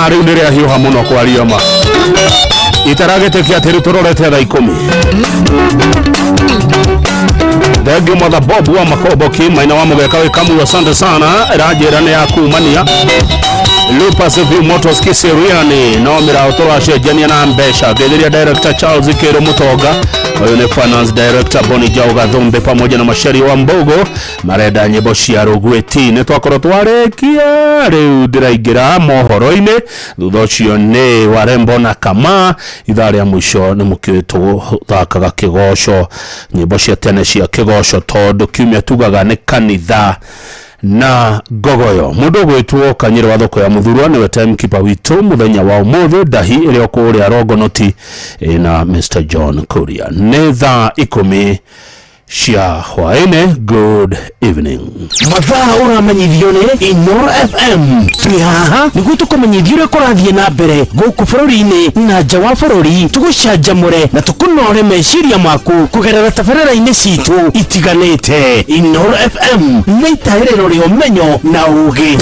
riu ni ria hiuha muno kwa rioma itaragetekia ati riu turorete thaa 10 Dagi mother Bob wa Makoboki maina wa mugeka we kamu. Asante sana rajera ne yakumania Lupas View Motors Kiseriani no mira utorashe jania na mbesha gediria director Charles Kero Mutoga oyo ne finance director Boni Jauga Thombe pamoja na mashari wa Mbogo mareda nyeboshi ya Rugweti ne twakoro twarekia riu diraigira mohoro-ine thuthocio ne warembo na kama ithari ya mwisho ni mukitu thakaga kigosho nyeboshi tene cia kigosho tondu kiumia tugaga ne kanitha na gogoyo mundu gwitwo Kanyire wa thoko ya Muthurwa ni timekeeper witu muthenya wa umuthi dahi iri okuri arogonoti na Mr John Kuria ne thaa 10 cia hwaine. Good evening. Mathaa uramenyithio ni Inoro FM. Turi haha niguo tukumenyithio kurathie na mbere guku bururi-ini na nja wa bururi, tugucanjamure na tukunore meciria maku kugerera tabarĩra-inĩ citu itiganĩte. Inoro FM nĩ itaĩrĩro rĩa ũmenyo na ũũgĩ.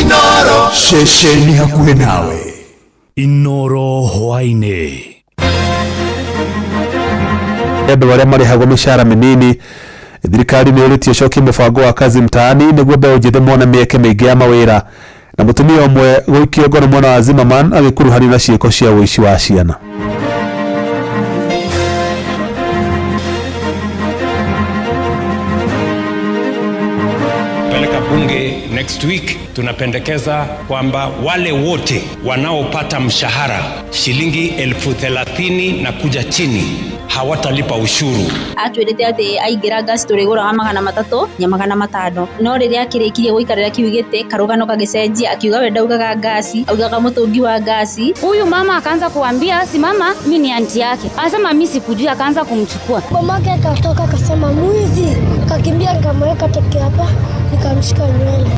Inoro ceceni hakuhĩ nawe. Inoro hwainĩ. Andũ arĩa marĩhagwo mĩcara mĩnini, thirikari nĩ ĩrĩtie cokia mũbango wa kazi mtaani nĩguo mbeũ njĩthĩ mone mĩeke mĩingĩ ya mawĩra, na mũtumia ũmwe gũikio ngono mwena wa Zimmerman agĩkuruhanio na ciĩko cia ũici wa ciana. Bunge next week tunapendekeza kwamba wale wote wanaopata mshahara shilingi 30,000 na kuja chini hawatalipa ushuru. Atwirite ati aingira gas turigura magana 3 nya magana 5 no riria akirikirie guikarira kiugite karugano kagicenjia akiuga we ndaugaga gasi augaga mutungi wa gasi. Huyu mama akaanza kuambia si mama mimi ni aunti yake, anasema mimi sikujua, akaanza kumchukua mamake akatoka akasema mwizi, akakimbia nikamweka teke hapa nikamshika nywele.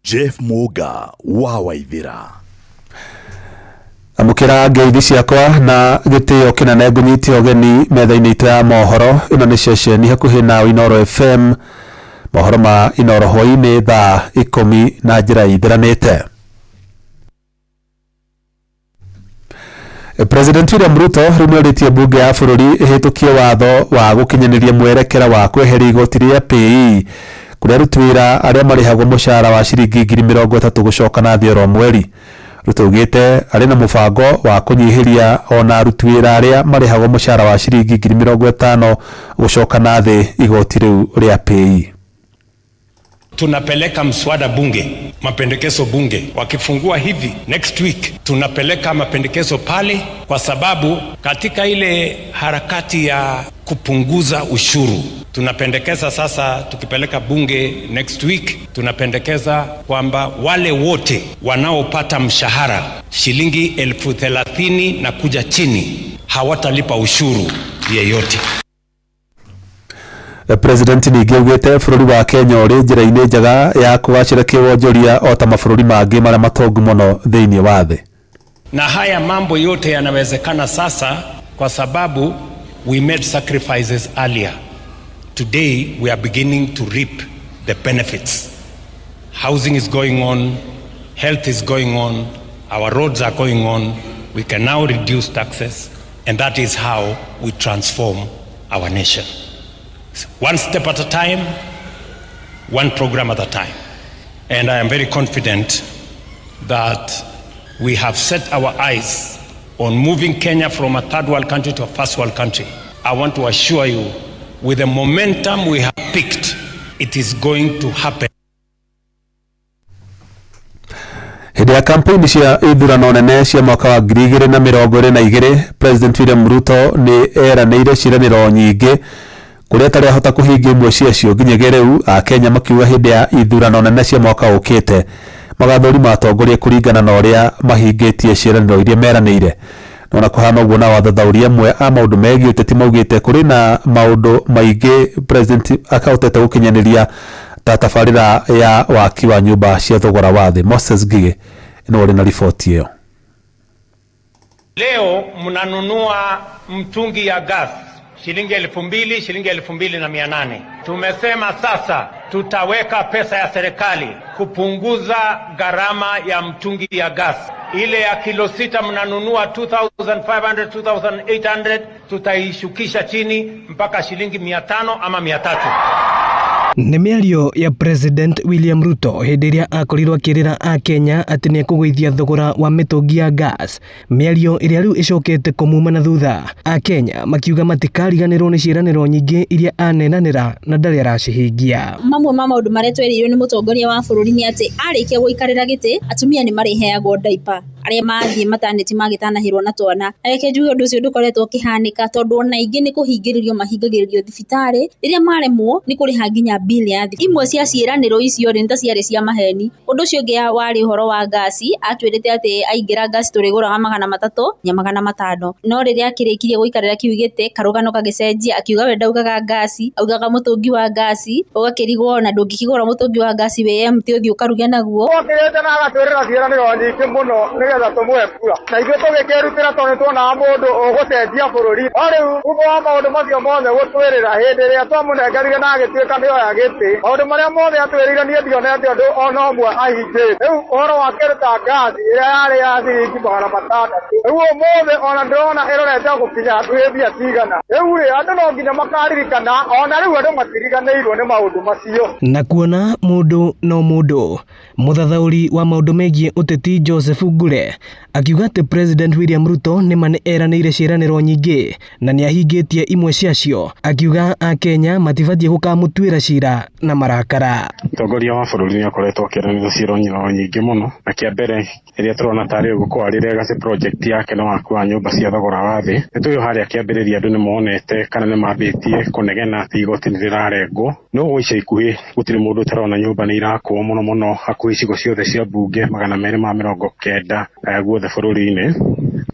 Jeff Muga wa Waithira. Amukira ngeithi ciakwa na gitio kinene ngunyiti ogeni metha-inĩ itu ya mohoro. Ino nĩ ceceni hakuhĩ na Inoro FM, mohoro ma Inoro hwainĩ thaa 10 na njĩra ithiranĩte. President William Ruto rĩu nĩorĩtie mbunge ya bũrũri ĩhĩtũkie watho wa gũkinyanĩria mwerekera wa kweheria igoti rĩa PE kũrĩa aruti wĩra arĩa marĩhagwo mũcara wa ciringi 30,000 gũcoka na thĩ oro mweri. Ruto ugite arĩ na mũbango wa kũnyihiria ona aruti wĩra arĩa marĩhagwo mũcara wa ciringi 50,000 gũcoka na thĩ igoti rĩu rĩa PE. Tunapeleka mswada bunge, mapendekezo bunge. Wakifungua hivi next week tunapeleka mapendekezo pale, kwa sababu katika ile harakati ya kupunguza ushuru tunapendekeza sasa, tukipeleka bunge next week tunapendekeza kwamba wale wote wanaopata mshahara shilingi 30,000 na kuja chini hawatalipa ushuru yeyote. President ningĩ augĩte bũrũri wa Kenya ũrĩ njĩra-inĩ njega ya kũgacĩra kĩwonjoria o ta mabũrũri mangĩ marĩa matongu mũno thĩinĩ wa thĩ. Na haya mambo yote yanawezekana sasa kwa sababu we made sacrifices earlier. Today we are beginning to reap the benefits. Housing is going on, health is going on, our roads are going on. We can now reduce taxes, and that is how we transform our nation. One step at a time, one program at a time. And I am very confident that we have set our eyes on moving Kenya from a third world country to a first world country. I want to assure you, with the momentum we have picked, it is going to happen. Hĩndĩ ya kampeni cia ithurano nene cia mwaka wa 2022, President William Ruto nĩ eranĩire ciĩranĩro nyingĩ kũrĩa tarĩ ahota kũhingia imwe ciacio nginyagia rĩu Akenya makiuga hĩndĩ ya ithurano nene cia mwaka ũkĩte magathũrima atongoria kũringana na ũrĩa mahingĩtie ciĩranĩro iria meranĩire. No na kũhana ũguo na wathathauria amwe a maũndũ megiĩ ũteti maugĩte kũrĩ na maũndũ maingĩ President akahotete gũkinyanĩria ta tabarĩra ya waki wa nyũmba cia thogora wa thĩ. Moses Gige nĩ ũrĩ na riboti ĩyo. Leo mnanunua mtungi ya gas shilingi 2,000, shilingi 2,800. Tumesema sasa tutaweka pesa ya serikali kupunguza gharama ya mtungi ya gas. Ile ya kilo 6 mnanunua 2,500, 2,800, tutaishukisha chini mpaka shilingi 500 ama 300. Nĩ mĩario ya President William Ruto hĩndĩ ĩrĩa akorirwo akĩrĩra Akenya atĩ nĩ ekũgũithia thogora wa mĩtũngi ya gas, mĩario ĩrĩa rĩu ĩcokete kũmuma na thutha. Akenya makiuga matikariganĩrwo nĩ ciĩranĩro nyingĩ iria anenanĩra na ndarĩ aracihingia. Mamwe ma maũndũ marĩa twerirwo nĩ mũtongoria wa bũrũri nĩ atĩ arĩkia gũikarĩra gĩtĩ atumia nĩ marĩheagwo diaper arĩa mathiĩ mataneti magĩtanahĩrwo na twana. Reke njuge ũndũ ũcio ndũkoretwo ũkĩhanĩka tondũ ona ingĩ nĩ kũhingĩrĩrio mahingagĩrĩrio thibitarĩ rĩrĩa maremwo nĩ kũrĩha nginya bili ya thibitarĩ. Imwe cia ciĩranĩro icio nĩ ta ciarĩ cia maheni. Ũndũ ũcio ũngĩ warĩ ũhoro wa gasi, atwĩrĩte atĩ aingĩra gasi tũrĩgũraga 300 na 500. No rĩrĩa akĩrĩkirie gũikarĩra kiu gĩtĩ karũgano gagĩcenjia, akiuga we ndaugaga gasi, augaga mũtũngi wa gasi, ũgakĩrigwo na ndũngĩkĩgũra mũtũngi wa gasi we empty ũthiĩ ũkaruge naguo. Okĩrĩte na agatwĩrĩra ciĩranĩro nyingĩ mũno nĩgetha tũmũhe kura. Na ithuĩ tũgĩkĩrutĩra tondũ nĩtuonaga mũndũ ũgũcenjia bũrũri. Rĩu thutha wa maũndũ macio mothe gũtwĩrĩra hĩndĩ ĩrĩa twamũnengerire na agĩtuĩka nĩoya gĩtĩ, maũndũ marĩa mothe atwĩrĩire niĩ ndionete ũndũ ona ũmwe ahingĩte. Rĩu ũhoro wa kĩruta ngaci ĩrĩa yarĩ ya ciringi 600, rĩu ũmũthĩ ona ndĩrona ĩrorete gũkinya hakuhĩ mbia cigana. Rĩu andũ no nginya makaririkana, ona rĩu andũ matiriganĩirwo nĩ maũndũ macio. Na kuona mũndũ no mũndũ, mũthathaũri wa maũndũ megiĩ ũteti Joseph Ngure akiuga atĩ President William Ruto nĩma nĩ eranĩire ciĩranĩro nyingĩ na nĩ ahingĩtie imwe ciacio, akiuga Akenya matibatiĩ gũkamũtuĩra cira na marakara. Mũtongoria wa bũrũri nĩ akoretwo akĩeranĩra ciĩranĩro nyingĩ mũno, na kĩa mbere ĩrĩa tũrona tarĩ gũkwarĩre legacy project yake no wakua nyũmba cia thogora wa thĩ. Nĩtũĩ harĩa kĩambĩrĩria andũ nĩ monete kana nĩ mambĩtie kũnegena atĩ igoti nĩ rĩrarengwo. No gwa ica ikuhĩ gũtirĩ mũndũ ũtarona nyũmba nĩ irakwo mũno hakuhĩ icigo ciothe cia mbunge 290 guothe bũrũri-inĩ.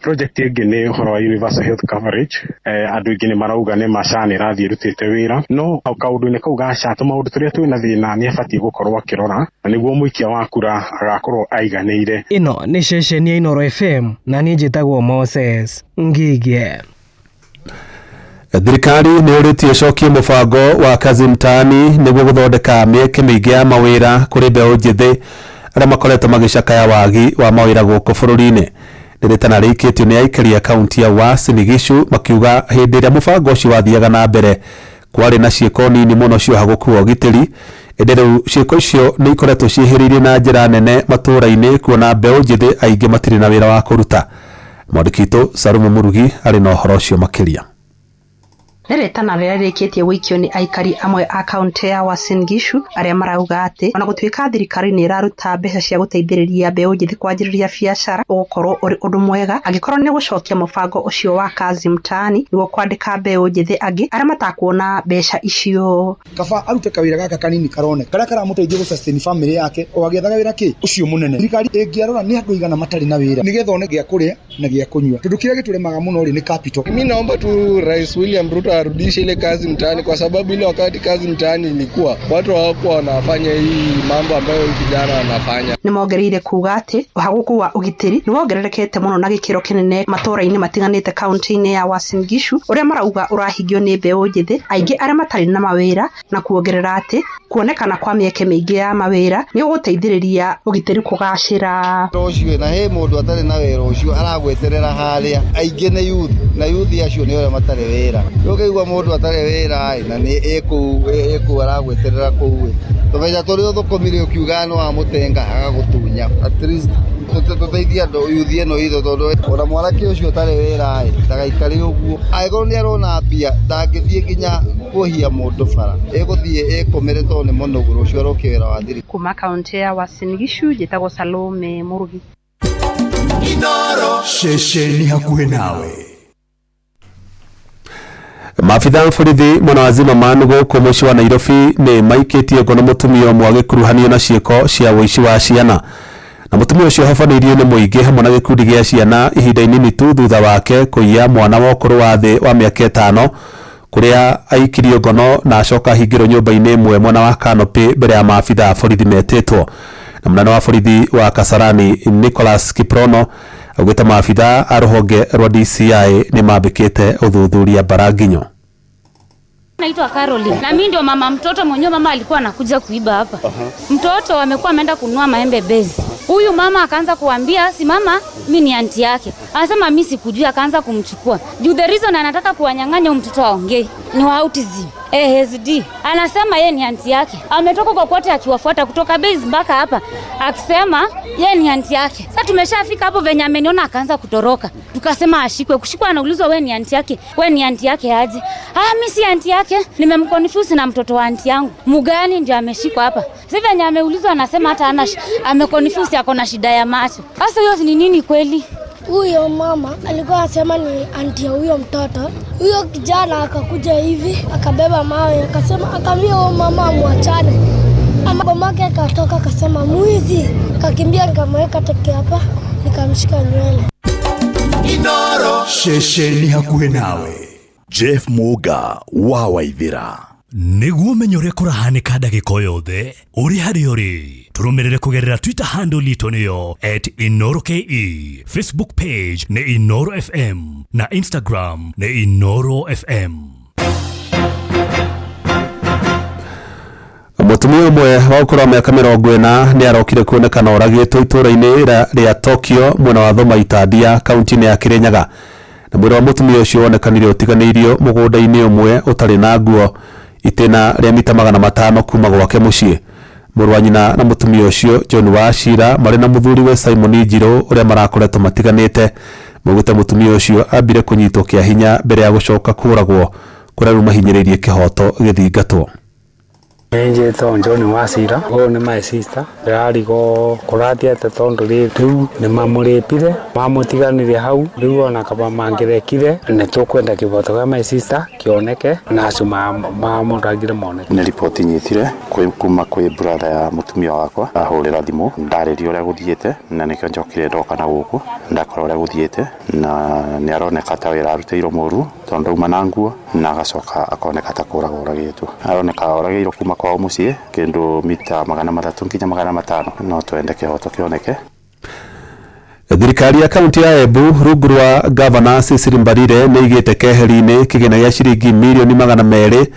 Project ĩngĩ nĩ ũhoro wa universal health coverage. Andũ aingĩ nĩ marauga nĩ MASHA nĩ ĩrathiĩ ĩrutĩte wĩra, no kaũndũ-inĩ kau gaca tũmaũndũ tũrĩa twĩna thĩna nĩ abatiĩ gũkorwo akĩrora, na nĩguo mũikia wa kura agakorwo aiganĩire. Ĩno nĩ ceceni ya Inooro FM na niĩ njĩtagwo Moses Ngige. Thirikari nĩ ũrĩtie ĩcokie mũbango wa kazi mtaani nĩguo gũthondeka mĩeke mĩingĩ ya mawĩra kũrĩ mbeũ njĩthĩ arĩa makoretwo magĩcakaya wagi wa mawĩra gũkũ bũrũri-inĩ. Rĩrĩtana rĩikĩtio nĩ aikari a kaunti ya Uasin Gishu makiuga hĩndĩ ĩrĩa mũbango ũcio wathiaga na mbere kwarĩ na ciĩko nini mũno ciohagũku wa ũgitĩri. Ĩndĩ rĩu ciĩko icio nĩ ikoretwo ciĩhĩrĩirie na njĩra nene matũũra-inĩ kuona mbeũ njĩthĩ aingĩ matirĩ na wĩra wa kũruta. Mwandĩki witũ Salumu Murugi arĩ na ũhoro ũcio makĩria. Rĩrĩtana rĩrĩa rĩkĩtie gũikio nĩ aikari amwe a kaunti ya Uasin Gishu arĩa marauga atĩ ona gũtuĩka thirikari nĩ ĩraruta mbeca cia gũteithĩrĩria mbeũ njĩthĩ kwanjĩrĩria biacara ũgũkorwo ũrĩ ũndũ mwega angĩkorwo nĩ gũcokia mũbango ũcio wa kazi mtaani nĩguo kwandĩka mbeũ njĩthĩ angĩ arĩa matakuona mbeca icio. Kaba arute kawĩra gaka kanini karone karĩa karamũteithia gũsustain family yake o agĩethaga wĩra kĩ ũcio mũnene. Thirikari ĩngĩarora nĩ andũ aigana matarĩ na wĩra nĩgetha one gĩa kũrĩa na gĩa kũnyua. Tondũ kĩrĩa gĩtũremaga mũno rĩ nĩ capital. Mimi naomba tu Rais William Ruto arudishe ile kazi mtaani, kwa sababu ile wakati kazi mtaani ilikuwa watu hawakuwa wanafanya hii mambo ambayo vijana wanafanya. Nĩmongereire kuga atĩ ũhagũku wa ũgitĩri nĩ wongererekete mũno na gĩkĩro kĩnene matũũra-inĩ matiganĩte kaunti-inĩ ya Uasin Gishu ũrĩa marauga ũrahingio nĩ mbeũ njĩthĩ aingĩ arĩa matarĩ na mawĩra, na kuongerera atĩ kuonekana kwa mĩeke mĩingĩ ya mawĩra nĩ ũgũteithĩrĩria ũgitĩri kũgacĩra. Ũcio na he mũndũ atarĩ na wĩra ũcio aragweterera harĩa aingĩ nĩ youth na youth acio nĩ arĩa matarĩ wĩra. Ũkaigua mũndũ atarĩ wĩra na nĩ ĩkũ aragweterera kũu. Tũbeca tũrĩa ũthũkũmire ũkiuga no amũtenga agagũtunya. At least tũteithia andũ youth ĩno itho tondũ ona mwanake ũcio atarĩ wĩra ndagaikare ũguo. Angĩkorwo nĩ arona mbia ndangĩthiĩ nginya kũhia mũndũ bara. Ĩgũthiĩ ĩkomere tondũ nĩ mũnũgũro ũcio arokia wĩra wa thirikari. Kuma kaunti ya Uasin Gishu njĩtagwo Salome Murugi. Inooro ceceni hakuhĩ nawe. Maabitha borithi mwena wa Zimmerman gũkũ mũciĩ wa Nairobi nĩ maikĩtie ngono mũtumia ũmwe agĩkuruhanio na ciĩko cia ũici wa ciana. Na mũtumia ũcio ahobanĩirio nĩ mũingĩ hamwe na gĩkundi gĩa ciana ihinda inini tu thutha wake kũiya mwana wa ũkũrũ wa thĩ wa mĩaka 5 kũrĩa aikirio ngono na acoka ahingĩrwo nyũmba-inĩ ĩmwe mwena wa Canopy mbere ya maabitha borithi metĩtwo. Na mũnene wa borithi wa Kasarani Nicholas Kiprono augĩte maabitha a rũhonge rwa DCI nĩ mambĩkĩte ũthuthuria Baranginyo. Naitwa Caroline. Na mimi ndio mama mtoto mwenyewe, mama alikuwa anakuja kuiba hapa. Mtoto amekuwa ameenda kununua maembe bezi. Huyu mama akaanza kuambia, si mama, mimi ni aunti yake. Anasema mimi sikujua, akaanza kumchukua. Juu the reason anataka kuwanyang'anya mtoto aongee ni wa autism. ASD. Anasema yeye ni aunti yake. Ametoka kwa kote akiwafuata kutoka base mpaka hapa akisema yeye ni aunti yake. Sasa tumeshafika hapo venye ameniona akaanza kutoroka. Tukasema ashikwe. Kushikwa anaulizwa wewe ni aunti yake. Wewe ni aunti yake aje? Mimi si aunti yake. Nimemconfuse na mtoto wa aunti yangu. Mugani ndio ameshikwa hapa. Sasa venye ameulizwa anasema hata ana ameconfuse ako na shida ya macho. Sasa hiyo ni nini kweli? Huyo mama alikuwa anasema ni aunti ya huyo mtoto. Huyo kijana akakuja hivi, akabeba mawe, akasema akamwambia huyo mama muachane. Mamake akatoka akasema mwizi, akakimbia nikamweka teke hapa, nikamshika nywele. Inoro shesheni hakuhe nawe. Jeff Muga wa Waithira. Niguo menyore kurahanika ndagika yothe uri hari uri turumirire kugerera Twitter handle litu niyo @InoroKE, Facebook page ni Inoro FM na Instagram ni Inoro FM. Mutumia umwe wa ukura miaka 40 ni arokire kuonekana oragitwo itũra-inĩ ria Tokyo mwena wa Thoma Itadia kaunti-inĩ ya Kirinyaga. Na mwĩrĩ wa mutumia ũcio wonekanire ũtiganĩirio mũgũnda-inĩ ũmwe ũtarĩ na nguo itena rĩa mita 500 kuma gwake mũciĩ. Mũrũ wa nyina na mutumia ũcio John Wachira marĩ na mũthuri we Simon Njirũ ũrĩa marakoretwo matiganĩte. Mũgũte mutumia ũcio ambire kũnyitwo kĩa hinya mbere ya gũcoka kũragwo kũrĩa mahinyĩrĩirie kĩhoto gĩthingatwo. Njĩtwo John Wachira, ũyũ nĩ my sister. Ndĩrarigo kũrathiĩte tondũ rĩu nĩ mamũrĩpire, mamũtiganire hau, rĩu ona kaba mangĩrekire, nĩ tũkwenda kĩboto gĩa my sister kĩoneke na acio mamũragire moneke. Nĩ riboti nyitire kuma kwĩ brother ya mutumia wakwa, ahũrĩra thimũ, ndarĩrio ũrĩa gũthiĩte na nĩkĩo njokire ndoka na gũkũ, ndakora ũrĩa gũthiĩte na nĩ aroneka ta wĩra arutĩirwo mũru tondũ auma na nguo na agacoka akoneka ta kũragwo ũragĩtwo. Aroneka ũragĩirwo kuma kwa muciĩ kĩndũ mita 300 nginya 500 no twende kĩhoto kĩoneke. Thirikari ya kaunti ya Embu rungu rwa Governor Cecily Mbarire nĩ igĩte keheri-inĩ kĩgĩna gĩa ciringi mirioni 200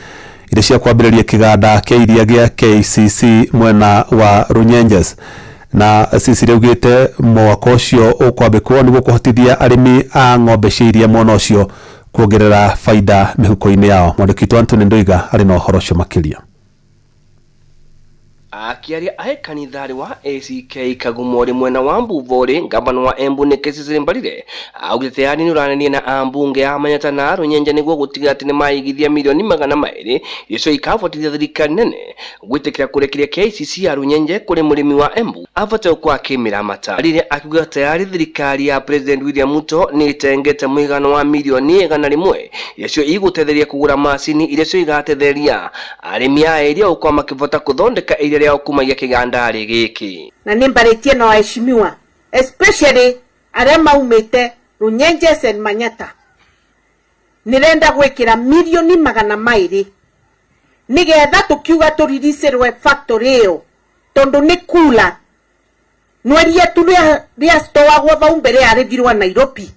iria cia kwambĩrĩria kĩganda kĩa iria gĩa KCC mwena wa Runyenjes. Na Cecily augĩte mwaka ũcio ũkwambĩkwo nĩguo kũhotithia arĩmi a ng'ombe cia iria mwena ũcio kuongerera faida mĩhuko-inĩ yao. Mwandĩki Anthony Ndoiga arĩ na ũhoro ũcio makĩria. Akiaria ahe kanithari wa ACK Kagumori mwena wa Mbuvori, ngavana wa Embu nĩ Cecily Mbarire augĩte arĩ nĩ ũranania na ambunge a Manyata na Runyenje nĩguo gũtiga atĩ nĩ maigithia mirioni 200 icio ikabotithia thirikari nene gwĩtĩkĩra kũrekeria KCC ya Runyenje kũrĩ mũrĩmi wa Embu abate kwa kĩmĩra mata. Rĩrĩa akiuga tayari thirikari ya President William Ruto nĩ ĩtengete mũigana wa mirioni 100 icio igũtetheria kũgũra macini iria cio igatetheria arĩmi a area ũkwa makĩbota kũthondeka iria rĩa kumagia kĩgandari gĩkĩ. Na nimbarĩtie na waheshimiwa especially arĩa maumĩte Runyenje and Manyata nĩrenda gwĩkĩra mirioni 200 nĩgetha tũkiuga tũriricĩrwe factory ĩyo tondũ nĩ kula nwerie tu rĩa stowagwo vau mbere yarĩthirwo Nairobi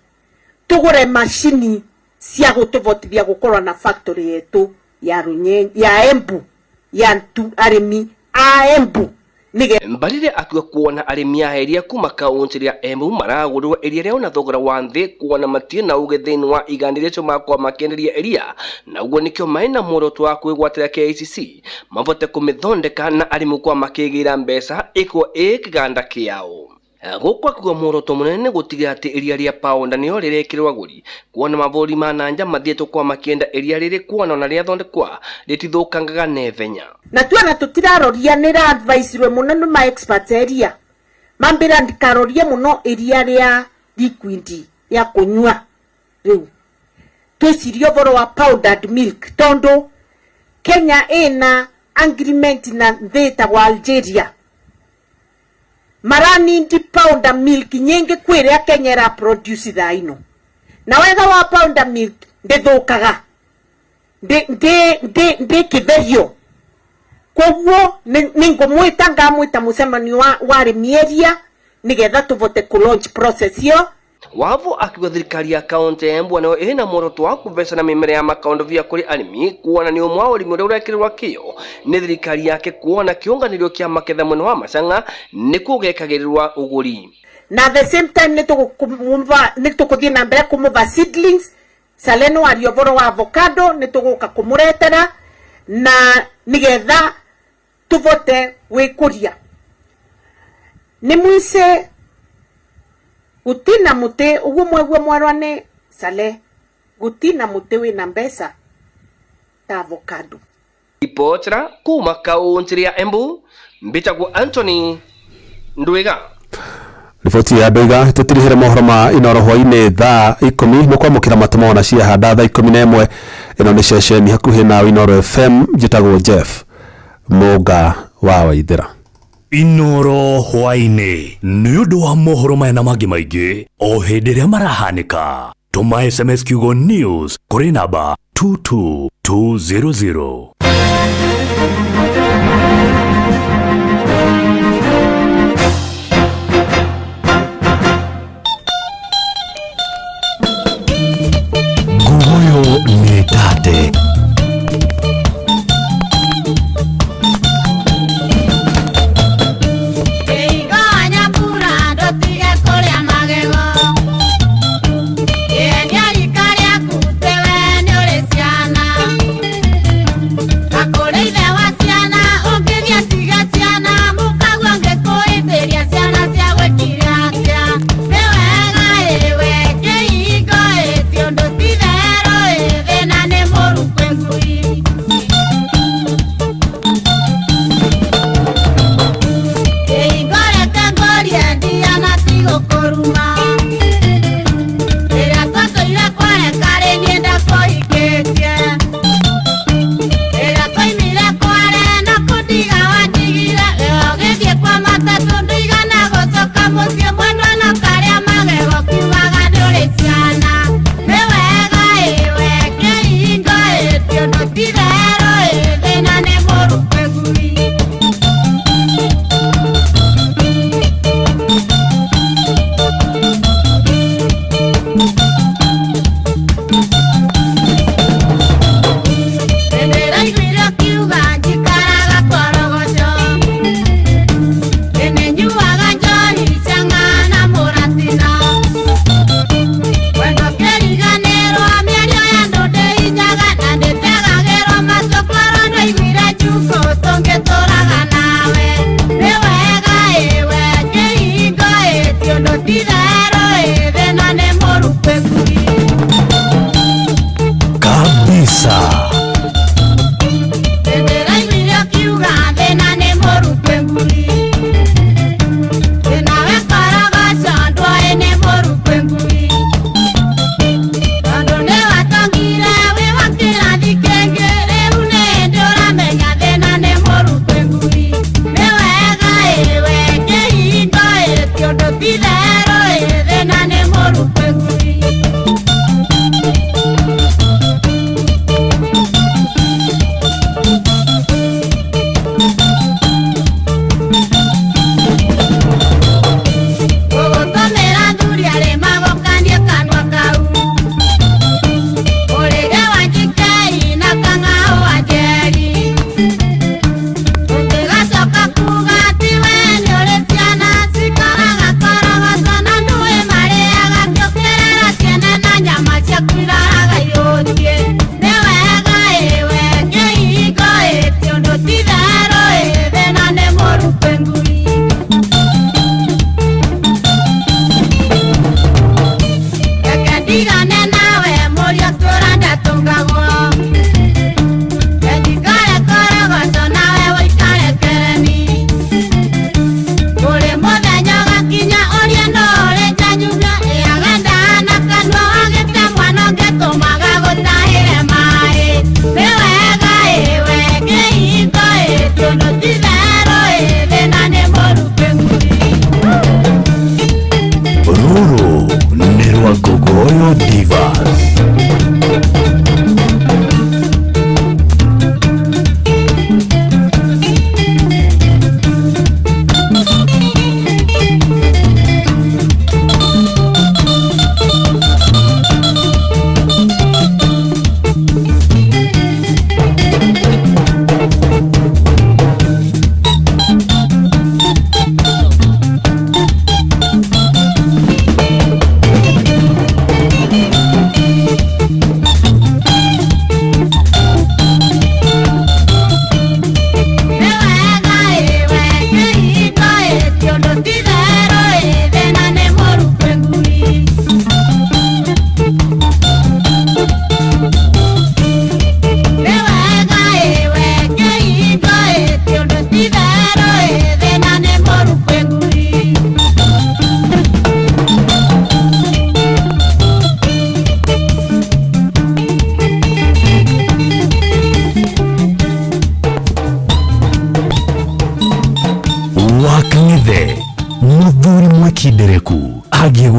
tũgũre macini cia gũtũvotithia gũkorwo na factory yetu ya Runyenje ya Embu ya arĩmi a Embu. Mbarire akiuga kuona arĩmi a area kuma kaunti ya Embu maragũrwo area rĩao na thogora wa thĩ kuona matirĩ na ũgethĩni wa iganda icio makwa makĩenderia area na ũguo nĩkĩo maĩ na muoroto wa kwĩgwatĩra KCC mabote kũmĩthondeka na arĩmi kwa makĩgĩra mbeca ĩkwo kĩganda kĩao. Gũkwa kuga muoroto mũnene gũtiga atĩ iria rĩa paunda nĩyo rĩrekĩrwo agũri kuona mabũrũri ma nanja mathiĩtwo kwa makĩenda iria rĩrĩ kuona ona rĩathondekwa rĩtithũkangaga nevenya. Na tuona tutiraroria nĩra advice-rwe mũno nĩ ma experts area mambĩra ndikarorie mũno iria rĩa liquid ya kũnyua rĩu twĩcirie ũhoro wa powdered milk tondũ Kenya ĩna agreement na theta wa Algeria marani ndi powder milk nyingi kwĩrĩa Kenya ra produce thaino na wega wa powder milk ndĩthũkaga ndĩ kĩtherio koguo ningũmwĩta ngamwĩta mũcemanio wa arĩmi area nĩgetha tũvote kũ launch process ĩyo Wavo akiwa thirikari ya kaunti ya Embu nayo ina muoroto wa kuveca na mimera ya makondo vya kuri arimi kuona ni umwe wa urimi uria urekirwa kio ni thirikari yake kuona kionganirio kia maketha mwena wa Machang'a ni kugekagirirwa uguri. Na at the same time nitukuthii na mbere kumuva seedlings saleno ariovoro wa avocado nituguka kumuretera na nigetha tuvote wikuria. Ni mwise gutina muti uguo mwegwe mwarwane sale gutina muti wina mbesa ta avocado. Ipotra kuma kaunti ya Embu mbitagwo Anthony Ndwiga. Riboti ya Ndwiga tutirihere mohoro ma Inoro hwaine thaa 10 mukwamukira matumona cia handa thaa 11 ino ni ceceni hakuhi na Inoro FM jitagwo Jeff Muga wa Waithira. Inoro hwaine ni undu wa mohoro maya mangi maingi o hindi ria marahanika. Tuma SMS kiugo news kuri namba 22200. Gugoyo ni tate. Okay.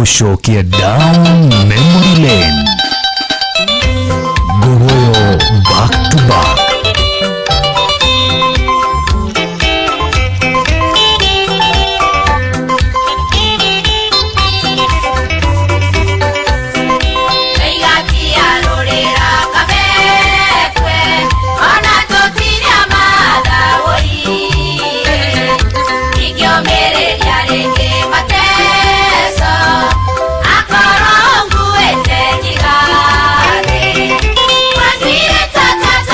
gũcokia down memory lane. Gogoyo back to back. Tata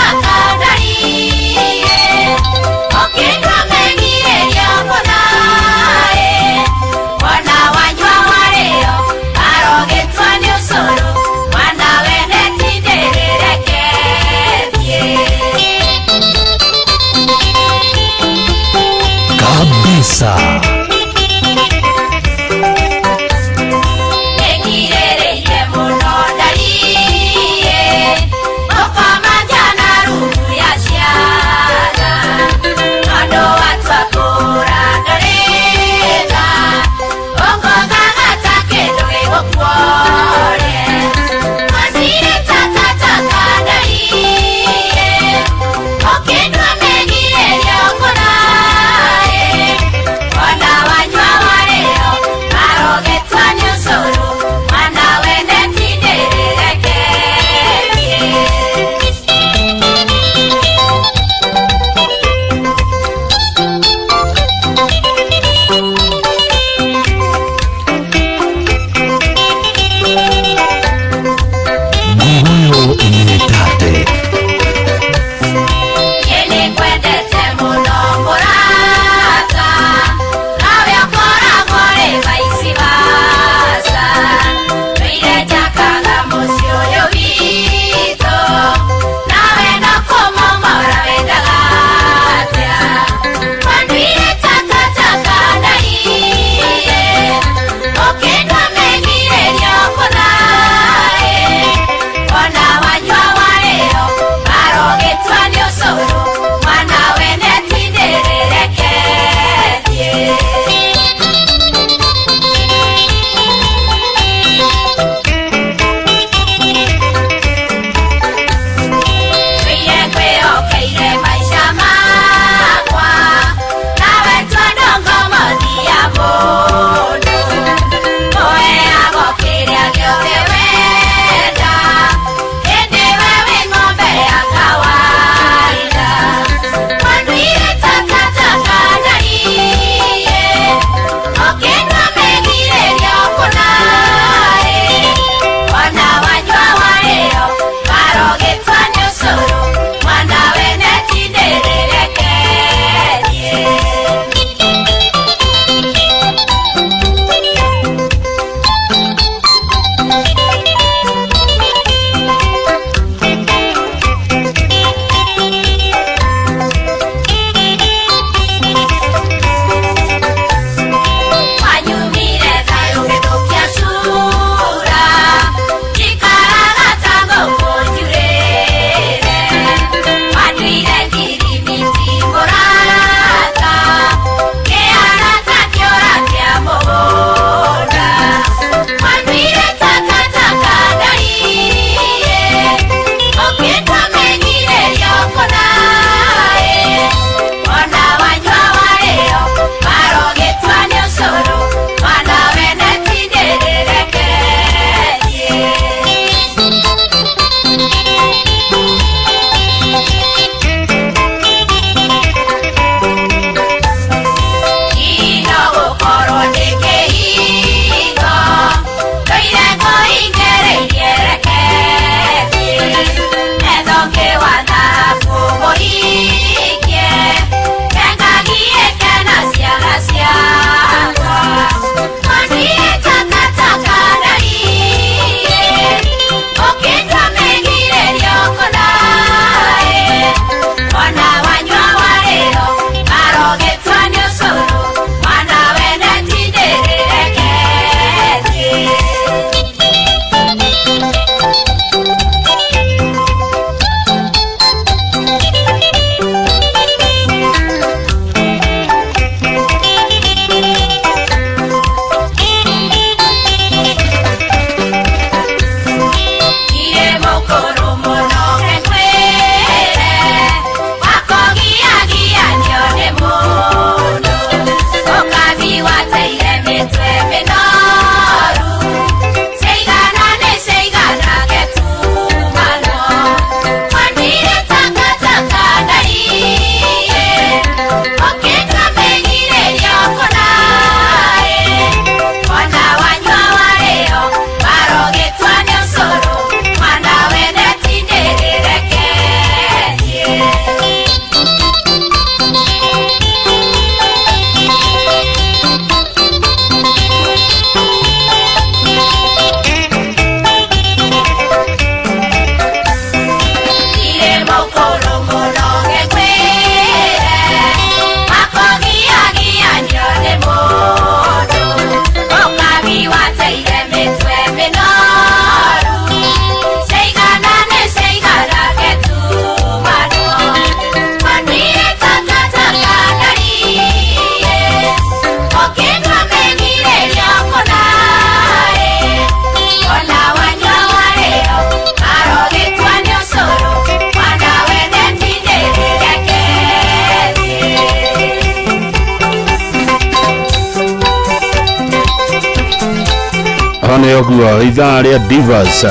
hano yogwa idharia divas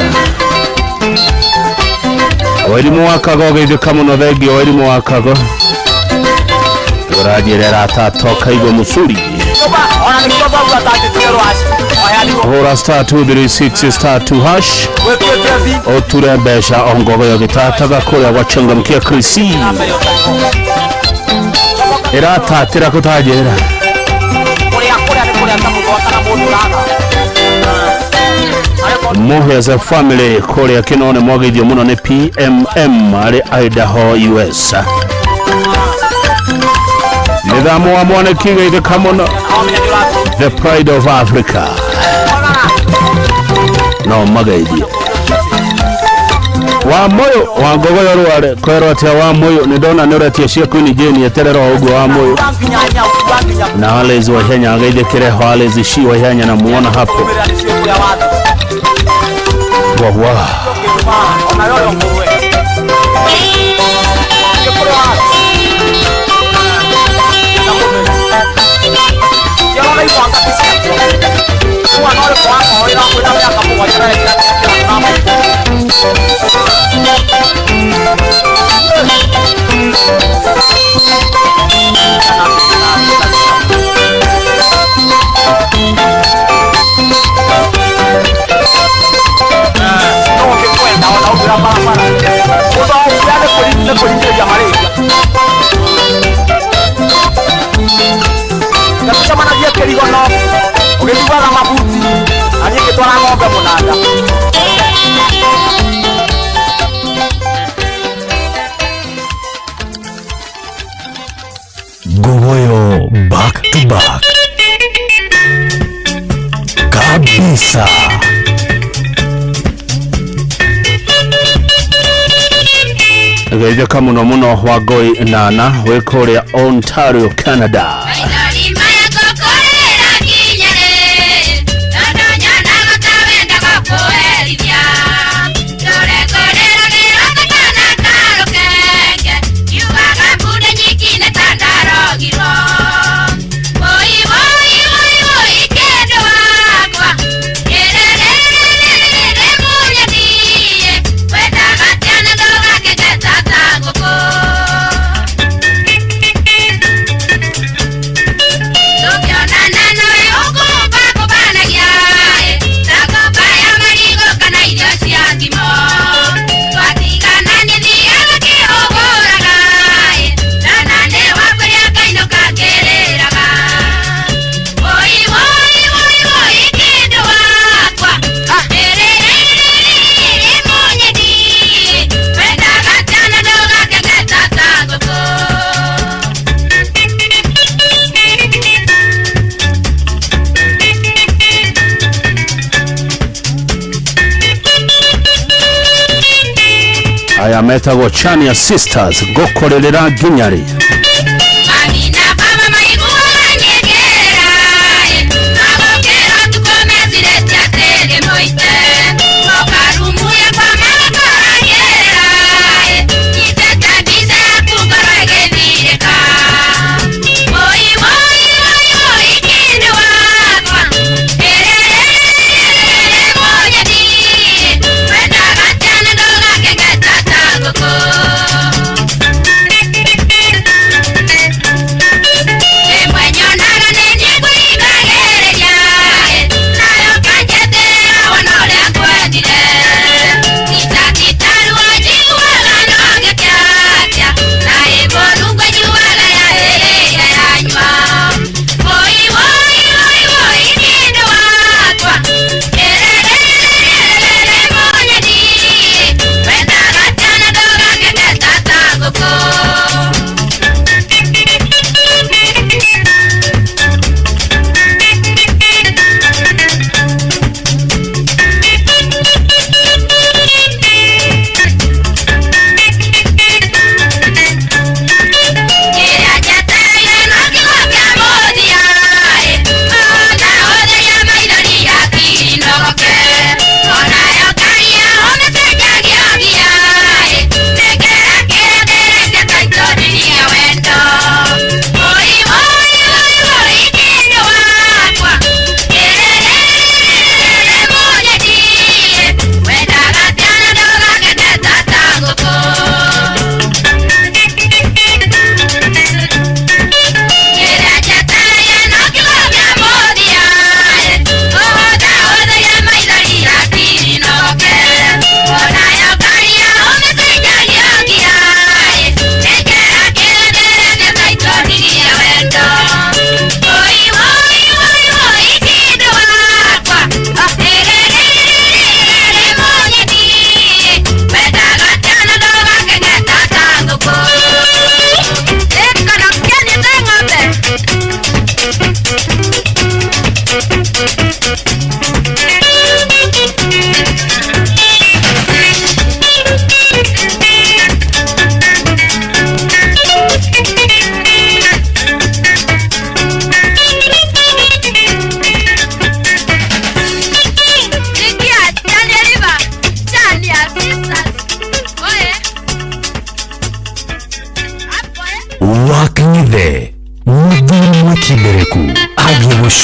walimu wakago githika muno thegi walimu wakago urajirera tatoka igo musuri hora star 236 star 2 hash oture besha ongogo yogitataga kure wachangamkia krisi iratatira kutajera Mohe as a family kore kinone mwagithio muno ni PMM ari Idaho US nidhamu wa mwane kiga ithika muno the pride of Africa no magaithio wa moyo wa ngogoyo rware kwero atia wa moyo nidona niretie cia Queen Jane eterero ugo wa moyo na alezi wa Kenya agaithikire ho alezi shi wa Kenya na muona hapo wa Gogoyo back to back kabisa. Gaithika muno muno Wagoi Nana wikuria Ontario, Canada. Aya metagwo Chania Sisters gokorerera Ginyari.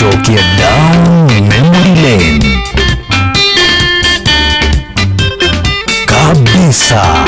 agigucokia down memory lane kabisa.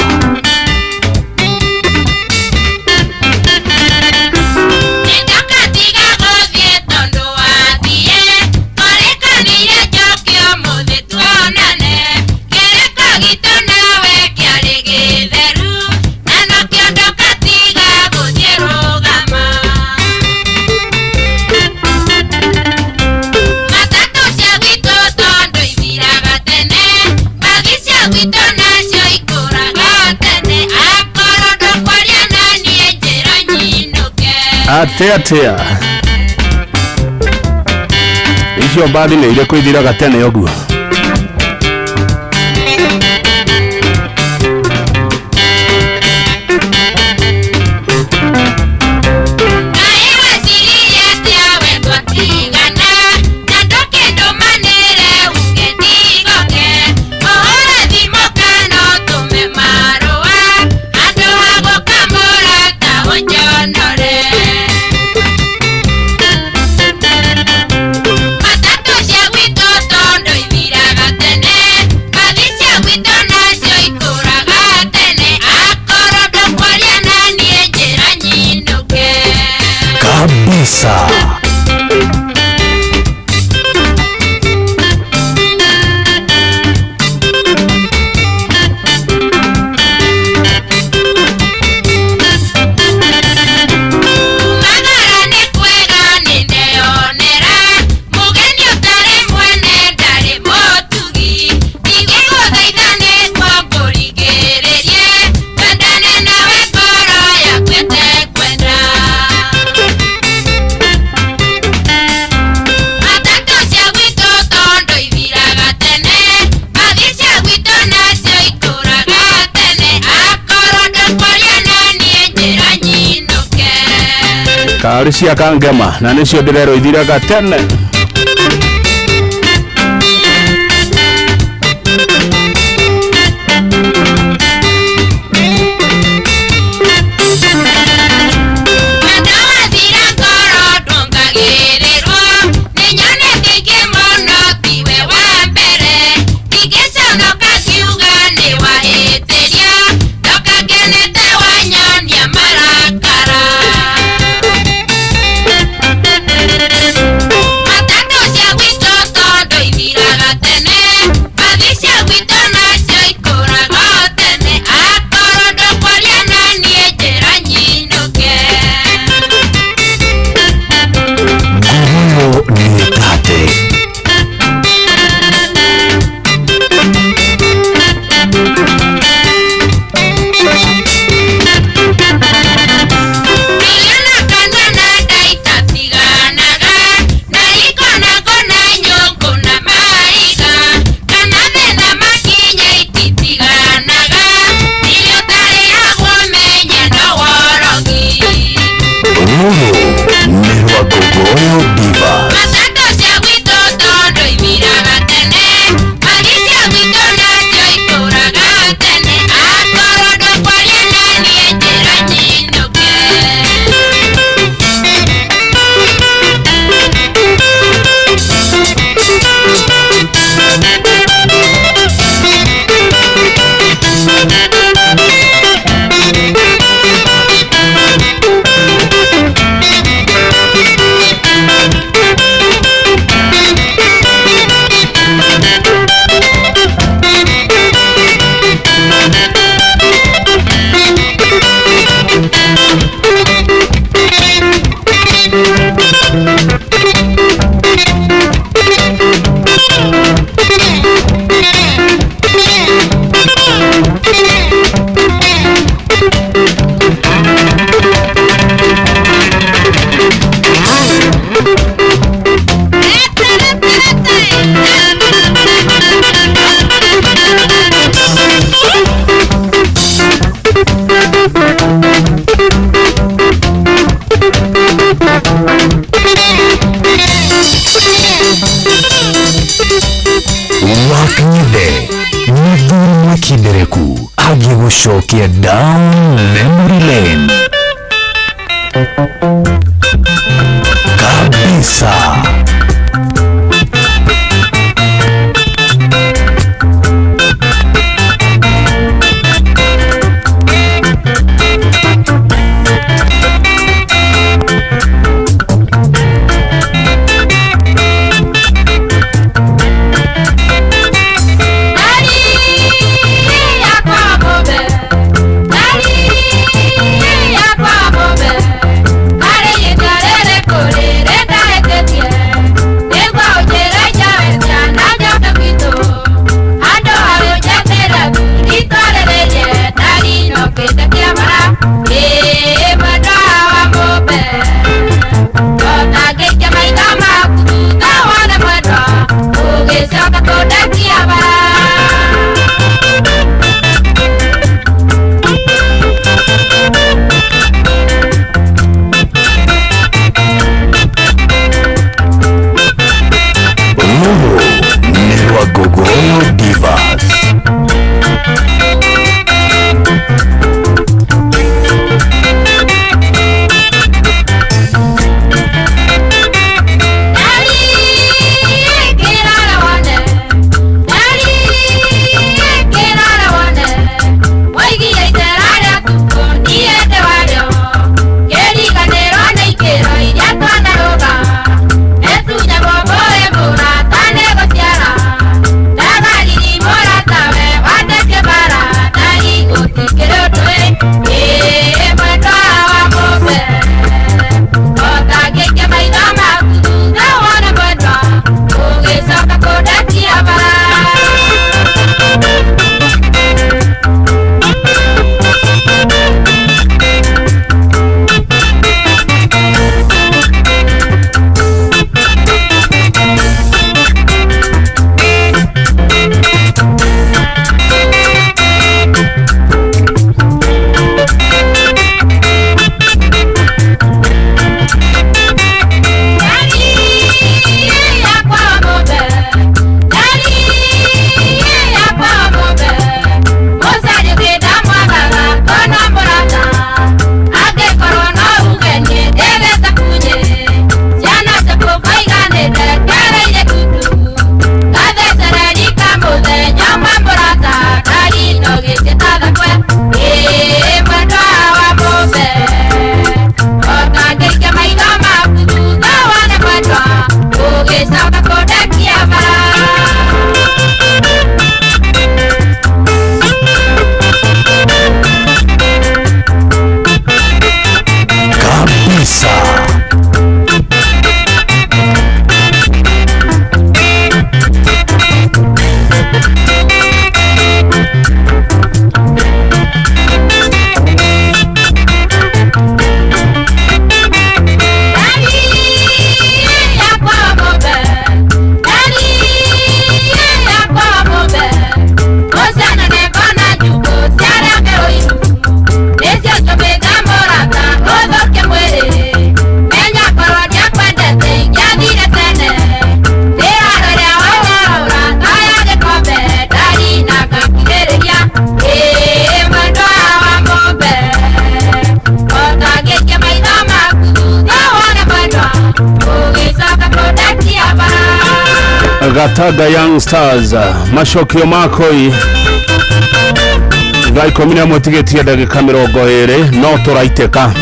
Atea icio mbadi nä irä kwä thiraga tene å guo. Kabisa. Kari cia kangema na nĩcio ndĩrerwo ithiraga tene. Waknyithe Muthuri Mwakindereku agigucokia down memory lane kabisa. Gatanga Young Stars macokio makoi gai komina motigetia ndagika 20 no turaiteka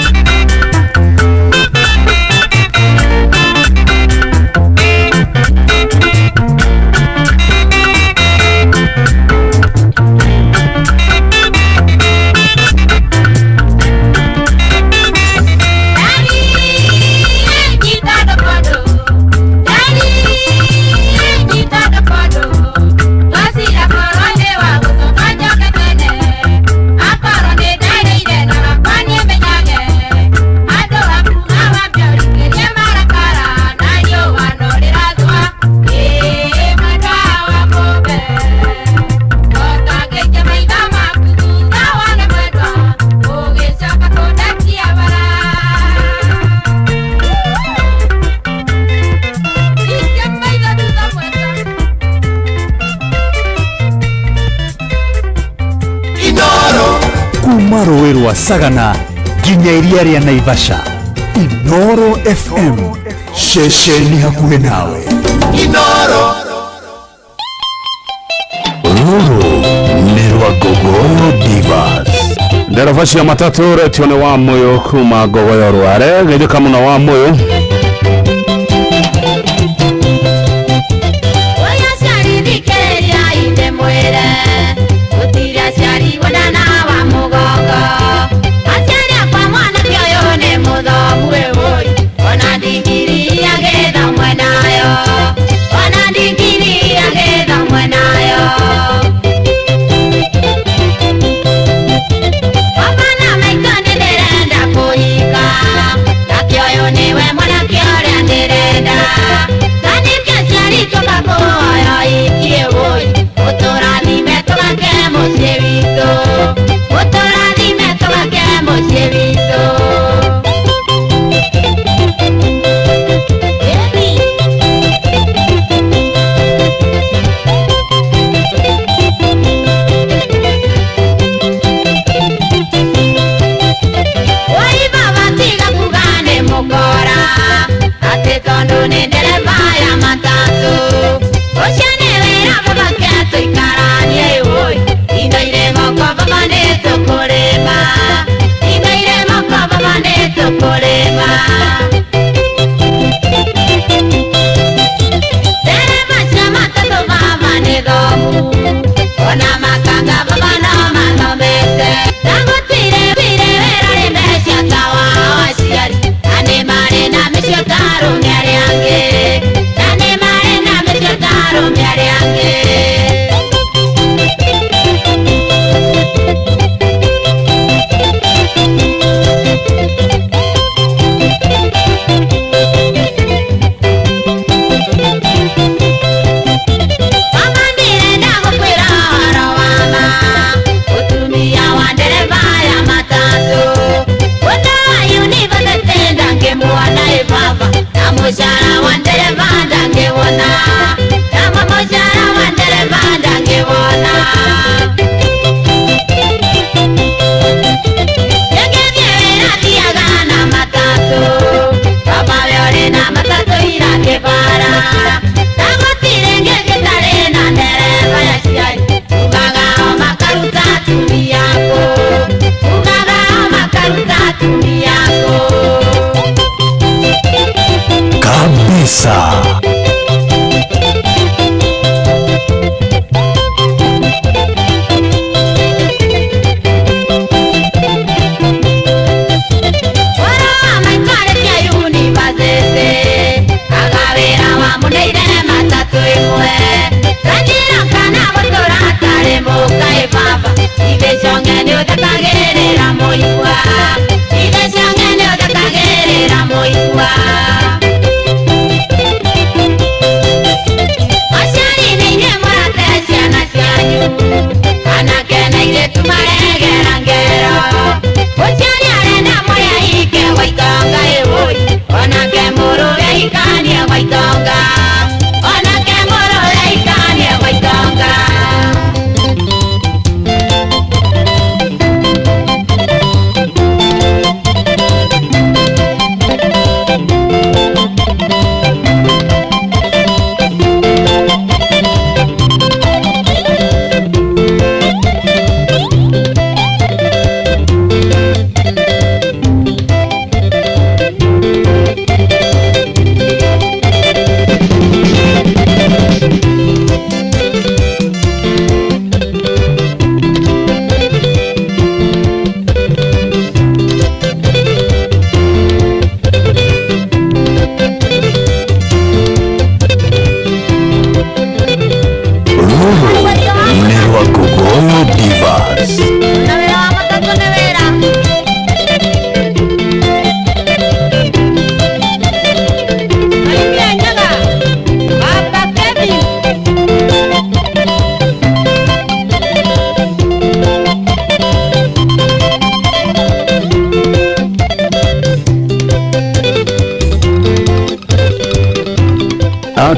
Rũĩ rwa Sagana nginya iria rĩa Naivasha. Inoro FM, ceceni hakuhĩ nawe. Inoro. Rũrũ nĩ rwa Gogoyo Divas. ndereva cia matatu Retione wa Moyo kuma Gogoyo Rware gĩthĩka mũno wa Moyo Niwe mwana kĩoria ndĩrenda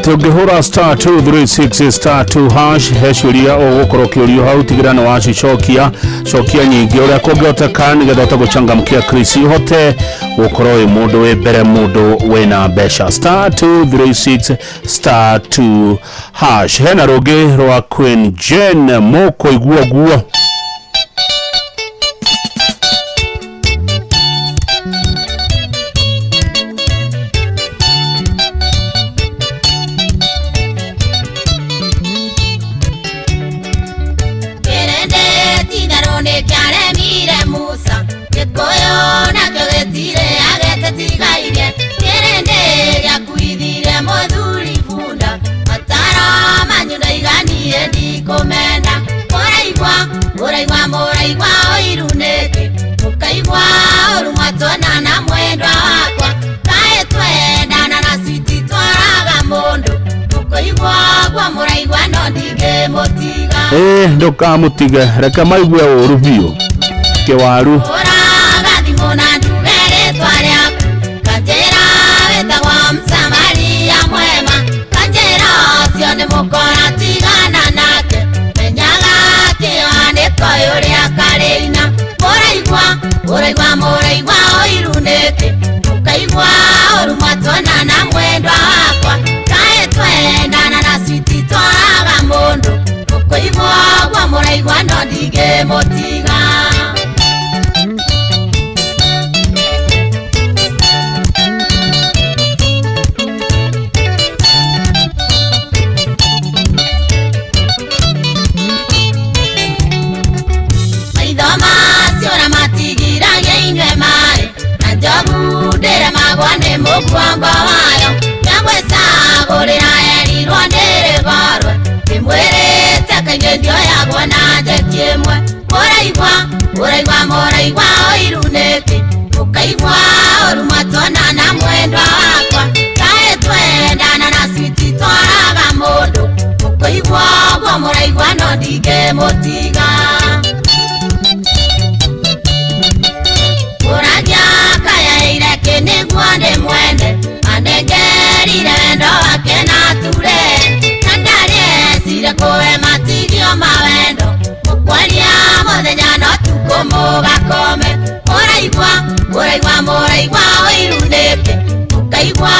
tugihura star 236 star 2 hash heshuria ogukoro kiurio hau tigirana wacu cokia nyingi uria kungihoteka nigetha guchangamkia Chris hote gukoro mundu we mbere mundu wena besha star 236 star 2 hash hena rugi rwa Queen Jen moko iguo Moraigwa oiruneke mukaigwa orumatona na mwendwa wakwa kae twendana na switi twaraga mundu mukaigwa gwa moraigwa no ndige motiga ndukamutige reka maigwe uru biu kiwaru oraga thimona ndugere twaria kanjera wetagwa msamaria mwema kanjera cio ni mukora tigana nake menyaga kione koyoria kareina moraigwa oiruneke mukaigwa orumatona na mwendwa wakwa kae twendana na switi twaraga mundu mukaigwa gwa moraigwa no ndige motiga magwane mugwangwa wayo nyangwe sagurira erirwo ndirigorwe kimwirite kaingendio yagwo na njekimwe moraigwa oiruneke mukaigwa orumatona na mwendwa wakwa kae twendana na switi twaraga mundu mukaigwa gwa moraigwa no ndige motiga niguone mwende anegerire wendo wake na ture nandarie sire koe matigio mawendo mukwaria muthenya no tuko mugakome moraigwa oiruneke mukaigwa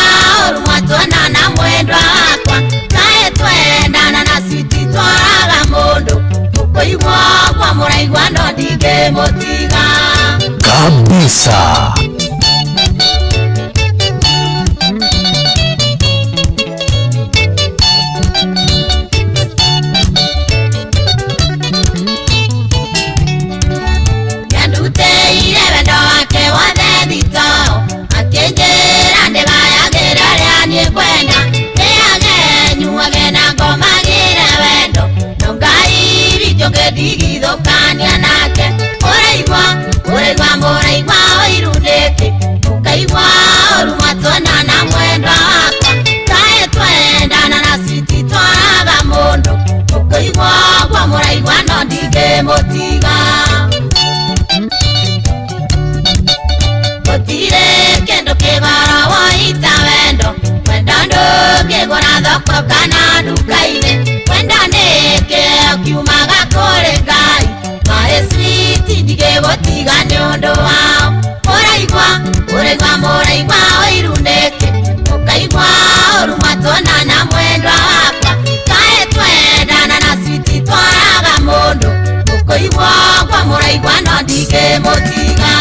orumatona na mwendwa wakwa kae twendana na switi twaraga mundu mukaigwa gwa moraigwa no ndige motiga kabisa. digithokania nake moraigwa oiruneke mukaigwa orumatona na mwendwa wakwa kae twendana na switi twaraga mundu mukaigwa gwa moraigwa no ndige motiga gotire kendo kigoro woita wendo wendo ndungigura thoko kana nduka-ini wendo nike ukiumaga kuri Ngai maĩ switi ndigĩgũtiga nĩ ũndũ wao moraigwa oiruneke mukaigwa orumatona na mwendwa wakwa kae twendana na switi twaraga mundu mukaigwa gwa moraigwa no ndige motiga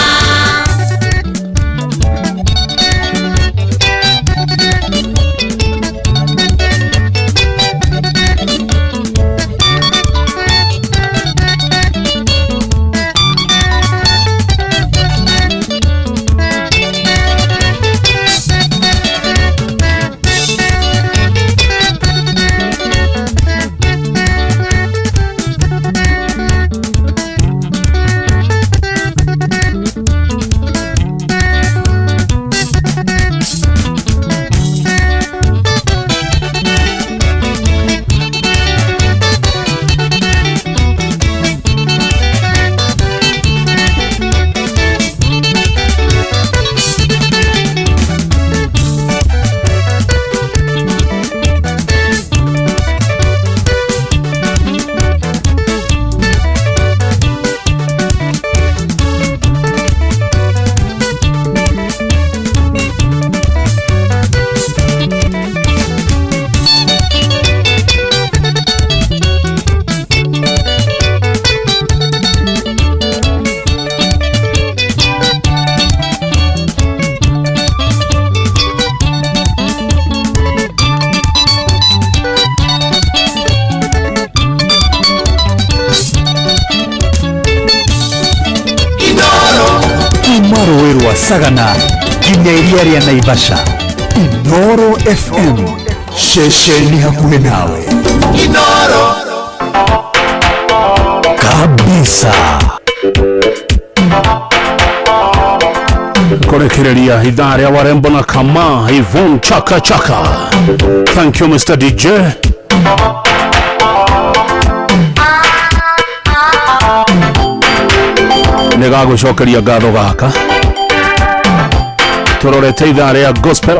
wa Sagana nginya iria rĩa Naivasha. Inoro FM, shesheni hakuhĩ nawe. Inoro kabisa. Kurekereria idhaa ya warembo na kama Yvonne Chaka Chaka. Thank you Mr. DJ. Nega gucokeria ngatho gaka. Turorete idhaa ya gospel.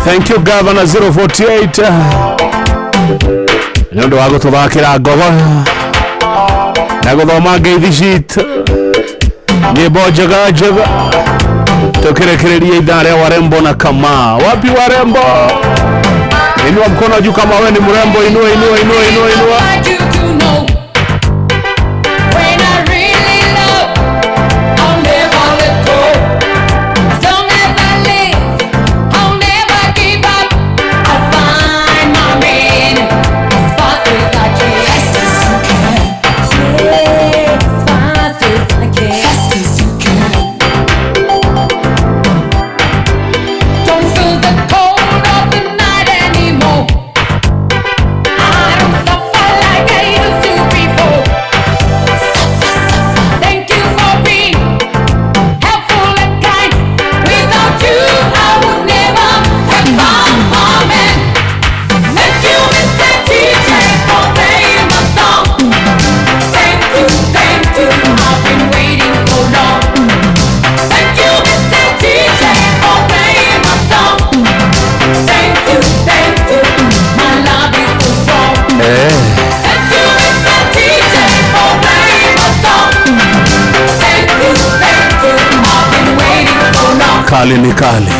Thank you Governor 048. Nyondo wago tuthakira ngogo na guthoma ngeithi citu nyimbo njega njega tukirekereria idhaa ya warembo na kama. Wapi warembo? Inua mkono juu kama wewe ni mrembo. Inua. Kali ni kali.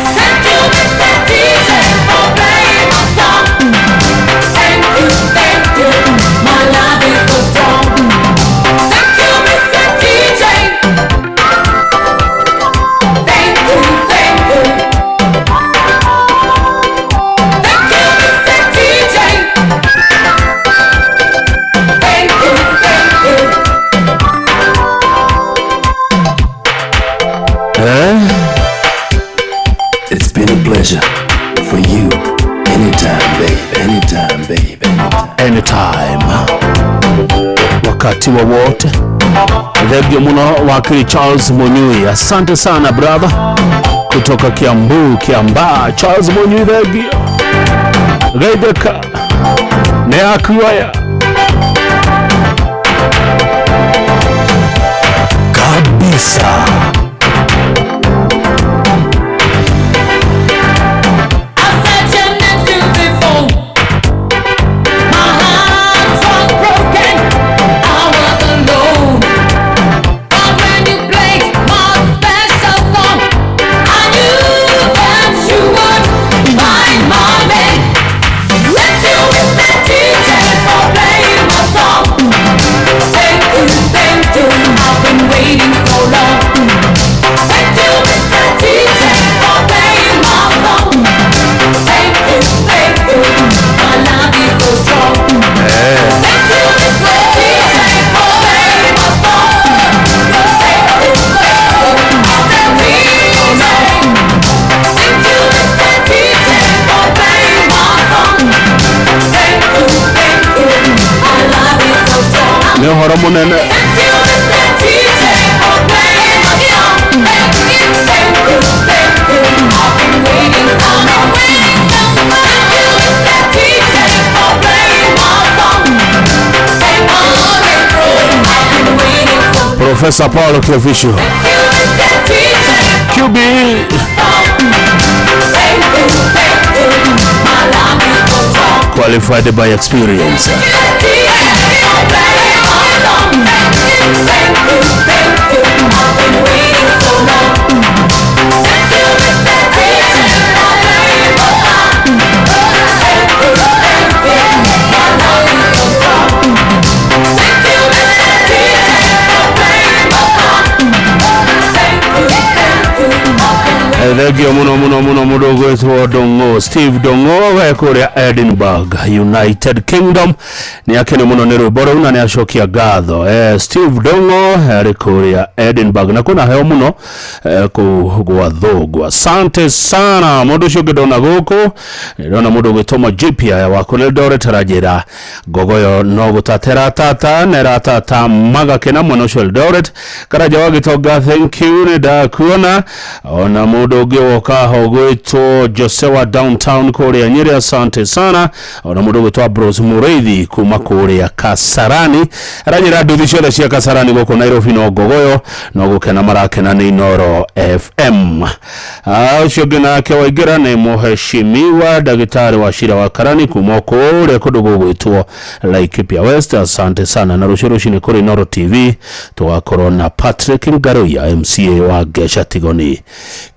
For you, anytime, babe, anytime, babe, anytime. Wakati wowote. Thegio muno wakili Charles Munyui. Asante sana brother. Kutoka Kiambu, Kiambaa. Charles Munyui thegio. Gaideka. Neakuaya. kabisa. I've been waiting so long. Ni horo munene. Professor Paulo Kiofisho QB qualified by experience. Thegio muno mudogo etwo Dongo Steve Dongo wekuria Edinburgh United Kingdom ni akene muno ni ruboro una ni ashokia gatho Steve Dongo erikuria Edinburgh na kuna heo muno kugwa thogwa. Asante sana mundu cio ngidona guku ndona mundu gwitoma jipia ya wako Eldoret tarajira gogoyo no gutatera tata nera tata magakena muno cio Eldoret karaja wagitoga. Thank you ni da kuona ona mundu gyoka hogweto Josewa downtown Korea Nyeri. Asante sana ona mundu gwitwa Bros Mureithi kuma Korea Kasarani rajira dudisho cia Kasarani goko Nairobi no gogoyo no gukena marakena ni Noro FM. Shogena ke waigira ni muheshimiwa daktari wa Shira wa Karani kuma Korea kudogo gwitwa Laikipia West. Asante sana na rushurushi ni kuri Noro TV to Corona Patrick Ngaruya MCA wa Gesha Tigoni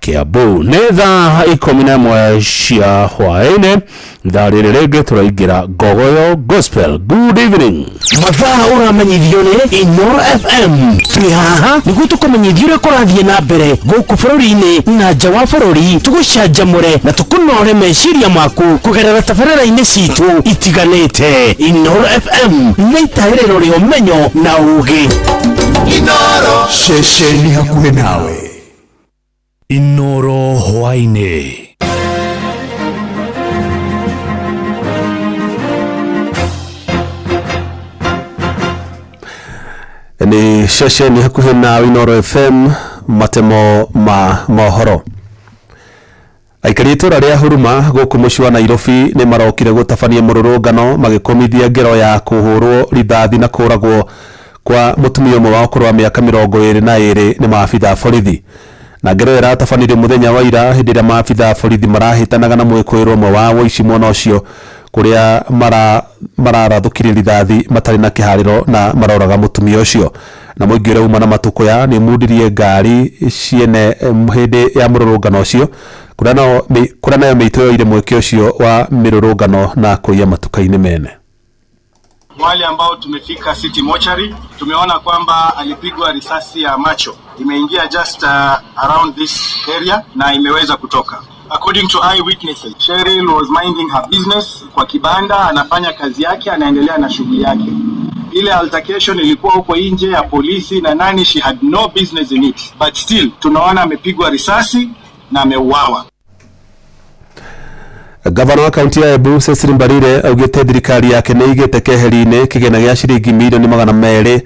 Kiabu. Netha ikomina mwashia hwaene Dharirege turaigira gogoyo gospel. Good evening. Mathaa uramanyithio ni Inoro FM. Turi haha niguo tukumenyithio kurathie na mbere guku bururi-ini na nja wa bururi tugucanjamure na tukunore meciria maku kugerera tabarĩra-inĩ citu itiganĩte. Inoro FM nĩ itaĩrĩro rĩa ũmenyo na ũũgĩ. Inoro ceceni hakuhĩ nawe. Inoro hwainĩ. Ni shesheni hakuhi na Inoro FM matemo ma mohoro. Aikari itura ria Huruma guku muci wa Nairobi ni marokire gutabania mururungano magikomithia ngero ya kuhurwo rithathi na kuragwo kwa mutumia umwe wa ukuru wa miaka 22 ni maafitha borithi. Na ngero iratabanirio muthenya wa ira hindi ria maafitha borithi marahitanaga na mwikuirwo umwe wa woici mwana ucio kuria mararathukire rithathi matari na kihariro na maroraga mutumia ucio. Na muingire uma na matukoya ni mundirie ngari ciene hindi ya mururungano ucio kura nayo meitoyo ile mweke ucio wa mirurungano na kuia matuka-ini mene. Wale ambao tumefika City Mortuary tumeona kwamba alipigwa risasi ya macho, imeingia just around this area na imeweza kutoka. According to eyewitnesses, Cheryl was minding her business kwa kibanda, anafanya kazi yake, anaendelea na shughuli yake. Ile altercation ilikuwa huko nje ya polisi na nani, she had no business in it, but still tunaona amepigwa risasi na ameuawa. Gavana wa kaunti ya Embu Cecily Mbarire augite thirikari yake ni igite keheri-ini kigena gia ciringi milioni 200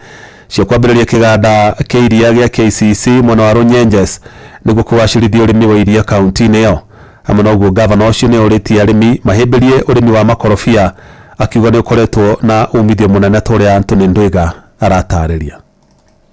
cia kwambĩrĩria kiganda kia iria gia KCC mwena wa Runyenjes niguo kugacĩrithia urimi wa iria kaunti-inĩ yo. Hamwe na ũguo gavana ũcio nĩ ũrĩtie arĩmi mahĩmbĩrie urimi wa makorobia akiuga nĩ ũkoretwo na umithio mũnene ta ũrĩa Anthony Ndwiga aratarĩria.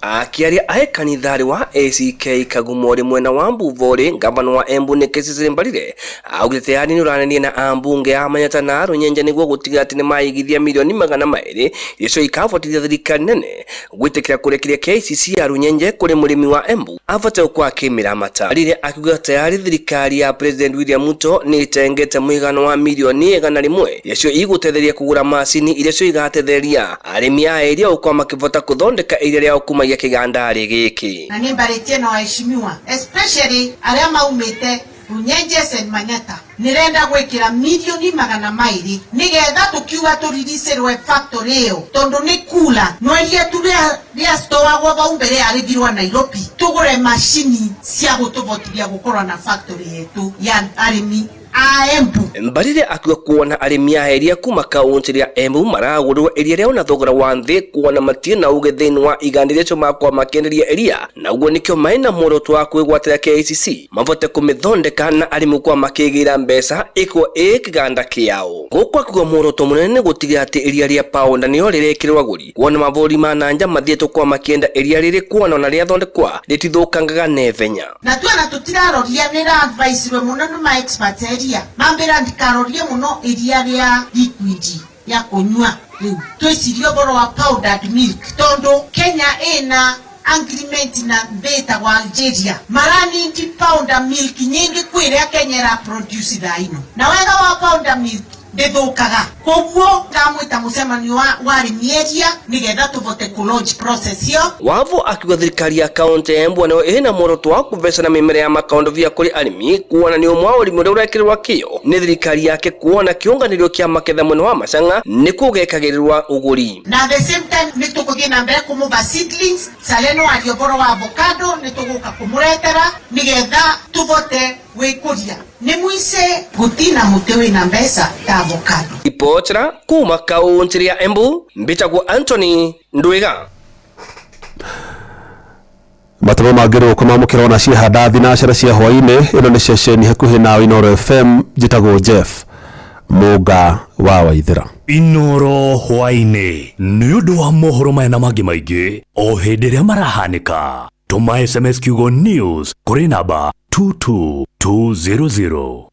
Akiaria ahe kanithari wa ACK Kagumori mwena wa Mbuvori, gavana wa Embu ni Cecily Mbarire augite yani ni uranenie na ambunge a Manyata na Runyenje niguo gutiga ati ni maigithia milioni 200 icio ikavotithia thirikari nene gwitikira kurekiria KCC ya Runyenje kuri murimi wa Embu avate kwa kimira mata. Mbarire akiuga tayari thirikari ya President William Ruto ni itengete muigano wa milioni 100 icio igutetheria kugura macini icio igatetheria arimi a area ukwa makivota kuthondeka iria ria ukuma ya kigandari giki. Na nimbarĩtie na waheshimiwa especially arĩa maumĩte Runyenjes and Manyata nirenda gwikira milioni 200 nigetha tukiuga turiricirwe factory iyo tondu ni kula no iria turia stowagwo vau mbere arigirwa Nairobi tugure machini cia gutuvotithia gukorwa na factory yetu ya arimi a Embu. Mbarire akiwa kuona arimi aheria kuma kaunti ya Embu maragurwo eria rĩao na thogora wa thĩ kuona matie na uge thĩinĩ wa igandirecho makwa makenderia eria na uguo nikio maina muoroto wa kwĩgwatĩra KICC mavote kumithondeka na arimi kwa makĩgĩra mbeca iko kĩganda kĩao. Gũkũ akiuga muoroto mũnene nĩ gũtiga atĩ eria rĩa paunda nĩyo rĩrekĩrwo agũri kuona mavũri ma nanja mathiĩtwo kwa makĩenda eria rĩrĩ kuona na rĩathondekwa rĩtithũkangaga nevenya. Na tuona tutiraroria nĩra advice we mũno nĩ ma expert eria mambĩra ndikarorie mũno eria rĩa liquid ya kunywa rĩu twĩcirie ũhoro wa powdered milk tondũ Kenya ĩna agreement na beta wa Algeria marani powder milk nyingi kwĩrĩa Kenya ra produce thaino na wega wa powder milk ndĩthũkaga koguo ngamwĩta mũcemanio wa arĩmi nigetha tũvote kũlaunch process yo. Wavo akiuga thirikari ya kaunti ya Embu nayo ĩna muoroto wa kũveca na mĩmera ya makaũndũ vya kũrĩ arĩmi kuona nĩ ũmwe wa ũrĩmi ũrĩa ũrekĩrĩrwo kĩyo nĩ thirikari yake kuona kĩũnganĩrio kĩa maketha mwena wa macanga nĩ kũgekagĩrĩrwo ũgũri. Na the same time nĩ tũkũthiĩ na mbere kũmũva seedlings Saleno ario ũhoro wa avocado nĩ tũgũka kũmũretera nigetha tũvote wĩkũria nĩ muice gũtina mũtĩ wĩna mbeca ta avocado. Ipochera kuma kaunti ya Embu mbitagwo Anthony Ndwiga. Matabo magĩrwo kũmamũkĩra ona ciĩhanda thinacara cia hwainĩ ĩno nĩ ceceni hakuhĩ nawe Inoro FM njĩtagwo Jeff Mũga wa Waithĩra. Inoro hwainĩ nĩ ũndũ wa mohoro maya na mangĩ maingĩ o hĩndĩ ĩrĩa marahanĩka. Tũma SMS kiugo news kũrĩ namba 22200.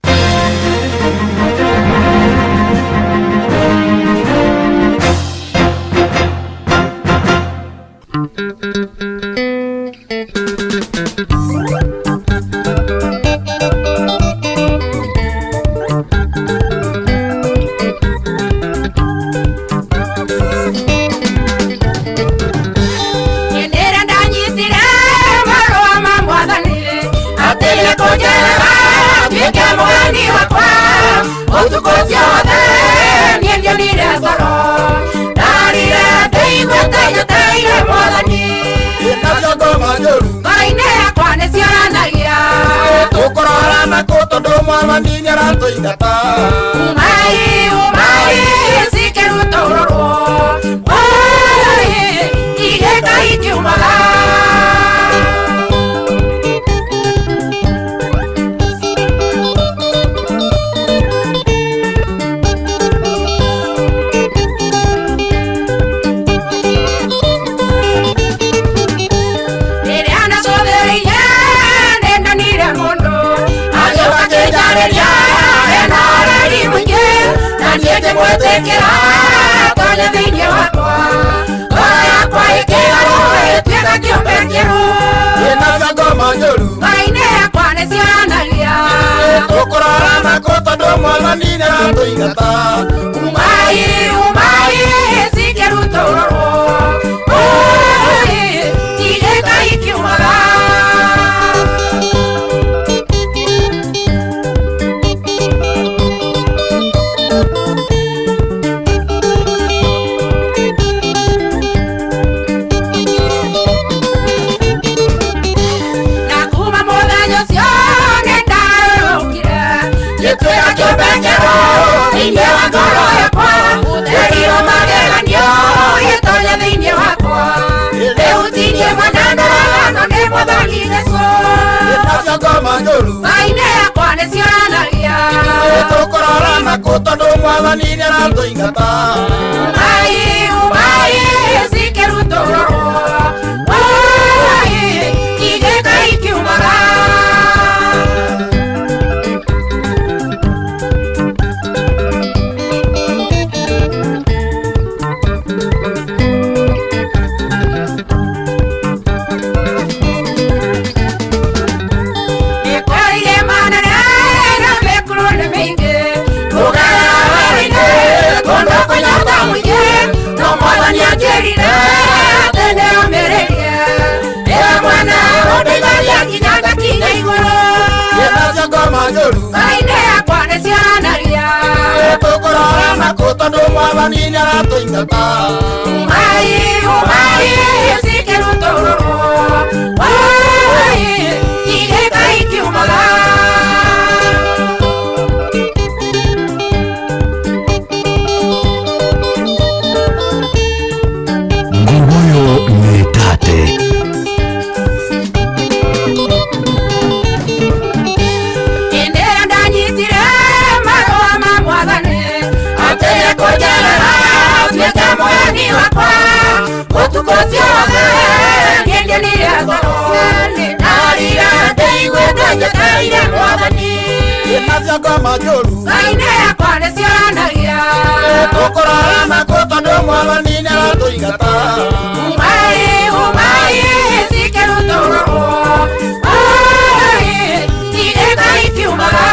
Kosione, ngende ni yazarone, narira deiwe gaja kaire mwadani. Inazia kwa majolu, Saine ya kwa nesianagia. Tokorara makota ndo mwadani na toingata. Umai, sikeru toro. Ai, tireka ikiumara.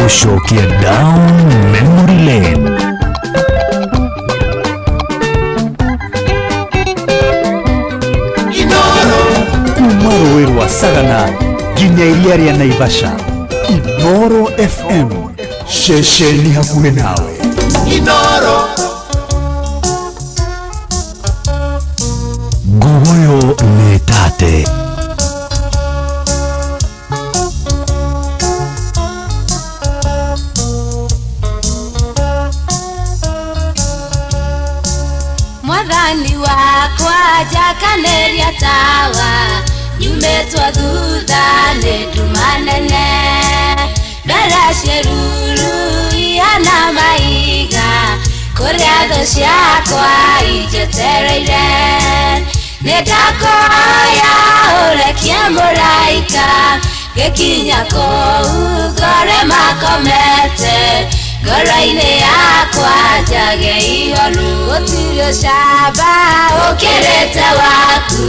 Shokia down memory lane. Kumaro weru wa Sagana, ginya iria ria Naivasha. Inoro FM, shesheni hakuhe nawe. Inoro Gugoyo Netate. Mwathani wakwa jakaneria tawa, nyumetwa thutha nĩ nduma nene. Ndaracieruru ihana maiga, kũrĩa thũ ciakwa injetereire. Nĩndakoya ũrekie mũraika, gĩkinya kũu ngore makomete. Ngoro-inĩ yakwa njage ihoru, gũtirĩ ũcamba ũkĩrĩte waku,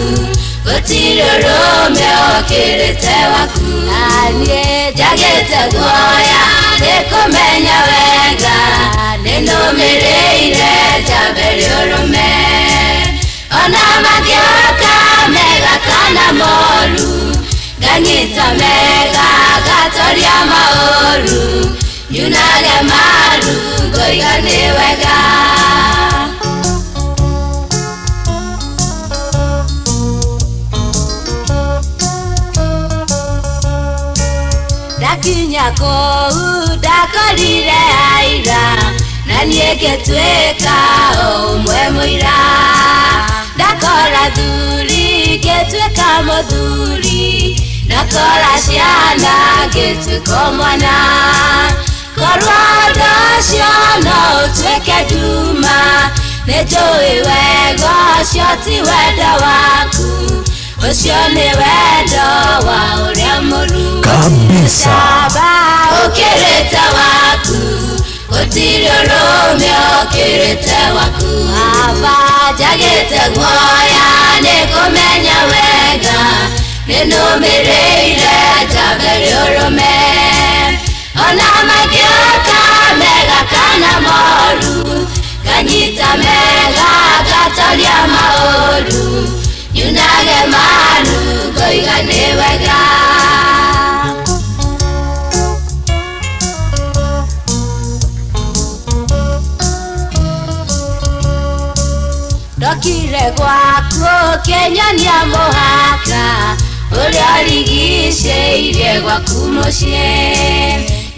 gũtirĩ ũrũme ũkĩrĩte waku. Naniĩ njagĩte guoya nĩkũmenya wega, nĩnũmĩrĩire njambe rĩũrũme. Ona mangĩoka mega kana moru, nganyita mega ngatoria maũru. Yunage maru ngoigane wega. Ndakinya kũu ndakorire aira, na niĩ ngĩtuĩka ũmwe mũira. Ndakora thuri ngĩtuĩka mũthuri, ndakora ciana ngĩtuĩka mwana. Korwo ũndũ ũcio no ũtuĩke nduma, nĩnjũĩ wega ũcio ti wendo waku, ũcio nĩ wendo wa ũrĩa mũrungu. Kabisa. Ũkĩrĩte waku, gũtirĩ ũrũme ũkĩrĩte waku. Aba njagĩte guoya nĩkũmenya wega, nĩnũmĩrĩire njambe rĩũrũme. Ona mangĩoka mega kana moru, nganyita mega ngatoria maũru. Yunage maru ngoiga nĩ wega. Ndokire gwaku ũkĩnyonia mũhaka, ũrĩa ũrigicĩirie gwaku mũciĩ.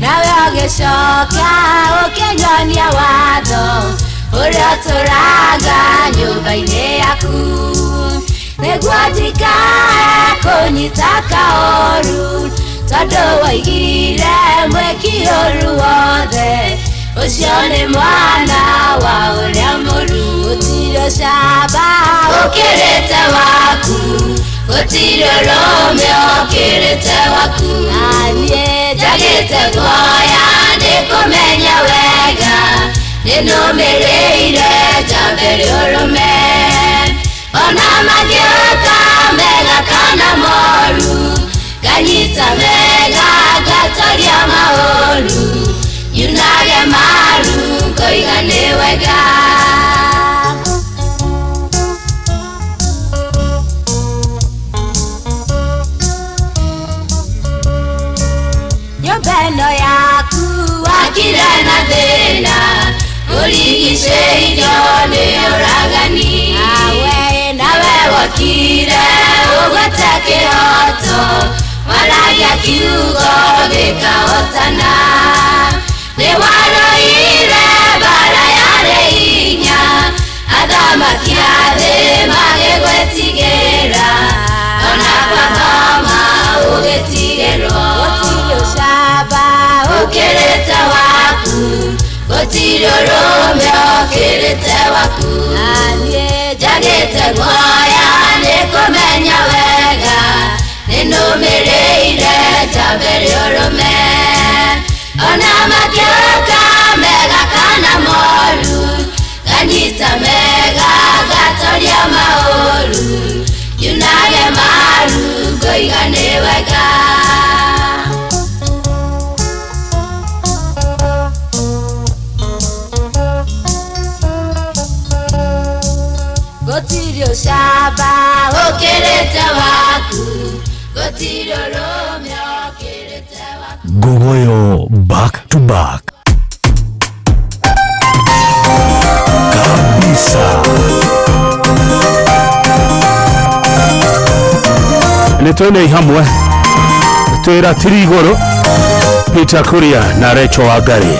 Nawe ũgĩcoka ũkĩnyonia watho, ũrĩa ũtũraga nyũmba-inĩ yaku. Nĩguo ndikae kũnyita kaũru, tondũ woigire mwĩki ũru wothe, ũcio nĩ mwana wa ũrĩa mũru. Gũtirĩ ũcamba ũkĩrĩte waku, gũtirĩ ũrũme ũkĩrĩte waku. Naniĩ njagĩte guoya nĩkũmenya wega, nĩnũmĩrĩire njambe rĩũrũme ona magĩũka mega kana moru nganyita mega ngatoria maũru yunage maru ngoiga nĩ wega nyũmba yaku wakire na thĩna ũrigicĩirio nĩ ũragani nawe wakire ũgwete kĩhoto waragia kiugo gĩkahotana nĩ warũire mbara yarĩ hinya athamaki a thĩ magĩgwĩtigĩra ona gwathoma ũgĩtigĩrwo gũtirĩ ũcamba ũkĩrĩte waku gũtirĩ ũrũme ũkĩrĩte waku niĩ njagĩte guoya nĩ kũmenya wega nĩnũmĩrĩire njambe rĩũrũme ona magĩũka mega kana moru nganyita mega ngatoria maũru yunage maru ngoiga nĩ wega gũtirĩ ũcamba ũkĩrĩte waku gũtirĩ ũrũme ũkĩrĩte waku Gogoyo back to back kabisa. Nitwene hamwe twira tirigoro Peter Kuria na Recho Wangari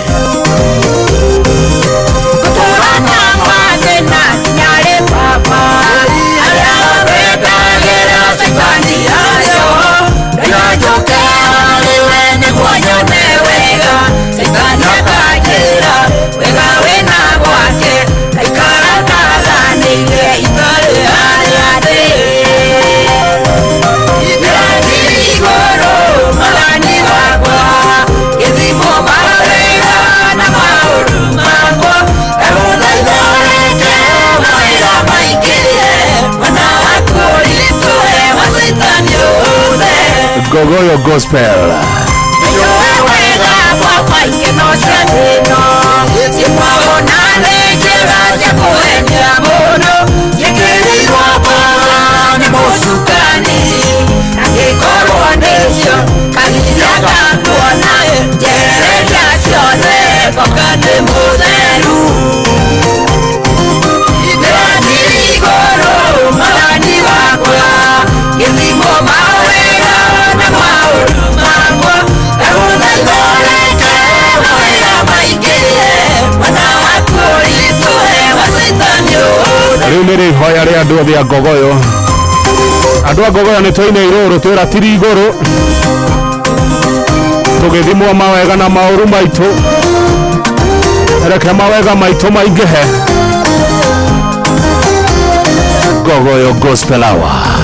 Gogoyo Gospel Rimere hoya ria andu othe a Gogoyo andu a Gogoyo ni twaine iruru twira tiri iguru tugithimwo mawega na mauru maitu reke mawega maitu maingihe Gogoyo Gospel Hour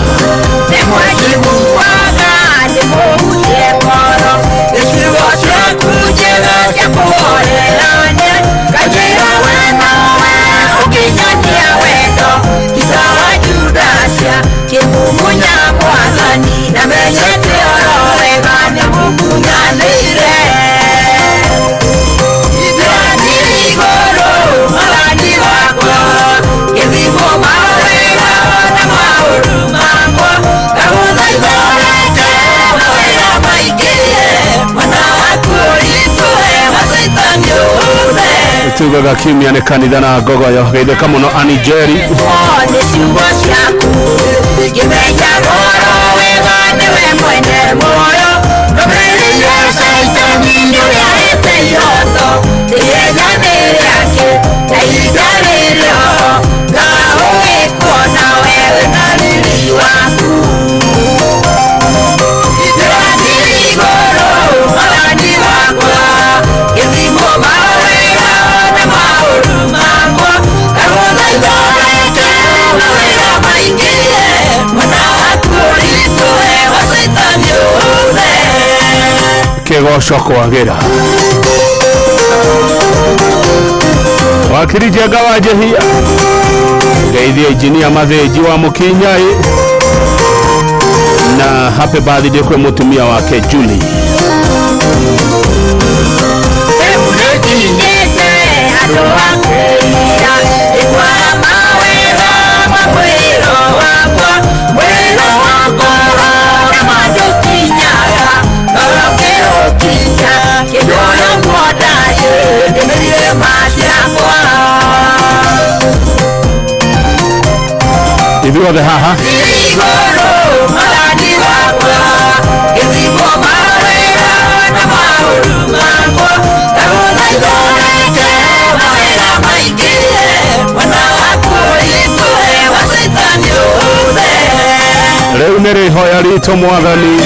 tugaga kimya ni kanitha na Gogoyo geitheka muno Anijeri kigoco kwagira wakirije gawaje hiya geithia injinia Matheji wa Mukinyai na happy birthday kwa mutumia wake Julie. Hivi wa haha leo nere hoya rito mwathani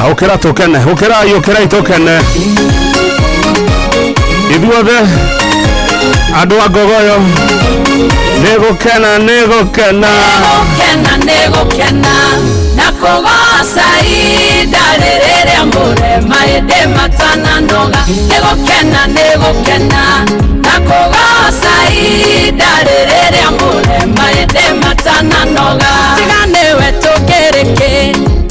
Hokera tokene itokene ithuothe andu a Gogoyo negukena na kugoca idarĩrĩrĩa mũrema ĩndĩ matananoga negukena na kugoca idarĩrĩrĩa mũrema ĩndĩ matananoga tiga nĩwe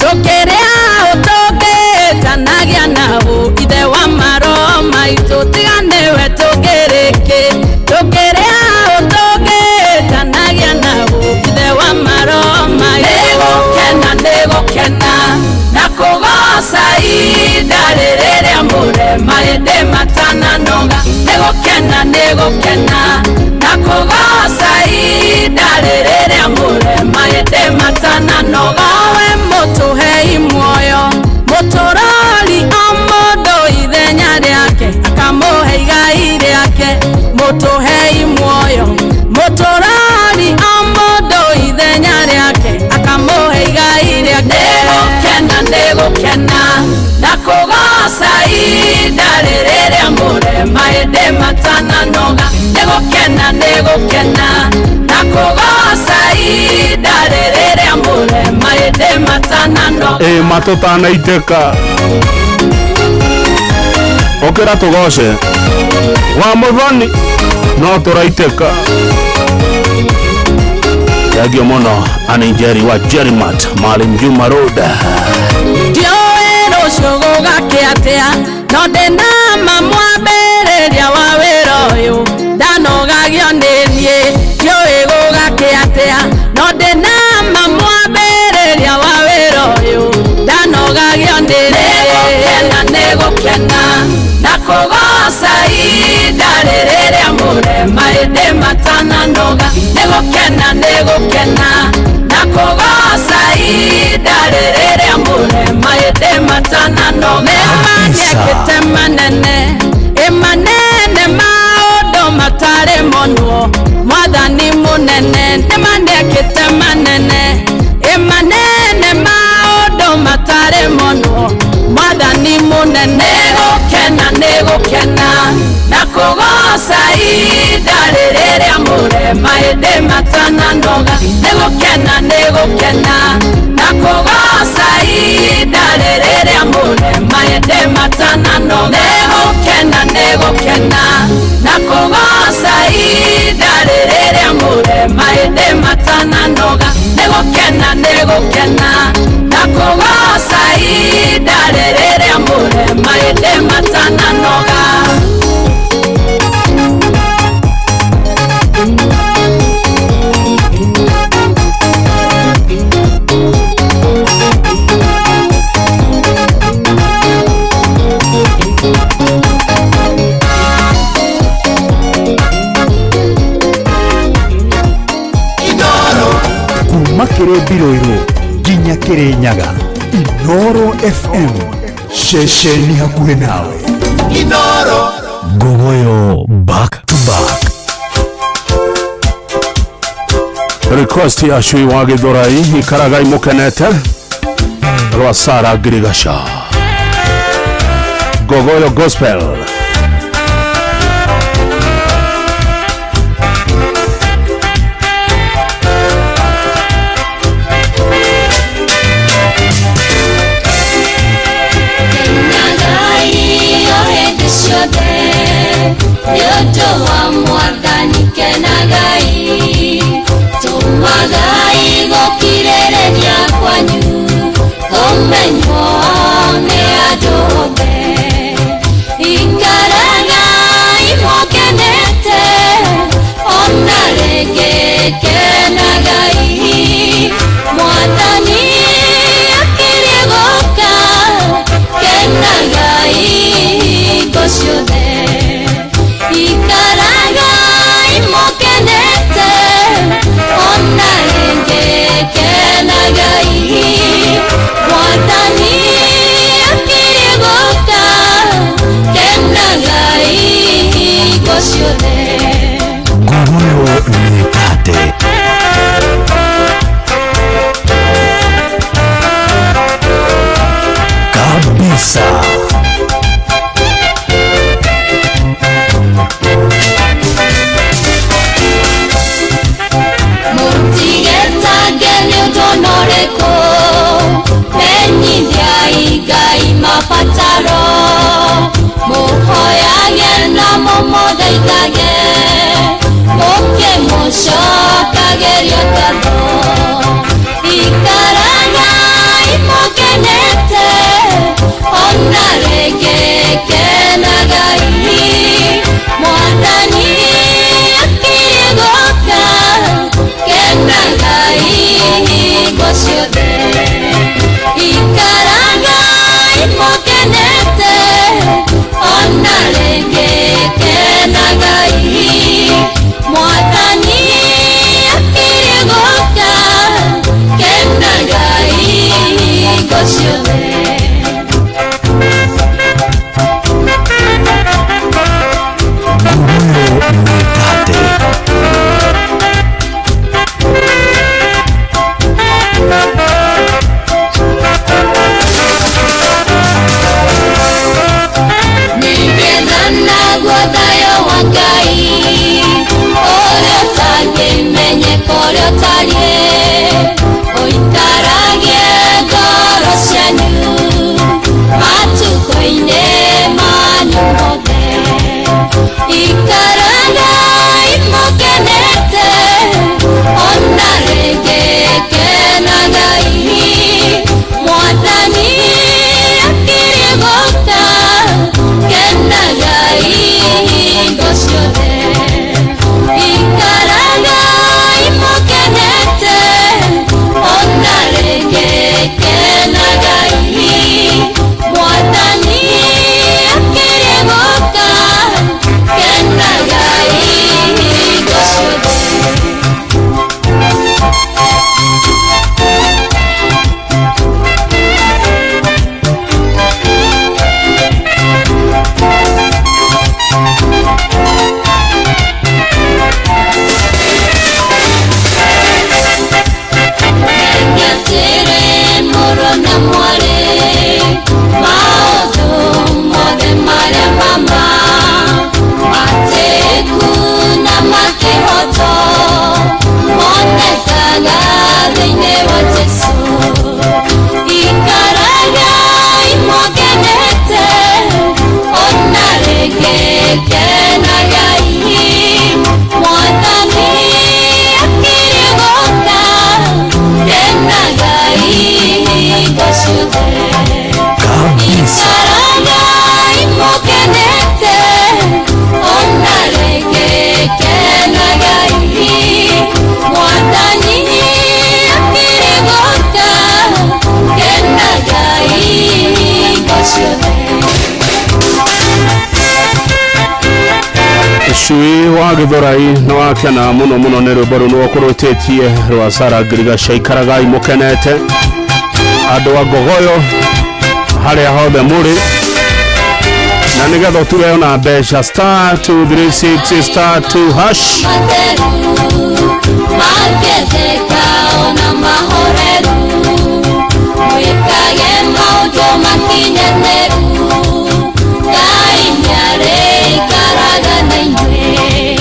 tũkĩrĩa ũtũngĩtanagia nao ithe wa maro maitũ tiga nĩwe tũkĩrĩa ũtũngĩtanagia nao ithe wa maro maitũ negukena na kugoca idarĩrĩrĩa mũrema ĩndĩ matananoga negukena na kugoca idarĩrĩrĩa mũrema ĩndĩ matananoga we mũtũhei muoyo mũtũrori o mũndũ ithenya rĩake akamũhe igai rĩake mũtũhei muoyo mũtũrori o mũndũ ithenya rĩake akamũhe igai rĩake negukena na kugoca idarĩrĩrĩa mũrema ĩndĩ matananoga negukena na kugoca idarĩrĩrĩa mũrema ĩndĩ matananoga matũtanaitĩka okera tugoce wa mũthoni no tũraitĩka yagio mũno anĩnjeri wa Jerimat Maalim Juma Road ndioĩ rũciũ gũgakĩa atĩa no ndĩna mamwambĩrĩria wa wĩra ũyũ ndanogagio nĩ niĩ ndioĩ gũgakĩa atĩa no ndĩna mamwambĩrĩria wa wĩra ũyũ ndanogagio nĩ negukena na kugoca idarĩrĩrĩa mũrema ĩndĩ matananoga negukena na kugoca idarĩrĩrĩa mũrema ĩndĩ matananoga nĩmanyekĩte manene maũndũ matarĩ monwo mwathani mũnene nĩmanyekĩte manene maũndũ matarĩ monwo mwathani mũnene negukena na kugoca idarĩrĩrĩa mũrema ĩndĩ matananoga negukena na kugoca idarĩrĩrĩa mũrema ĩndĩ matananoga gukena negukena na kugoca idarĩrĩrĩa mũrema ĩndĩ matananoga negukena na kugoca idarĩrĩrĩa mũrema ĩndĩ matananoga Makere Biroiro nginya Kirinyaga Inoro FM shesheni hakuhe nawe Inoro Gogoyo back to back. Request ya Shui wa Githurai ikaragai mukenete rwa Sara Girigasha Gogoyo Gospel. Yoto wa mwathani kenagai tumagai gokirerenia kwanyu komenyo ne ajobe ikaragai mokenete onarege kenagai mwathani akirigoka kenagai gociothe ikaragai mokenete onarenge kenagai mwathani akirigoka kenagai gociothe Gogoyo nikate wa Githurai no wakena muno muno ne rubaro no kurotetie rwa Sara Giriga shaikaraga imukenete andu wa Gogoyo haria hothe muri na nigetha tuwe na mbeca star 236 star 2 hash Magetheka ona mahoreru Mwikage maujo makinyaneru Kainyare ikaraga na inwe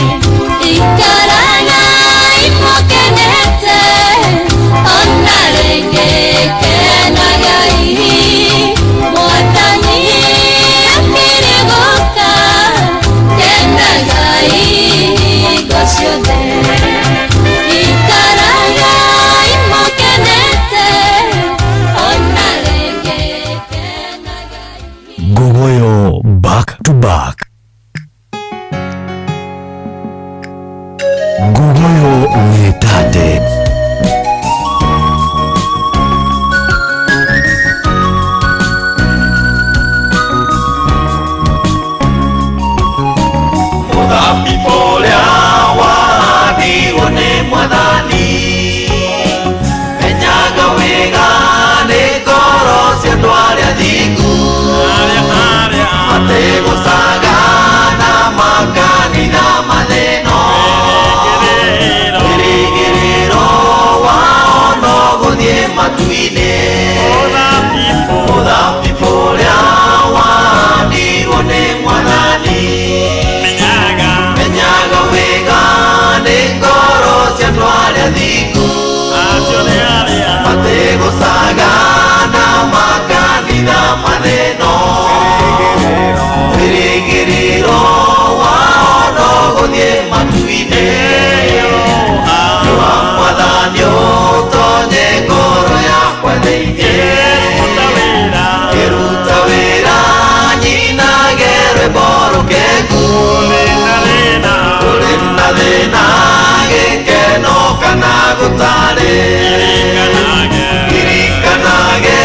Ikarana imokenete Ona renge kenaga ihi Mwatani akirigoka Kenaga ihi gosiode Gogoyo back to back. Gogoyo Nyetate. Mudhambi pole awadi one mwadhani Enyaga wega negoro siandwale adhigu Matego saga na makani na maneno Girigiriro waono godhie matuine Mudhambi pole awadi one mwadhani Menyaga wega negoro siandwale adhigu Matego saga na makani na maneno Girigiriro waono godhie matuine Yoha mwadhanyo tonye ngoro yakwa thĩinĩ Kĩruta wĩra nyinage rwĩmbo rũkengu Kũrĩ na thĩna gĩkeno kana gũtarĩ Kirikanage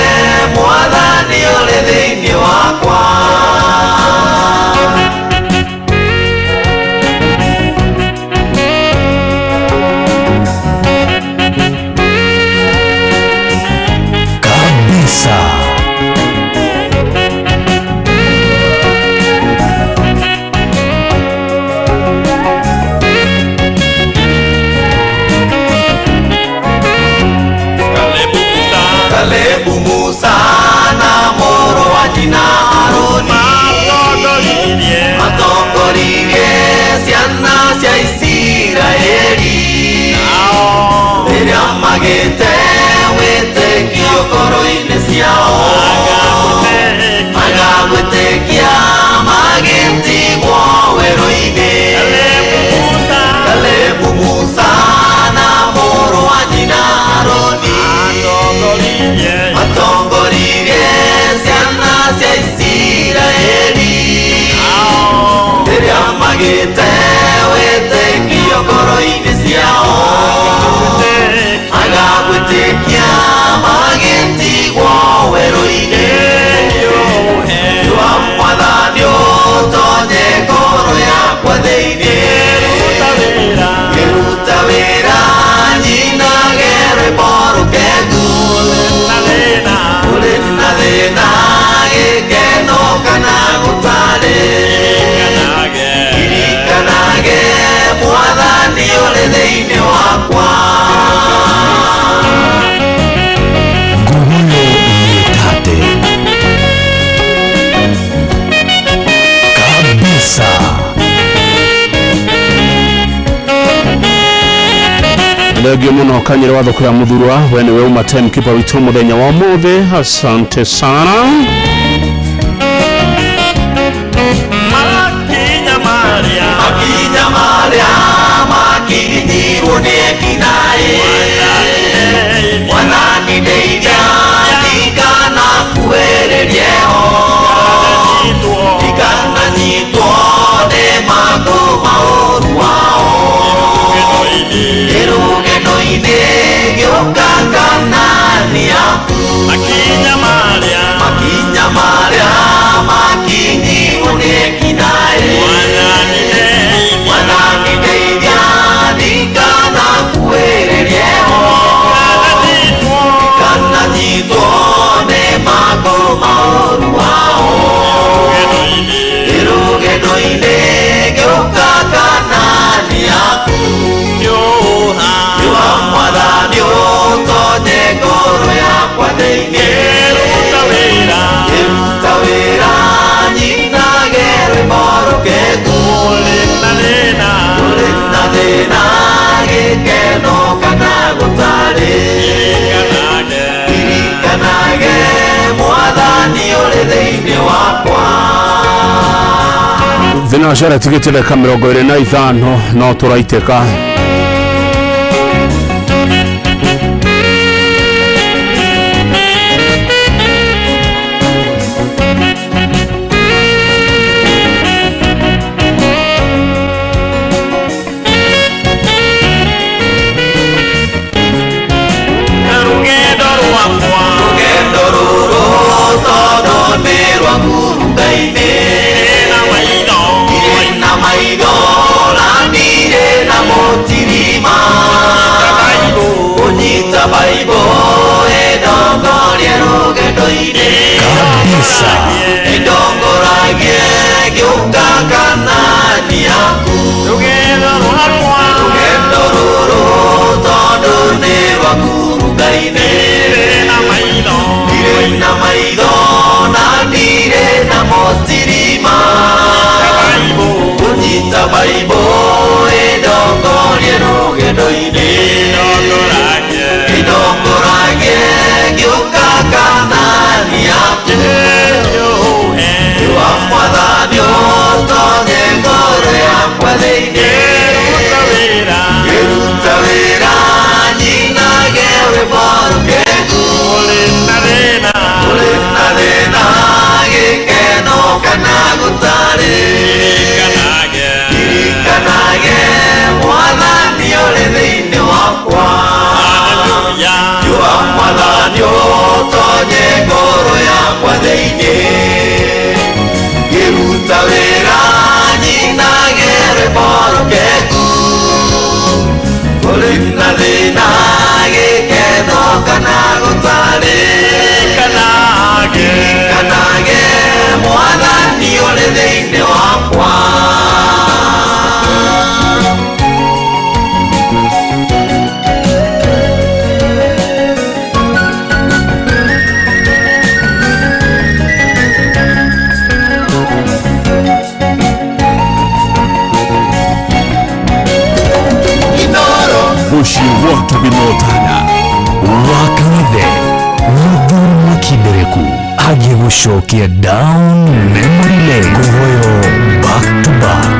mwathani ũrĩ thĩinĩ wakwa Kabisa. Kalebu Musa na moro wa jina Haroni Matongoririe ciana cia Isiraeli Rĩrĩa magĩte wĩtĩkio ngoro-inĩ ciao Magagwĩtĩkia magĩtigwo werũ-inĩ Kalebu Musa na moro wa jina Haroni Matongoririe ciana cia Isiraeli Rĩrĩa magĩte wĩtĩkio ngoro-inĩ ciao Magagwĩtĩkia magĩtigwo werũ-inĩ Yoha mwathani ũtonye ngoro yakwa thĩinĩ Kĩruta wĩra nyinage rwĩmbo rũkengu Kũrĩ na thĩna gĩkeno kana gũtarĩ Kirikanage mwathani ũrĩ thĩinĩ wakwa Gogoyo Nyetate. Kabisa. Thengio muno kanyere watho kwa muthurwa we niwe uma time keeper witu muthenya wa mothe asante sana Makinya marĩa makinyirwo nĩ ekinaĩ Mwathani ndeithia ndikanakuhĩrĩrie ho Ndikananyitwo nĩ maũndũ maũru wao Kĩrũgano-inĩ gĩũka kanani yaku Makinya marĩa makinyirwo nĩ ekinaĩ Mwathani ngoro-inĩ kĩruta wĩra nyinage rwĩmbo rũkengu ũrĩ na thĩna gĩkeno kana gũtarĩ irikanage mwathani ũrĩ thĩinĩ wakwa. Thinacara tigitire ka 25 no turaiteka rũgendo rũrũ tondũ nĩ rwa ngurunga-inĩ na maitho ranire na mũtirima ũnyita baibũ ĩndongorie rũgendo-inĩ ĩndongoragie gĩũka kanani yaku rũgendo rũrũ tondũ nĩ rwa ngurunga-inĩ na maitho ranire na mũtirima ũnyita baibũ ĩndongorie rũgendo-inĩ ĩndongoragie gĩũka kanani yaku wa mwathani ũtonye ngoro yakwa thĩinĩ kĩruta wĩra nyinage rwĩmbo rũkengu ũrĩ na thĩna gĩkeno kana gũtarĩ irikanage mwathani ũrĩ thĩinĩ wakwa wa mwathani ũtonye ngoro yakwa thĩinĩ kĩruta wĩra nyinage rwĩmbo rũkengu ũrĩ na thĩna gĩkeno kana gũtarĩ irikanage mwathani ũrĩ thĩinĩ wakwa. Bushi watu binotana wakanithe Muthuri Mwakindereku agĩgũcokia down memory lane kũhoyo back to back.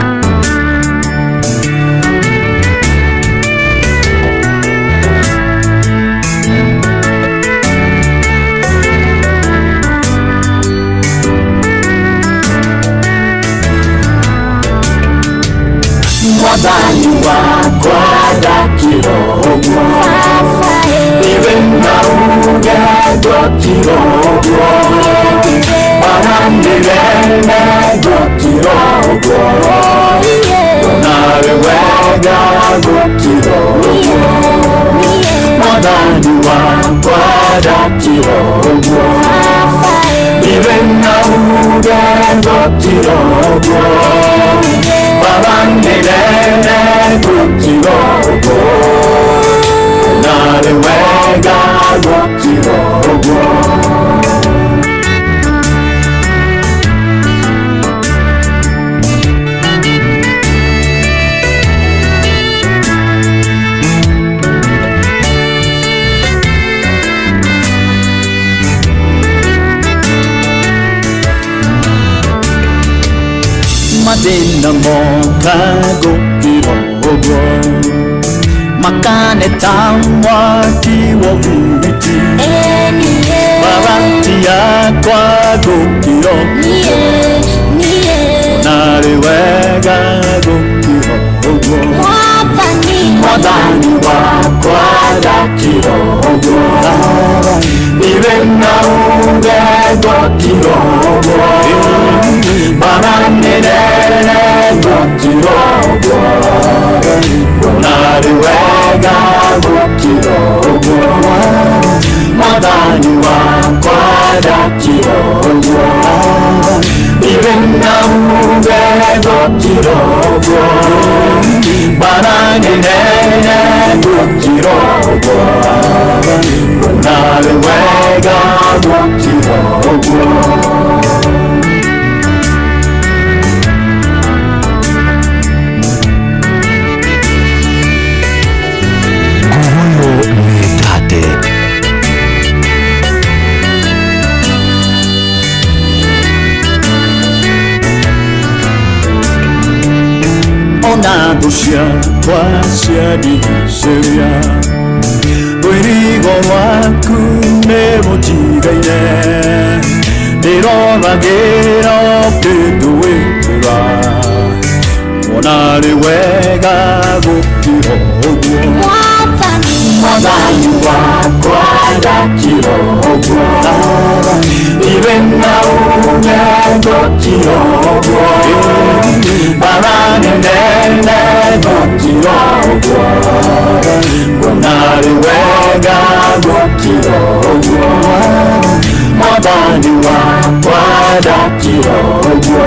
Mwathani wakwa ndakĩrogwo iwe nauge ndokĩrogwo maranĩrene ndokĩrogwo nawe wega gũkĩrogwo Mwathani wakwa ndakĩrogwo iwe nauge ndokĩrogwo maranĩrene ndokĩrogwo nawe wega gũkĩrogwo. Mathĩna moka gũkĩrogwo makaneta mwaki wa ũhuriti mabati yakwa gũkĩrogwo narĩ wega gũkĩrogwo Mwathani wakwa ndakĩrogwo iwe nauge ndokĩrogwo maranĩrene ndokĩrogwo narĩ wega gũkĩrogwo Mwathani wakwa ndakĩrogwo iwe nauge ndokĩrogwo maranĩrene ndokĩrogwo narĩ wega rwaku nĩ mũtigaine ndĩroragĩra kĩndũ wĩra ona rĩ wega gũkĩra ũguo Mwathani wakwa ndakĩra ũguo iwe na uge gũkĩra ũguo bara nene gũkĩra ũguo ona rĩ wega gũkĩra ũguo Mwathani wakwa ndakĩra ũguo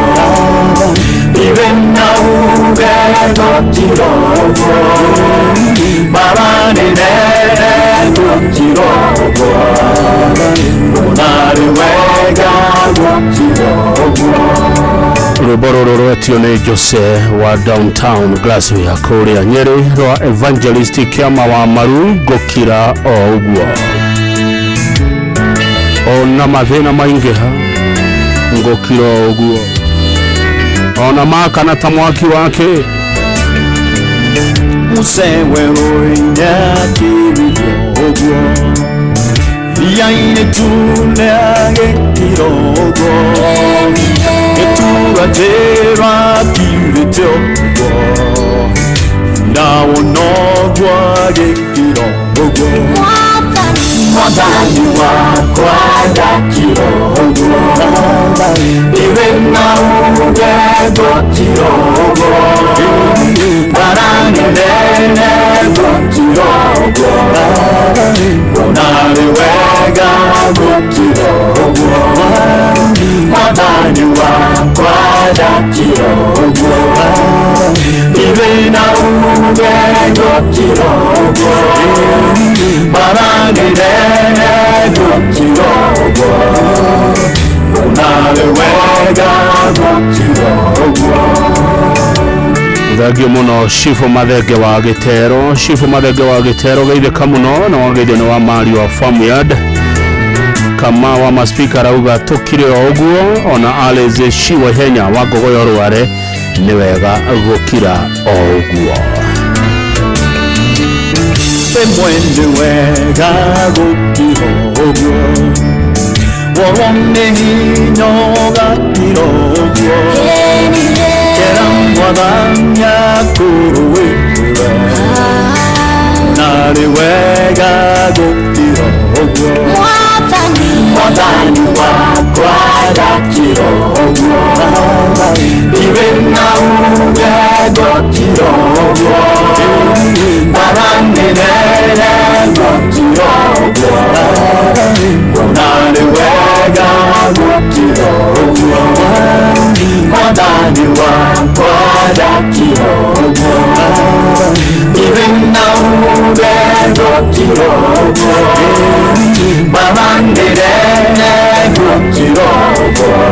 iwe na uge gũkĩra ũguo bara nene gũkĩra ũguo ona rĩ wega gũkĩra ũguo. Rwĩmbo rũrũ rwetio nĩ Jose wa Downtown Glassware kũrĩa Nyeri rwa Evangelist Kĩama wa Maru gũkĩra o ũguo. Ona mathĩna maingĩha gũkĩra o ũguo. Ona makana ta mwaki wake Museweroinya kĩrĩrio ũguo Thiainĩ tũnea gĩkĩra ũguo Gĩturatĩra kiurĩte ũguo Ndawona ũguo gĩkĩra ũguo Mwathani wakwa ndakĩra ũguo iwe na uge gũkĩra ũguo bara nene gũkĩra ũguo ona rĩ wega gũkĩra ũguo Mwathani wakwa ndakĩra ũguo iwe na uge gũkĩra ũguo bara nene gũkĩra ũguo ona rĩ wega gũkĩra ũguo. Thagio muno Shifu Mathenge wa Gĩtero Shifu Mathenge wa Gĩtero geithĩka muno na wageithio nĩ wa Mari wa Farmyard kama wa maspika rauga tũkire o ũguo ona Alice Shiwa Henya wa Ngogoyo Rware nĩ wega gũkira o ũguo. Mwende wega gũkira o ũguo Warone hinya gũkira o ũguo Kera Mwathani akũrũĩrĩra na rĩ wega gũkira o ũguo Mwathani wakwa ndakĩra o ũguo iwe na uge gũkira o ũguo bara nene gũkira o ũguo ona rĩ wega gũkira o ũguo Mwathani wakwa ndakĩra o ũguo iwe na uge gũkira o ũguo bara nene gũkira o ũguo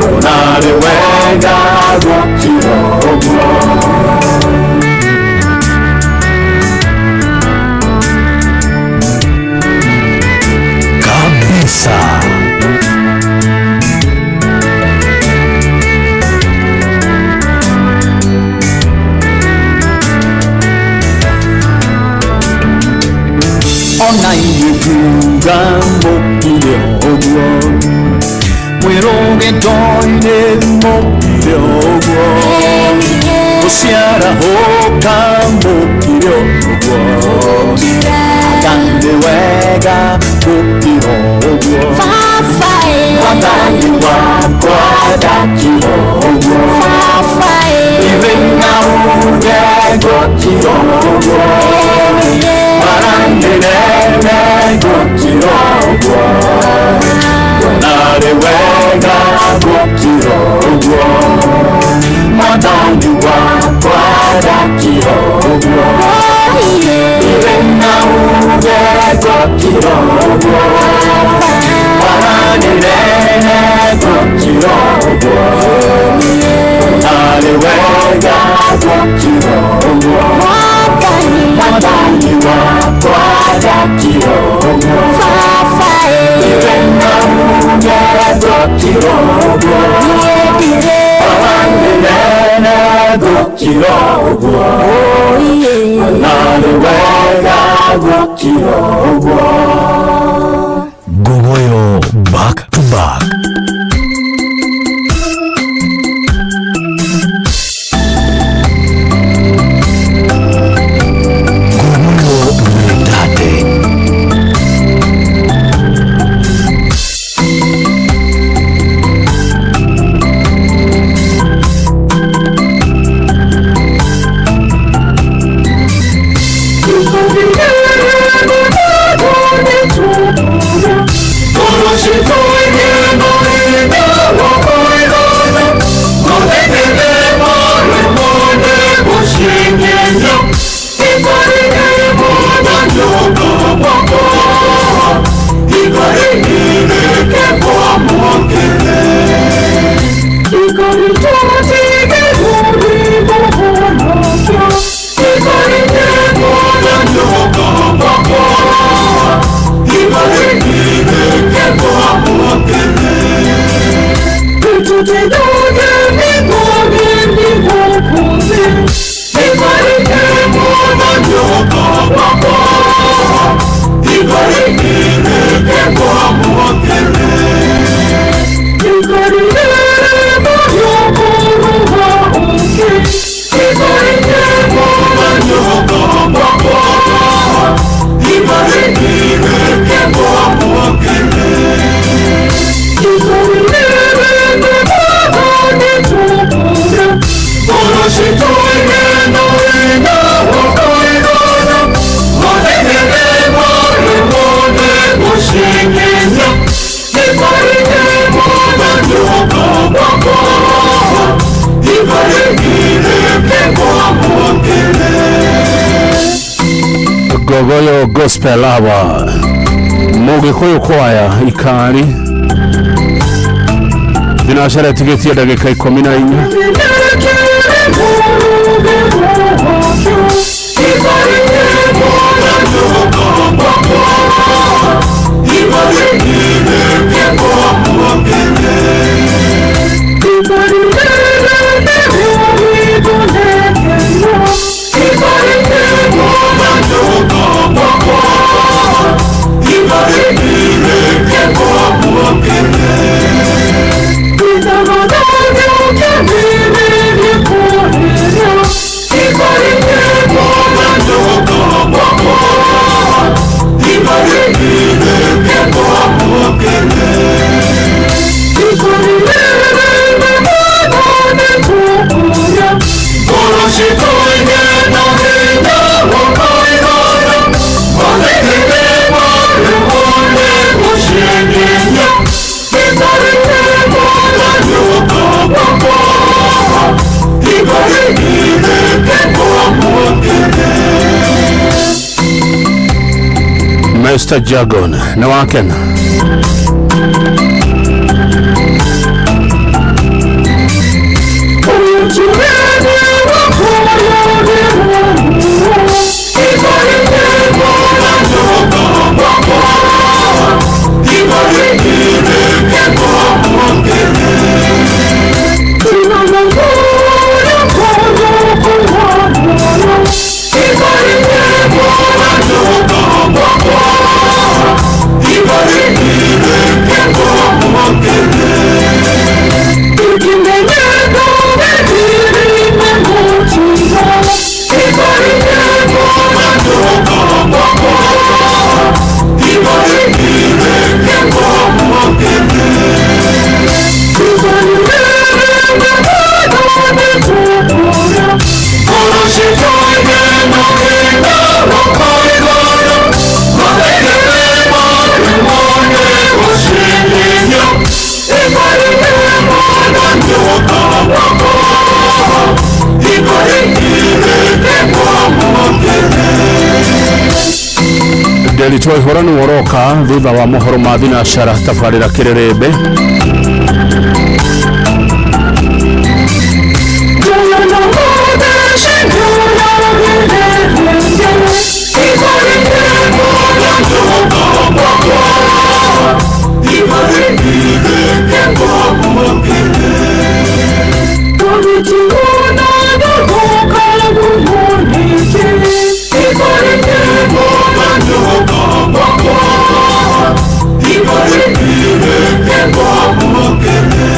ona rĩ wega gũkira o ũguo. Kabisa ona inyuga mũkire ũguo mwĩrũge ndoinĩ mũkire ũguo gũciara hũka mũkire ũguo aganĩ wega gũkire ũguo Mwathani wakwa ndakĩra ũguo iwe na uge gũkire ũguo bara nene gũkira ũguo ona rĩ wega gũkira ũguo Mwathani wakwa ndakĩra ũguo iwe na uge gũkira ũguo bara nene gũkira ũguo ona rĩ wega gũkira ũguo Mwathani wakwa ndakĩra ũguo iwe na uge gũkira ũguo bara nene gũkira ũguo ona rĩ wega gũkira ũguo Gogoyo Gospel Hour Mugikuyu Choir Ikari Binashara tiketi ya dakika 14 Mr. Jagon na Wakena Delitoi horanu woroka thutha wa mohoro ma thinacara tabarĩra kĩrĩrĩmbĩ Thank you.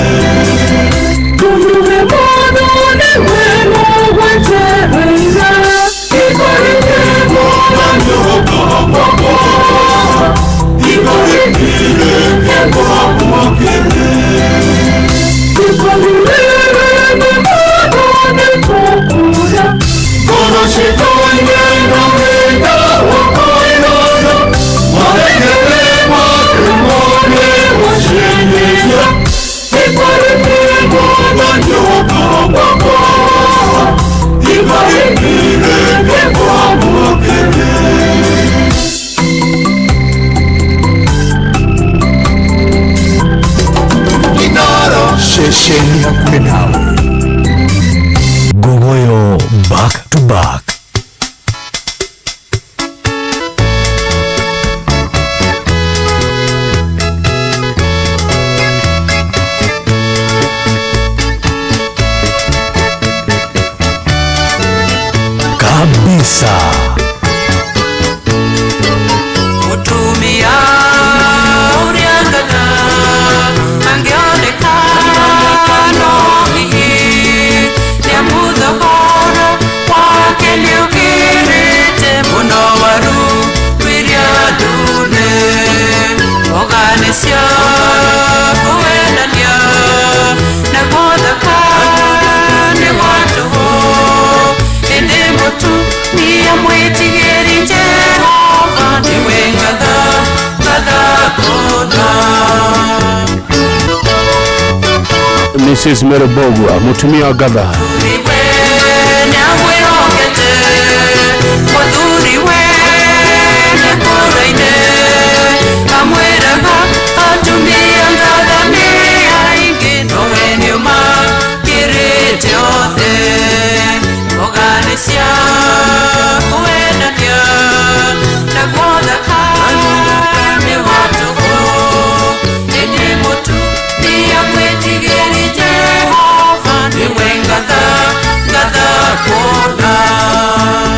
Mrs. Mary Bogwa mutumia wa Gatha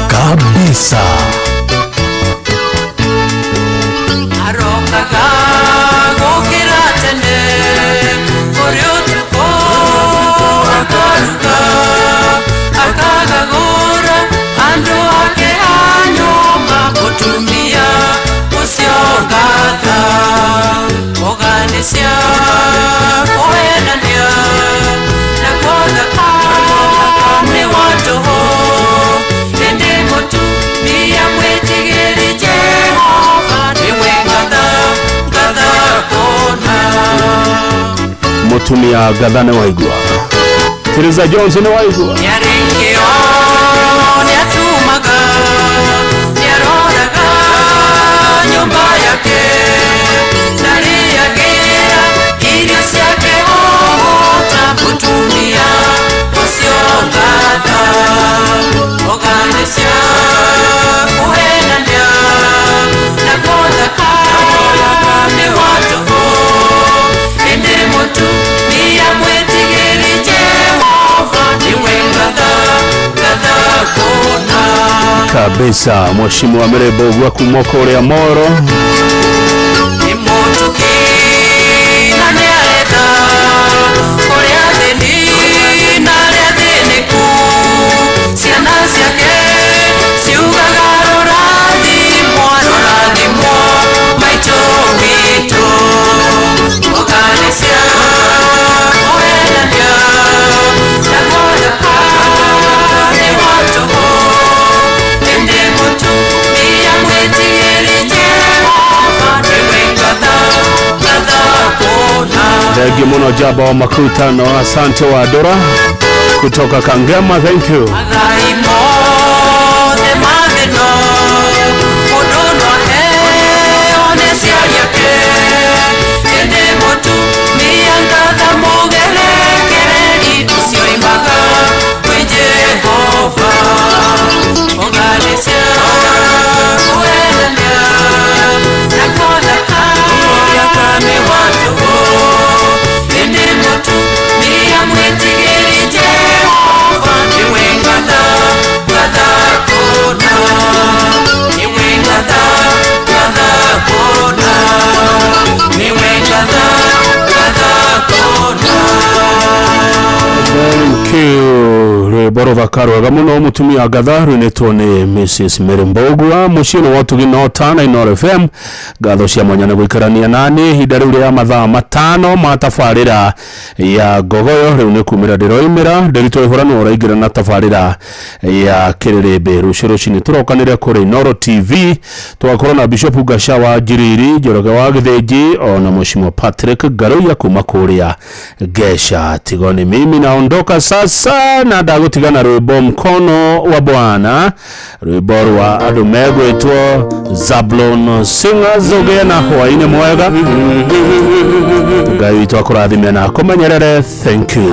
kabisa. mutumia Gatha ne waigua Teresa Jones ne waigua kabisa. Mheshimiwa Mary Bogwa kumoko ya Moro Dagi muno jaba wa makutano, asante wa Dora kutoka Kangema, thank you. Borova karwaga muno mutumia Gatha rwinetwo ni Mrs. Mary Bogwa mucino watu ginota Inoro FM gatho cia mwanyana guikarania nani hinda riu ya mathaa matano matafarira ya gogoyo riu ni kumira ndiroimira ndirito ihorano uraingira na tafarira ya kirerebe ruciro cini turokanire kuri Inoro TV twakora na Bishop Gashawa Jiriri Joroge wa Githegi ona Mheshimiwa Patrick Garuya kuma kuria Gesha tigoni mimi naondoka sasa na dagutigana rwimbo mkono wa Bwana rwimbo rwa andu megwitwo Zablon Singers ogena hwaine mwega Ngai witũ akũrathime na kũmenyerere. Thank you.